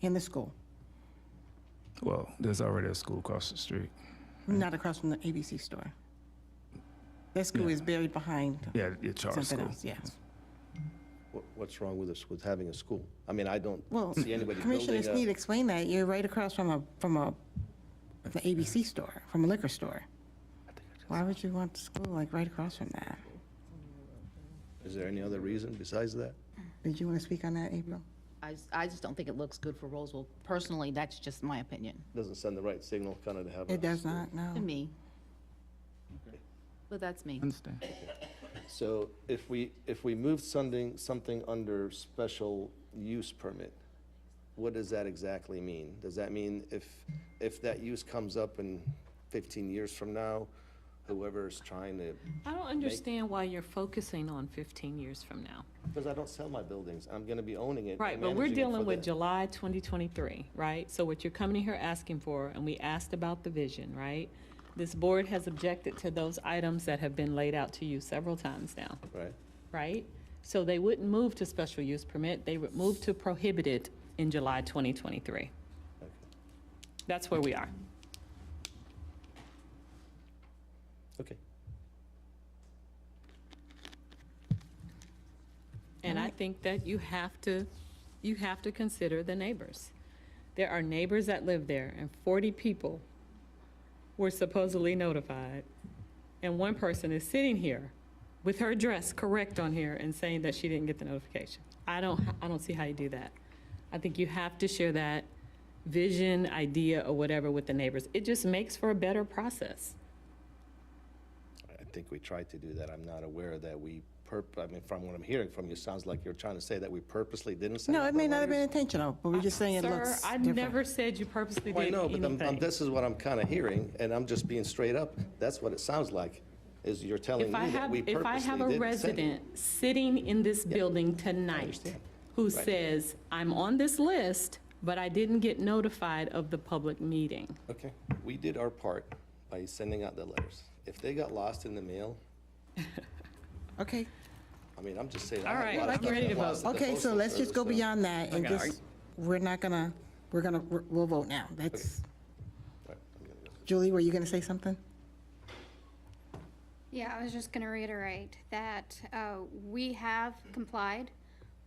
in the school, Well, there's already a school across the street. not across from the ABC store. That school Yeah. is buried behind Yeah, your charter something school. else, yes. what's wrong with this, with having a school? I mean, I don't Well, see anybody Commissioner building Sneed explained that. You're right across from the ABC store, from a liquor store. Why would you want the school like right across from that? Is there any other reason besides that? Did you want to speak on that, April? I just don't think it looks good for Roseville. Personally, that's just my opinion, Doesn't send the right signal kind of to have. It a does school. not, no. to me. But that's me. Understand? So if we move something under special use permit, what does that exactly mean? Does that mean if that use comes up in 15 years from now, whoever's trying to, I don't understand why you're focusing on 15 years from now. because I don't sell my buildings, I'm gonna be owning it. and Right, but we're managing it dealing for with the- July 2023, right? So what you're coming here asking for, and we asked about the vision, right? This board has objected to those items that have been laid out to you several times now, Right, right? So they wouldn't move to special use permit, they would move to prohibited in July 2023. okay. That's where we are. Okay. And I think that you have to consider the neighbors. There are neighbors that live there, and 40 people were supposedly notified. And one person is sitting here with her address correct on here and saying that she didn't get the notification. I don't see how you do that. I think you have to share that vision, idea, or whatever with the neighbors. It just makes for a better process. I think we tried to do that. I'm not aware that I mean, from what I'm hearing from you, sounds like you're trying to say that we purposely didn't send No, out it the may not have been letters? intentional, but we're just saying it looks Sir, I different. never said you purposely Well, I did know, but anything. this is what I'm kind of hearing, and I'm just being straight up. That's what it sounds like, is you're telling If me I that have, we if I purposely have a didn't send it. resident sitting in this building tonight understand. who Right. says, I'm on this list, but I didn't get notified of the public meeting. Okay, we did our part by sending out the letters. If they got lost in the mail, Okay, I mean, I'm just saying. All I had a right, lot of I'm stuff ready that to vote. lost at the okay, so postal let's just go service, so- beyond that and Okay, just, we're not gonna we'll vote now. That's, Right, I'm gonna go. Julie, were you going to say something? Yeah, I was just going to reiterate that we have complied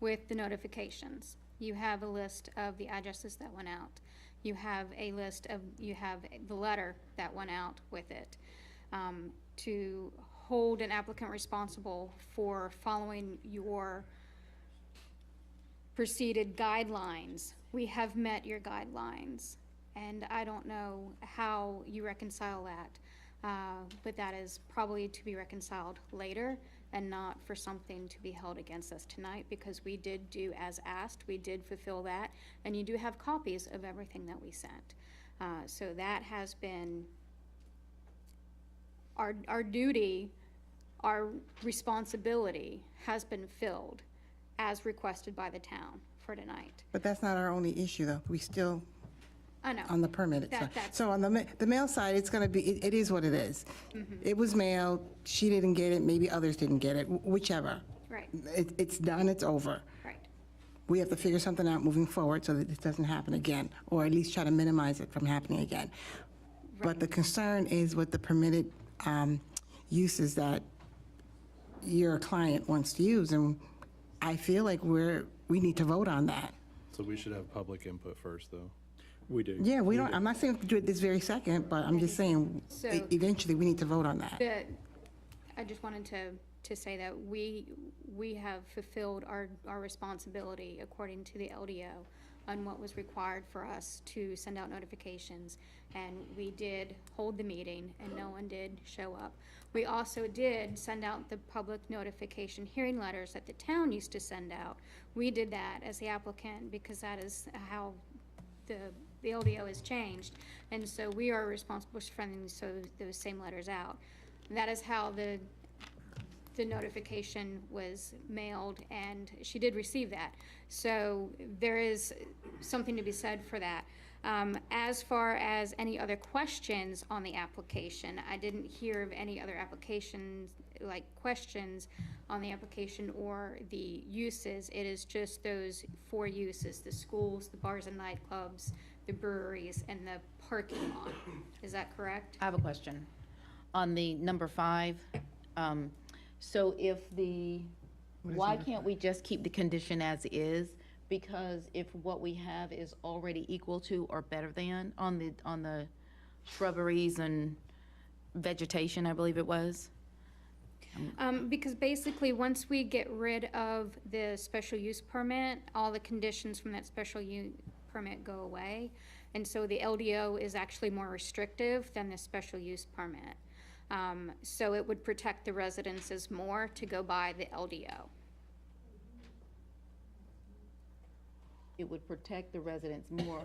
with the notifications. You have a list of the addresses that went out. You have the letter that went out with it. To hold an applicant responsible for following your preceded guidelines, we have met your guidelines. And I don't know how you reconcile that. But that is probably to be reconciled later and not for something to be held against us tonight, because we did do as asked, we did fulfill that, and you do have copies of everything that we sent. So that has been our duty, our responsibility has been filled as requested by the town for tonight. But that's not our only issue, though. We still, I know. on the permit itself. That's- So on the mail side, it's going to be, it is what it is. It was mailed, she didn't get it, maybe others didn't get it, whichever. Right, It's done, it's over. right. We have to figure something out moving forward so that this doesn't happen again, or at least try to minimize it from happening again. But the concern is with the permitted uses that your client wants to use, and I feel like we need to vote on that. So we should have public input first, though. We do. Yeah, we don't, I'm not saying to do it this very second, but I'm just saying, So- eventually, we need to vote on that. I just wanted to say that we have fulfilled our responsibility according to the LDO on what was required for us to send out notifications. And we did hold the meeting and no one did show up. We also did send out the public notification hearing letters that the town used to send out. We did that as the applicant because that is how the LDO has changed. And so we are responsible for sending those same letters out. That is how the notification was mailed, and she did receive that. So there is something to be said for that. As far as any other questions on the application, I didn't hear of any other applications, like questions on the application or the uses. It is just those 4 uses: the schools, the bars and nightclubs, the breweries, and the parking lot. Is that correct? I have a question. On the number 5, so if why can't we just keep the condition as is? Because if what we have is already equal to or better than on the shrubberies and vegetation, I believe it was? Because basically, once we get rid of the special use permit, all the conditions from that special use permit go away. And so the LDO is actually more restrictive than the special use permit. So it would protect the residences more to go by the LDO. It would protect the residents more.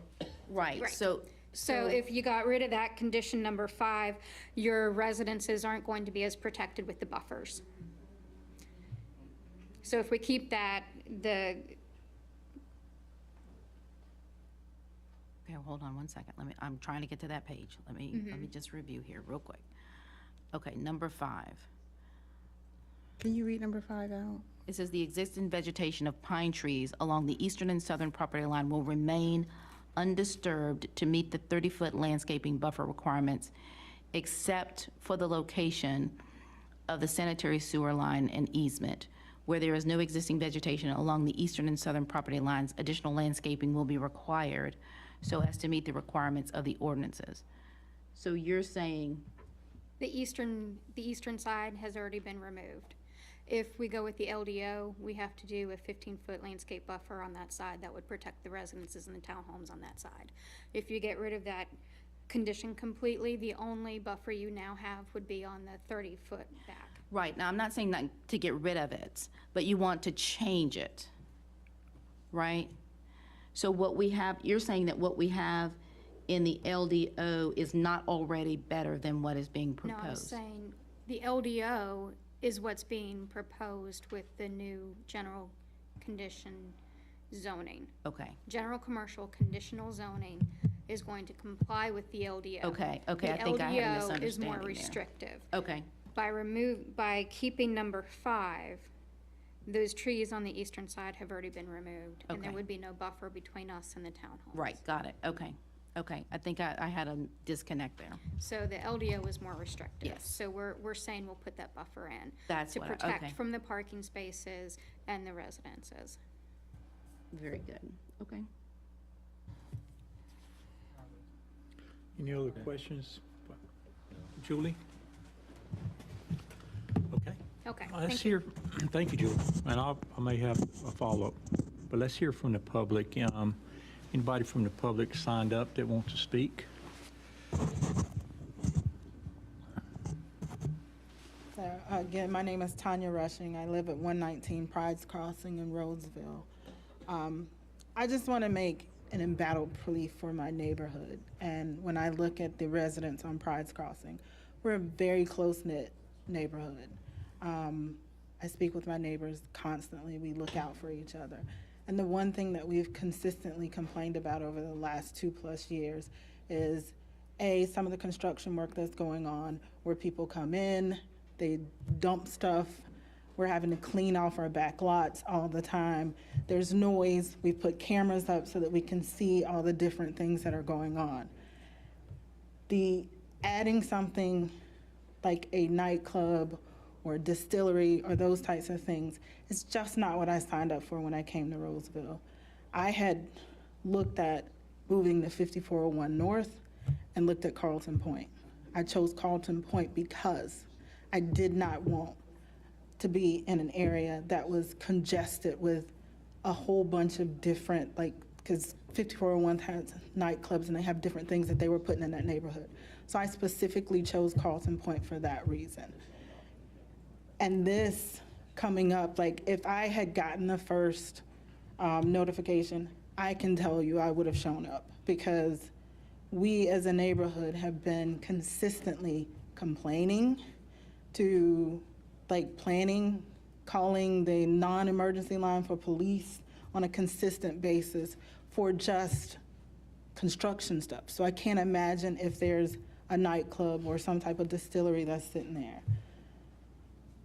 Right, Right. so. So if you got rid of that condition number 5, your residences aren't going to be as protected with the buffers. So if we keep that, Okay, hold on one second. I'm trying to get to that page. Let me just review here real quick. Okay, number 5. Can you read number 5 out? It says the existing vegetation of pine trees along the eastern and southern property line will remain undisturbed to meet the 30-foot landscaping buffer requirements, except for the location of the sanitary sewer line and easement. Where there is no existing vegetation along the eastern and southern property lines, additional landscaping will be required so as to meet the requirements of the ordinances. So you're saying, the eastern side has already been removed. If we go with the LDO, we have to do a 15-foot landscape buffer on that side that would protect the residences and the townhomes on that side. If you get rid of that condition completely, the only buffer you now have would be on the 30-foot back. right, now I'm not saying that to get rid of it, but you want to change it, right? So what we have, you're saying that what we have in the LDO is not already better than what is being No, proposed? I'm saying the LDO is what's being proposed with the new general condition zoning. Okay, General commercial conditional zoning is going to comply with the LDO. Okay, I think I had a The LDO is more misunderstanding there. restrictive. okay, By keeping number 5, Those trees on the eastern side have already been removed, and there Okay. would be no buffer between us and the townhomes. Right, got it, okay, okay. I think I had a disconnect there. So the LDO is more restrictive. Yes. So we're saying we'll put that buffer in. That's To what I- okay. protect from the parking spaces and the residences. Very good, okay. Any other questions? Julie? Okay. Okay, Let's thank you. hear, thank you, Julie. And I may have a follow-up, but let's hear from the public. Anybody from the public signed up that wants to speak? So, again, my name is Tanya Rushing. I live at 119 Pride's Crossing in Roseville. I just want to make an embattled plea for my neighborhood. And when I look at the residents on Pride's Crossing, we're a very close-knit neighborhood. I speak with my neighbors constantly. We look out for each other. And the one thing that we've consistently complained about over the last 2+ years is, A, some of the construction work that's going on where people come in, they dump stuff. We're having to clean off our back lots all the time. There's noise. We put cameras up so that we can see all the different things that are going on. Adding something like a nightclub or a distillery or those types of things is just not what I signed up for when I came to Roseville. I had looked at moving to 5401 North and looked at Carlton Point. I chose Carlton Point because I did not want to be in an area that was congested with a whole bunch of different, because 5401 has nightclubs and they have different things that they were putting in that neighborhood. So I specifically chose Carlton Point for that reason. And this coming up, if I had gotten the first notification, I can tell you I would have shown up, because we as a neighborhood have been consistently complaining to planning, calling the non-emergency line for police on a consistent basis for just construction stuff. So I can't imagine if there's a nightclub or some type of distillery that's sitting there.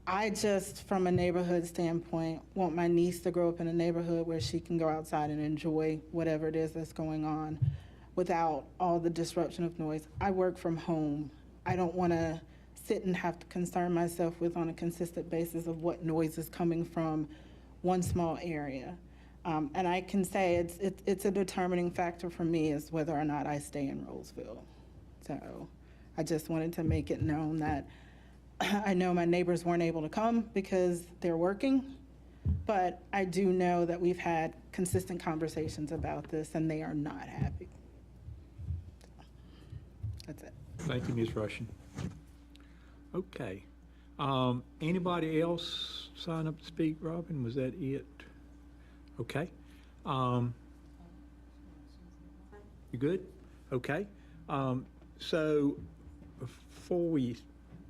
I just, from a neighborhood standpoint, want my niece to grow up in a neighborhood where she can go outside and enjoy whatever it is that's going on without all the disruption of noise. I work from home. I don't want to sit and have to concern myself with on a consistent basis of what noise is coming from one small area. And I can say it's a determining factor for me is whether or not I stay in Roseville. So I just wanted to make it known that I know my neighbors weren't able to come because they're working, but I do know that we've had consistent conversations about this and they are not happy. That's it. Thank you, Ms. Rushing. Okay. Anybody else sign up to speak, Robin? Was that it? Okay. You good? Okay. So before we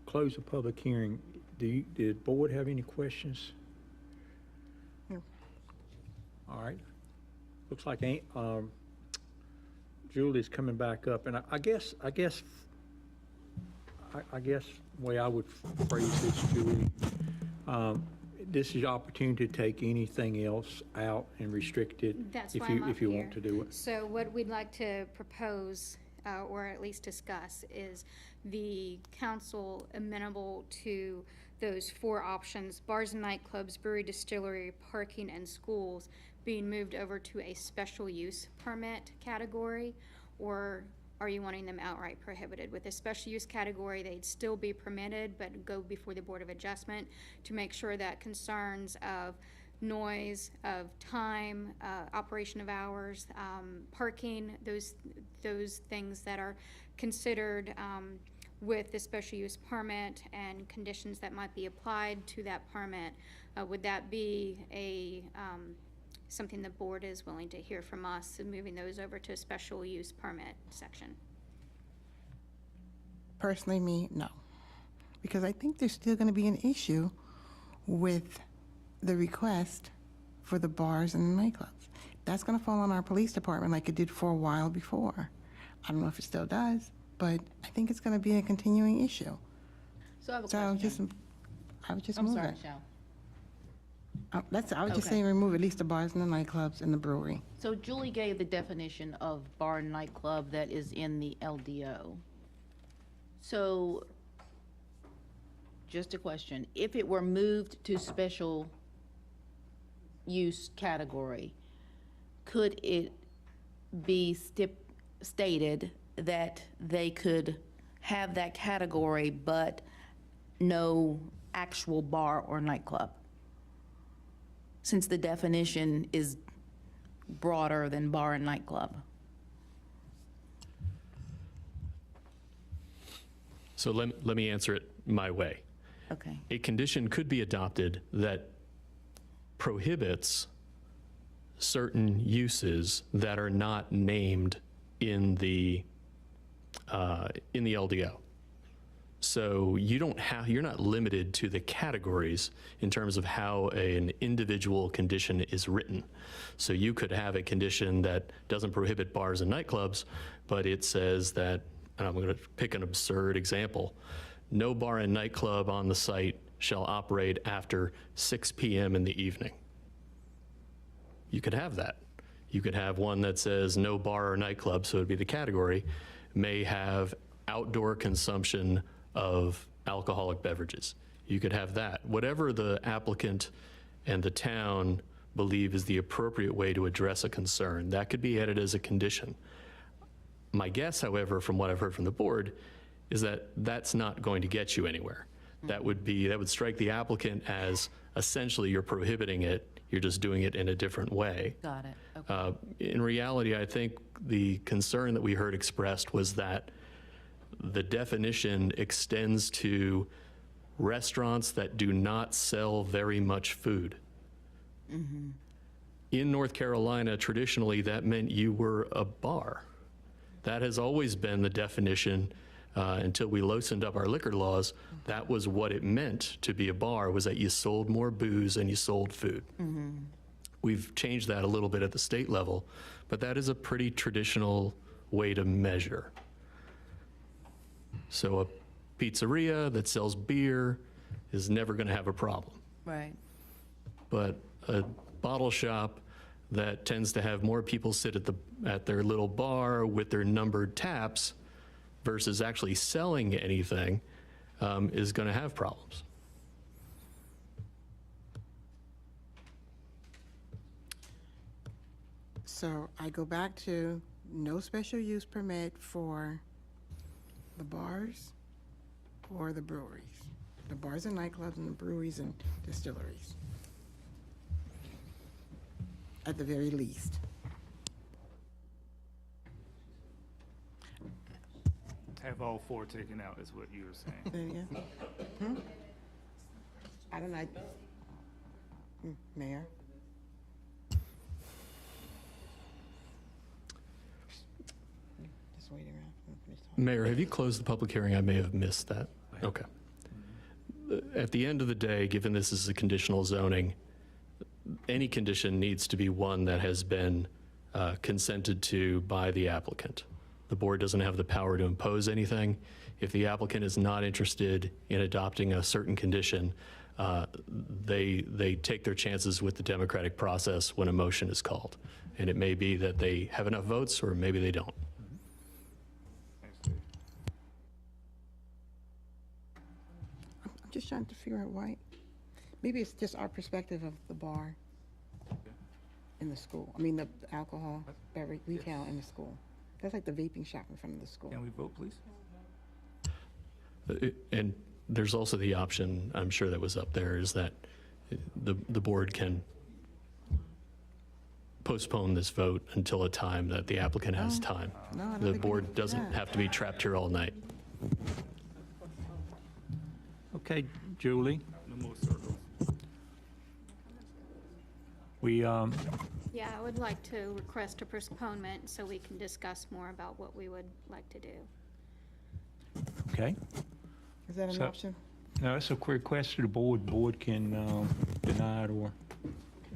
close the public hearing, did the board have any questions? No. All right. Looks like Julie's coming back up, and I guess the way I would phrase this, Julie, this is your opportunity to take anything else out and restrict it That's if why I'm up if you here. want to do it. So what we'd like to propose, or at least discuss, is the council amenable to those 4 options: bars and nightclubs, brewery, distillery, parking, and schools being moved over to a special use permit category, or are you wanting them outright prohibited? With a special use category, they'd still be permitted, but go before the Board of Adjustment to make sure that concerns of noise, of time, operation of hours, parking, those things that are considered with the special use permit and conditions that might be applied to that permit, would that be something the board is willing to hear from us, and moving those over to a special use permit section? Personally, me, no. Because I think there's still going to be an issue with the request for the bars and the nightclubs. That's going to fall on our police department like it did for a while before. I don't know if it still does, but I think it's going to be a continuing issue. So I have a So I would question. just I'm move sorry, it. Michelle. I was just Okay. saying remove at least the bars and the nightclubs and the brewery. So Julie gave the definition of bar and nightclub that is in the LDO. So, just a question, if it were moved to special use category, could it be stated that they could have that category but no actual bar or nightclub? Since the definition is broader than bar and nightclub. So let me answer it my way. Okay. A condition could be adopted that prohibits certain uses that are not named in the LDO. So you're not limited to the categories in terms of how an individual condition is written. So you could have a condition that doesn't prohibit bars and nightclubs, but it says that, and I'm going to pick an absurd example, no bar and nightclub on the site shall operate after 6 p.m. in the evening. You could have that. You could have one that says no bar or nightclub, so it'd be the category, may have outdoor consumption of alcoholic beverages. You could have that. Whatever the applicant and the town believe is the appropriate way to address a concern, that could be added as a condition. My guess, however, from what I've heard from the board, is that that's not going to get you anywhere. That would strike the applicant as essentially you're prohibiting it, you're just doing it in a different way. Got it. Okay. In reality, I think the concern that we heard expressed was that the definition extends to restaurants that do not sell very much food. In North Carolina, traditionally, that meant you were a bar. That has always been the definition until we loosened up our liquor laws. That was what it meant to be a bar, was that you sold more booze and you sold food. We've changed that a little bit at the state level, but that is a pretty traditional way to measure. So a pizzeria that sells beer is never going to have a problem. Right. But a bottle shop that tends to have more people sit at their little bar with their numbered taps versus actually selling anything is going to have problems. So I go back to no special use permit for the bars or the breweries. The bars and nightclubs and the breweries and distilleries. At the very least. Have all four taken out is what you were saying. Say it again? I don't know. Mayor? Just waiting around for them to finish talking. Mayor, have you closed the public hearing? I may have missed that. Okay. At the end of the day, given this is a conditional zoning, any condition needs to be one that has been consented to by the applicant. The board doesn't have the power to impose anything. If the applicant is not interested in adopting a certain condition, they take their chances with the democratic process when a motion is called. And it may be that they have enough votes, or maybe they don't. Thanks, Dave. I'm just trying to figure out why. Maybe it's just our perspective of the bar in the school. I mean, the alcohol, beverage, retail in the school. That's like the vaping shop in front of the school. Can we vote, please? And there's also the option, I'm sure that was up there, is that the board can postpone this vote until a time that the applicant has time. No, I don't The think we board can do doesn't that. have to be trapped here all night. Okay, Julie, No more circles. we, Yeah, I would like to request a postponement so we can discuss more about what we would like to do. okay. Is that an So- option? No, it's a request to the board. Board can deny it or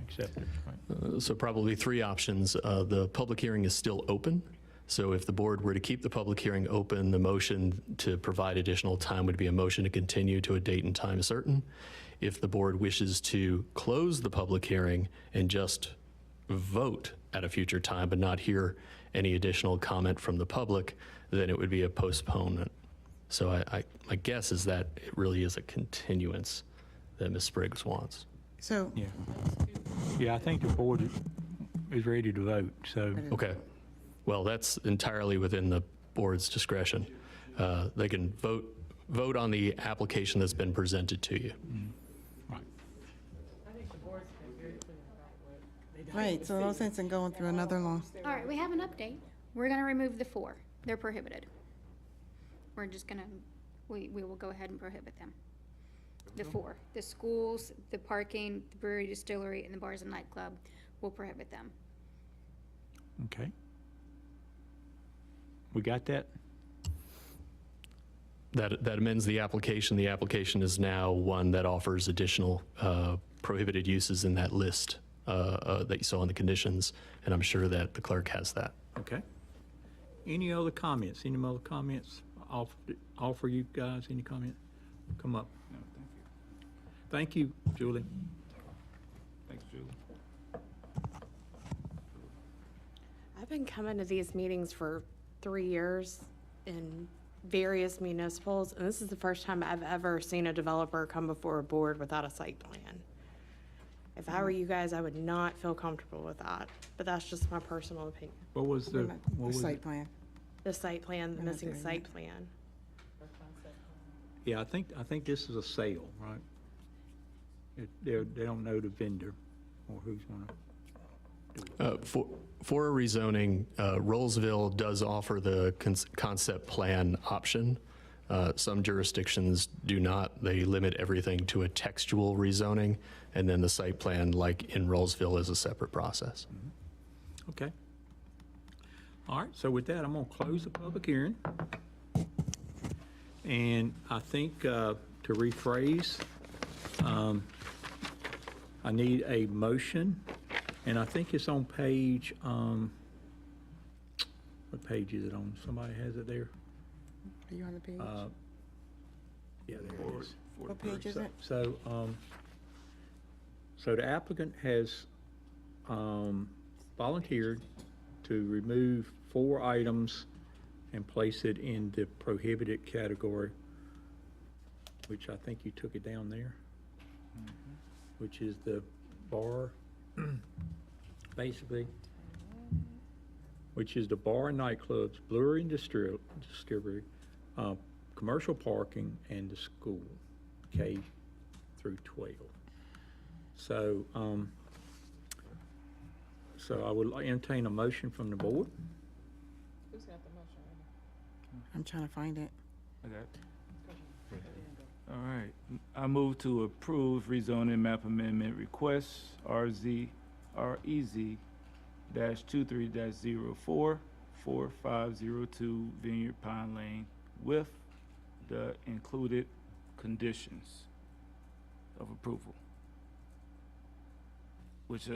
accept it, right? So probably three options. The public hearing is still open. So if the board were to keep the public hearing open, the motion to provide additional time would be a motion to continue to a date and time certain. If the board wishes to close the public hearing and just vote at a future time but not hear any additional comment from the public, then it would be a postponement. So my guess is that it really is a continuance that Ms. Spriggs wants. So, Yeah, I think the board is ready to vote, so. Okay. Well, that's entirely within the board's discretion. They can vote on the application that's been presented to you. right, so no sense in going through another long. All right, we have an update. We're gonna remove the 4. They're prohibited. We're just gonna, we will go ahead and prohibit them. The 4, the schools, the parking, the brewery, distillery, and the bars and nightclub will prohibit them. Okay. We got that? That amends the application. The application is now one that offers additional prohibited uses in that list that you saw in the conditions, and I'm sure that the clerk has that. Okay. Any other comments? Any other comments? Offer you guys any comment? Come up. No, thank you. Thank you, Julie. Thanks, Julie. I've been coming to these meetings for 3 years in various municipals, and this is the first time I've ever seen a developer come before a board without a site plan. If I were you guys, I would not feel comfortable with that, but that's just my personal opinion. What was the, The what was site it? plan. The site plan, the We're not missing doing site plan. Yeah, I think this is a sale, right? They don't know the vendor or who's gonna. For a rezoning, Rollsville does offer the concept plan option. Some jurisdictions do not. They limit everything to a textual rezoning, and then the site plan, like in Rollsville, is a separate process. Okay. All right, so with that, I'm gonna close the public hearing. And I think, to rephrase, I need a motion, and I think it's on page, what page is it on? Somebody has it there? Are you on the page? Yeah, there it is. What page is it? So the applicant has volunteered to remove 4 items and place it in the prohibited category, which I think you took it down there, which is the bar, basically, which is the bar and nightclubs, brewery and distillery, commercial parking, and the school, K through 12. So, so I would entertain a motion from the board. Who's got the motion? I'm trying to find it. I got it. All right. I move to approve rezoning map amendment request REZ-23-04 4502 Vineyard Pine Lane with the included conditions of approval, which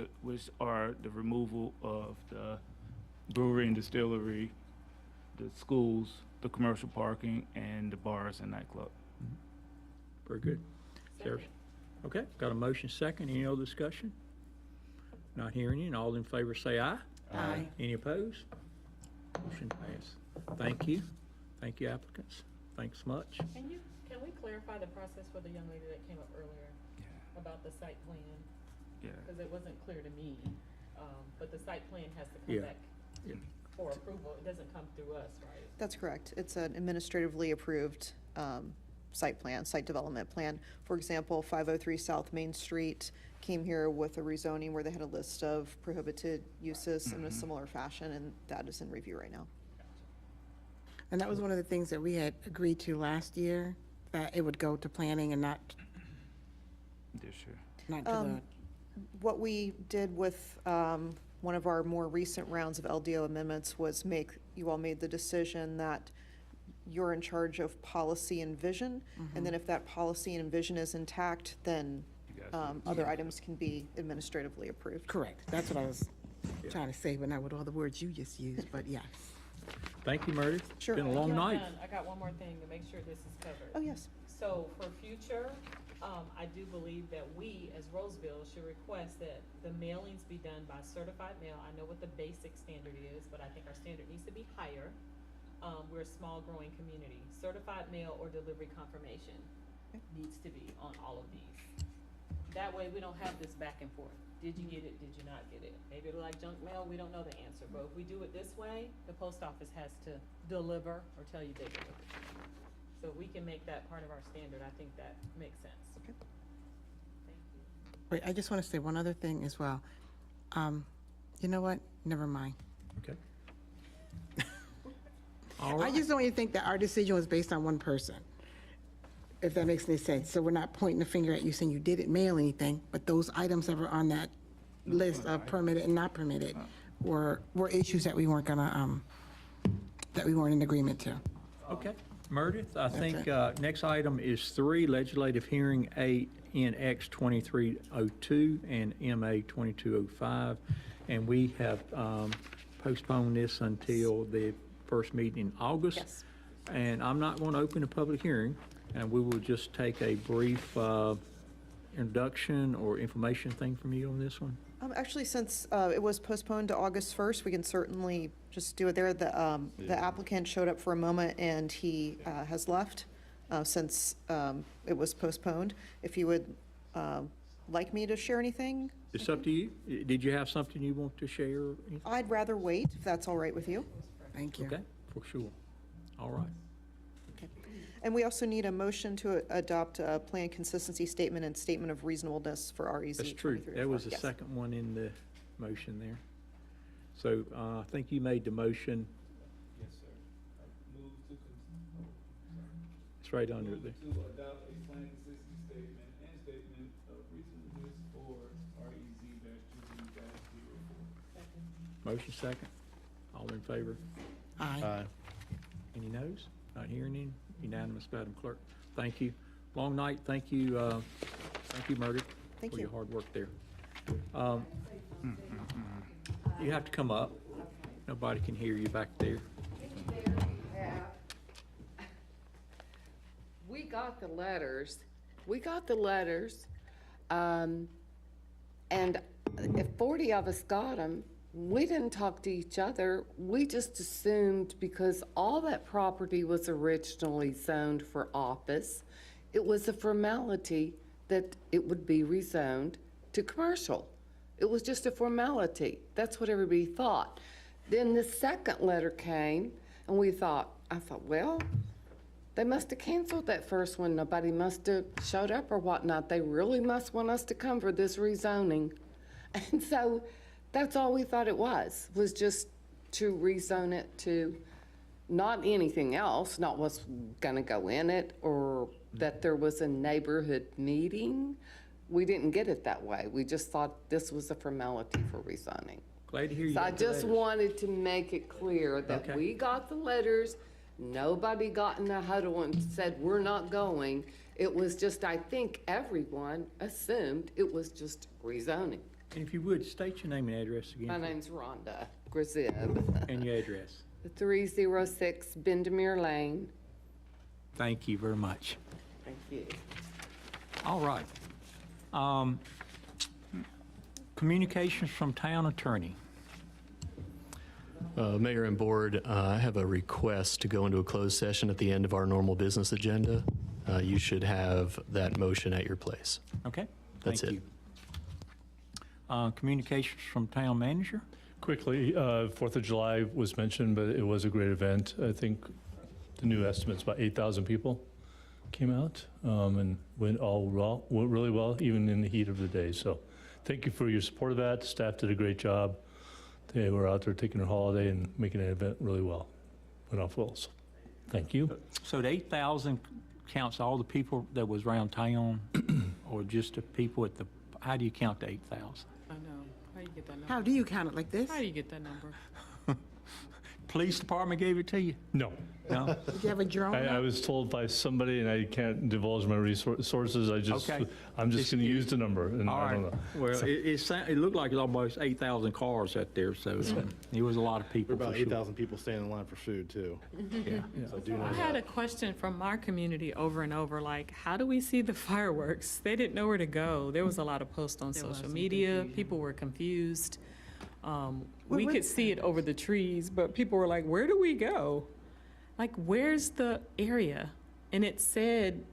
are the removal of the brewery and distillery, the schools, the commercial parking, and the bars and nightclub. Very good. There's- Okay, got a motion second. Any other discussion? Not hearing any. All in favor say aye. Aye. Any opposed? Motion passed. Thank you. Thank you, applicants. Thanks much. Can we clarify the process for the young lady that came up earlier about the site plan? Yeah. Because it wasn't clear to me, but the site plan has to Yeah. come back for approval. It doesn't come through us, right? That's correct. It's an administratively approved site plan, site development plan. For example, 503 South Main Street came here with a rezoning where they had a list of prohibited uses in a similar fashion, and that is in review right now. And that was one of the things that we had agreed to last year, that it would go to planning and not This year. to the, What we did with one of our more recent rounds of LDO amendments was you all made the decision that you're in charge of policy and vision, and then if that policy and vision is intact, then other items can be administratively approved. correct. That's what I was trying to say, but not with all the words you just used, but yes. Thank you, Meredith. Sure. Been a long night. I got one more thing to make sure this is covered. Oh, yes. So for future, I do believe that we, as Roseville, should request that the mailings be done by certified mail. I know what the basic standard is, but I think our standard needs to be higher. We're a small growing community. Certified mail or delivery confirmation needs to be on all of these. That way, we don't have this back and forth. Did you get it? Did you not get it? Maybe it'll like junk mail, we don't know the answer. But if we do it this way, the post office has to deliver or tell you they delivered. So if we can make that part of our standard, I think that makes sense. Okay. Thank you. Wait, I just want to say one other thing as well. You know what? Never mind. Okay. All I right. just don't even think that our decision was based on one person, if that makes any sense. So we're not pointing the finger at you saying you didn't mail anything, but those items that were on that list of permitted and not permitted were issues that we weren't gonna, that we weren't in agreement to. Okay. Meredith, I think it. next item is 3, legislative hearing 8 NX 2302 and MA 2205. And we have postponed this until the first meeting in August. Yes. And I'm not going to open a public hearing, and we will just take a brief introduction or information thing from you on this one. Actually, since it was postponed to August 1st, we can certainly just do it there. The applicant showed up for a moment and he has left since it was postponed. If you would like me to share anything, It's up to you. Did you have something you want to share? or anything? I'd rather wait, if that's all right with you. Thank you. Okay, for sure. All right. And we also need a motion to adopt a plan consistency statement and statement of reasonableness for REZ. That's true. 2304. There was a Yes. second one in the motion there. So I think you made the motion. Yes, sir. Move to, It's right under move there. to adopt a plan consistency statement and statement of reasonableness for REZ-2B-04. Motion second. All in favor? Aye. Any noes? Not hearing any? Unanimous, Madam Clerk. Thank you. Long night. Thank you, Meredith. Thank For you. your hard work there. You have to come up. Nobody can hear you back there. We got the letters. And if 40 of us got them, we didn't talk to each other. We just assumed because all that property was originally zoned for office, it was a formality that it would be rezoned to commercial. It was just a formality. That's what everybody thought. Then the second letter came, and I thought, well, they must have canceled that first one. Nobody must have showed up or whatnot. They really must want us to come for this rezoning. And so that's all we thought it was just to rezone it to not anything else, not what's gonna go in it, or that there was a neighborhood meeting. We didn't get it that way. We just thought this was a formality for rezoning. Glad to hear you So I got the just letters. wanted to make it clear that Okay. we got the letters. Nobody got in a huddle and said, we're not going. It was just, I think everyone assumed it was just rezoning. And if you would, state your name and address My again. name's Rhonda Grazib, And your address. 306 Bendemeer Lane. Thank you very much. Thank you. All right. Communications from town attorney. Mayor and Board, I have a request to go into a closed session at the end of our normal business agenda. You should have that motion at your place. Okay? That's Thank it. you. Communications from town manager. Quickly, 4th of July was mentioned, but it was a great event. I think the new estimate's about 8,000 people came out and went really well, even in the heat of the day. So thank you for your support of that. Staff did a great job. They were out there taking their holiday and making that event really well. Went off well. So thank you. So the 8,000 counts all the people that was around town, or just the people at the, how do you count the 8,000? I know. How you get that number? How do you count it like this? How do you get that number? police department gave it to you? No. No? Did you have a drone? I was told by somebody, and I can't divulge my sources, I'm just Okay. going to use the number, and All I right. don't know. Well, it looked like it was almost 8,000 cars out there, so it was a lot of people. There were about for sure. 8,000 people standing in line for food, too. Yeah. So I do know I had a that. question from our community over and over, like, how do we see the fireworks? They didn't know where to go. There was a lot of posts on social media. People were confused. We could see it over the trees, but people were like, where do we go? Like, where's the area? And it said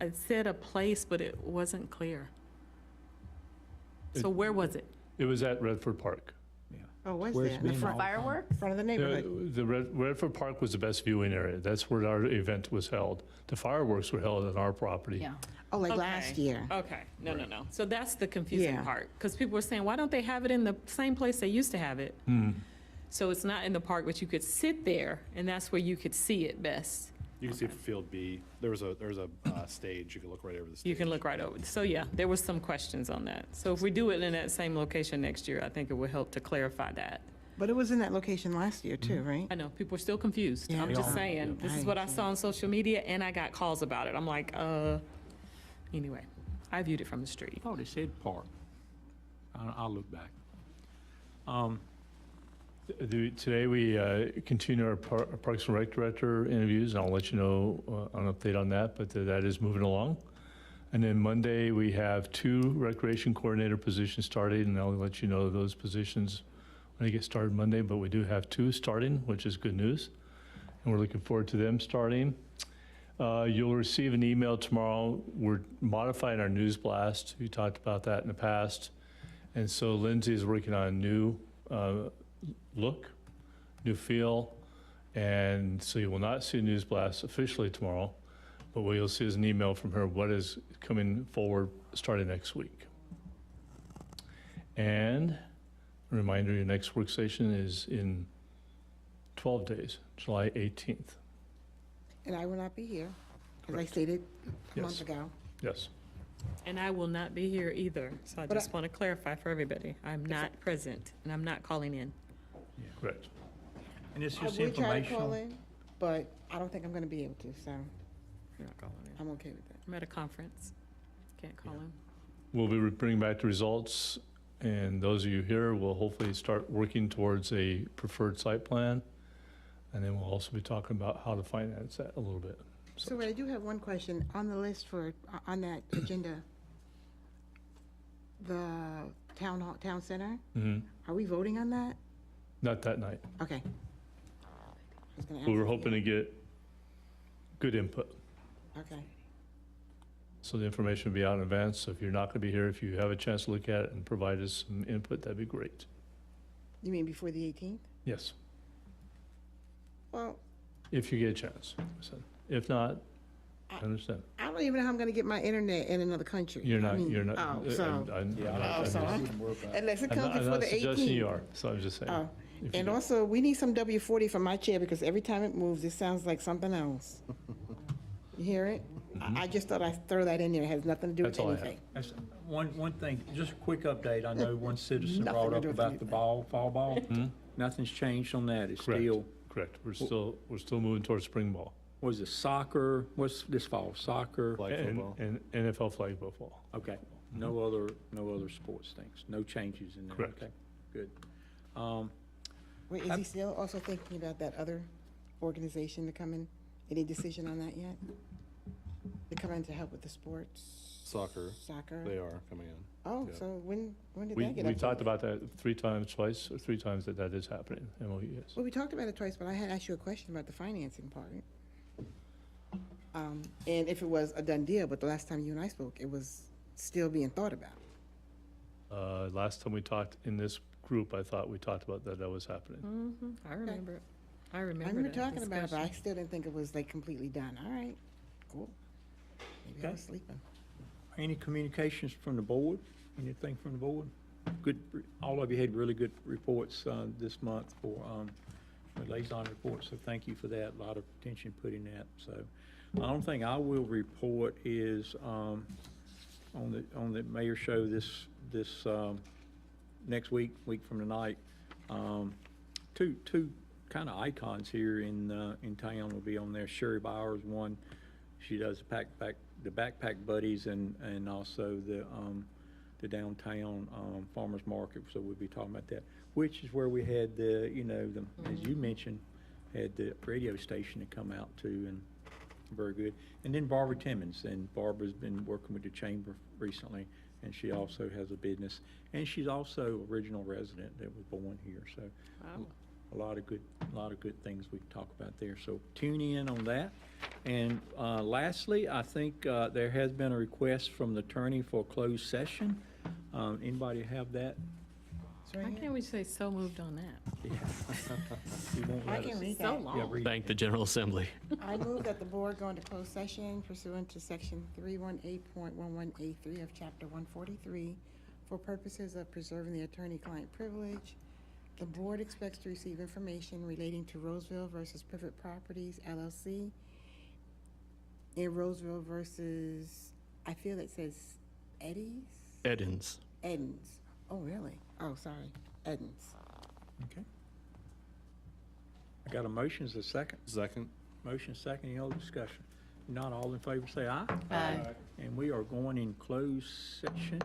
a place, but it wasn't clear. So where was it? It was at Redford Park. Oh, was Where's there? In the Main front, Fireworks? front of the neighborhood? The Redford Park was the best viewing area. That's where our event was held. The fireworks were held on our property. Yeah. Oh, like last Okay. year? Okay, no. So that's the confusing Yeah. part, because people were saying, why don't they have it in the same place they used to have it? So it's not in the park, but you could sit there, and that's where you could see it best. You can see Field B. There was a stage. You can look right over the stage. You can look right over. So yeah, there was some questions on that. So if we do it in that same location next year, I think it will help to clarify that. But it was in that location last year too, right? I know, people are still confused. Yeah, I'm they just are. saying, this is what I saw on social media, and I got calls about it. I'm like, anyway, I viewed it from the street. Oh, they said park. I'll look back. Today, we continue our Parks and Rec Director interviews, and I'll let you know an update on that, but that is moving along. And then Monday, we have 2 Recreation Coordinator positions starting, and I'll let you know those positions when they get started Monday, but we do have 2 starting, which is good news, and we're looking forward to them starting. You'll receive an email tomorrow. We're modifying our news blast. We talked about that in the past. And so Lindsay is working on a new look, new feel, and so you will not see a news blast officially tomorrow, but what you'll see is an email from her, what is coming forward starting next week. And a reminder, your next work session is in 12 days, July 18th. And I will not be here, as I stated a month Yes. ago. Yes. And I will not be here either, so I But just want to clarify for everybody. I'm not present, and I'm not calling in. Correct. And it's I just would try to call informational. in, but I don't think I'm gonna be able to, so You're not calling in. I'm okay with that. I'm at a conference. Can't call in. We'll be bringing back the results, and those of you here will hopefully start working towards a preferred site plan. And then we'll also be talking about how to finance that a little bit. So I do have one question on the list for, on that agenda. The town hall, town center, are we voting on that? Not that night. Okay. I was gonna We were ask hoping to get good input. you. Okay. So the information will be out in advance. So if you're not going to be here, if you have a chance to look at it and provide us some input, that'd be great. You mean before the 18th? Yes, Well, if you get a chance. So if not, I understand. I don't even know how I'm gonna get my internet in another country. You're I not, mean, you're not. Oh, so, I'm so not- unless it I'm comes not before the suggesting you 18th. are, so I'm just saying. Oh, If you and do. also, we need some W-40 for my chair, because every time it moves, it sounds like something else. You hear it? I just thought I'd throw that in there, it has nothing to do with That's all I have. anything. That's one thing, just a quick update. I know one citizen Nothing brought to up do with about the fall ball. Nothing's changed on that. It's Correct. still, Correct. We're still moving towards spring ball. was it soccer? What's this fall? Soccer? Flag football. And NFL flag football. Okay. No other sports things. No changes in there. Correct. Okay. Good. Wait, is he still also thinking about that other organization to come in? Any decision on that yet? To come in to help with the sports? Soccer. Soccer? They are coming in. Oh, Yeah. so when did We that get we up? talked about that 3 times, twice, or 3 times that is happening, MOUs. Well, we talked about it twice, but I had asked you a question about the financing part. And if it was a done deal, but the last time you and I spoke, it was still being thought about. Last time we talked in this group, I thought we talked about that was happening. I remember it. I I remember remember that talking about it, but I discussion. still didn't think it was like completely done. All right, cool. Maybe I Okay. was sleeping. Any communications from the board? Anything from the board? Good, all of you had really good reports this month for liaison reports, so thank you for that. A lot of attention put in that, so. The only thing I will report is on the mayor show this next week from tonight. Two kind of icons here in town will be on there. Sherry Bowers, one, she does the backpack buddies and also the downtown farmers market, so we'll be talking about that, which is where we had the, as you mentioned, had the radio station to come out to, and very good. And then Barbara Timmons, and Barbara's been working with the chamber recently, and she also has a business, and she's also original resident that was born here, so a lot of good things we can talk about there. So tune in on that. And lastly, I think there has been a request from the attorney for a closed session. Anybody have that? Why can't we say so moved on that? You won't I let can us- read So that. long. Yeah, read Thank the General Assembly. I move that the board go into closed session pursuant to section 318.11A3 of chapter 143 for purposes of preserving the attorney-client privilege. The board expects to receive information relating to Roseville versus Privet Properties LLC in Roseville versus, I feel it says Eddie's? Edens. Edens. Oh, really? Oh, sorry. Edens. Okay. I got a motion, is there a second? Second. Motion, second, any other discussion? Not all in favor, say aye. Aye. And we are going in closed session.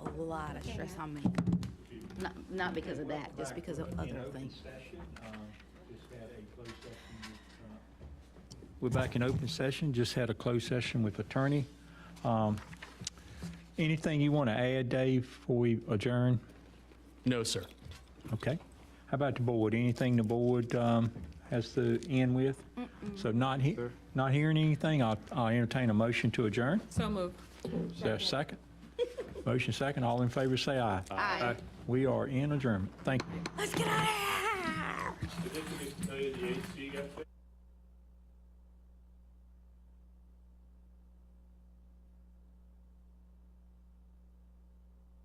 a lot of stress on me. Not because of that, just because of other things. We're back in open session, just had a closed session with attorney. Anything you want to add, Dave, before we adjourn? No, sir. Okay. How about the board? Anything the board has to end with? So not hearing anything, I'll entertain a motion to adjourn. So moved. Is there a second? Motion second. All in favor, say aye. Aye. We are in adjournment. Thank you. Let's get out of here! Did they tell you the AC got fixed?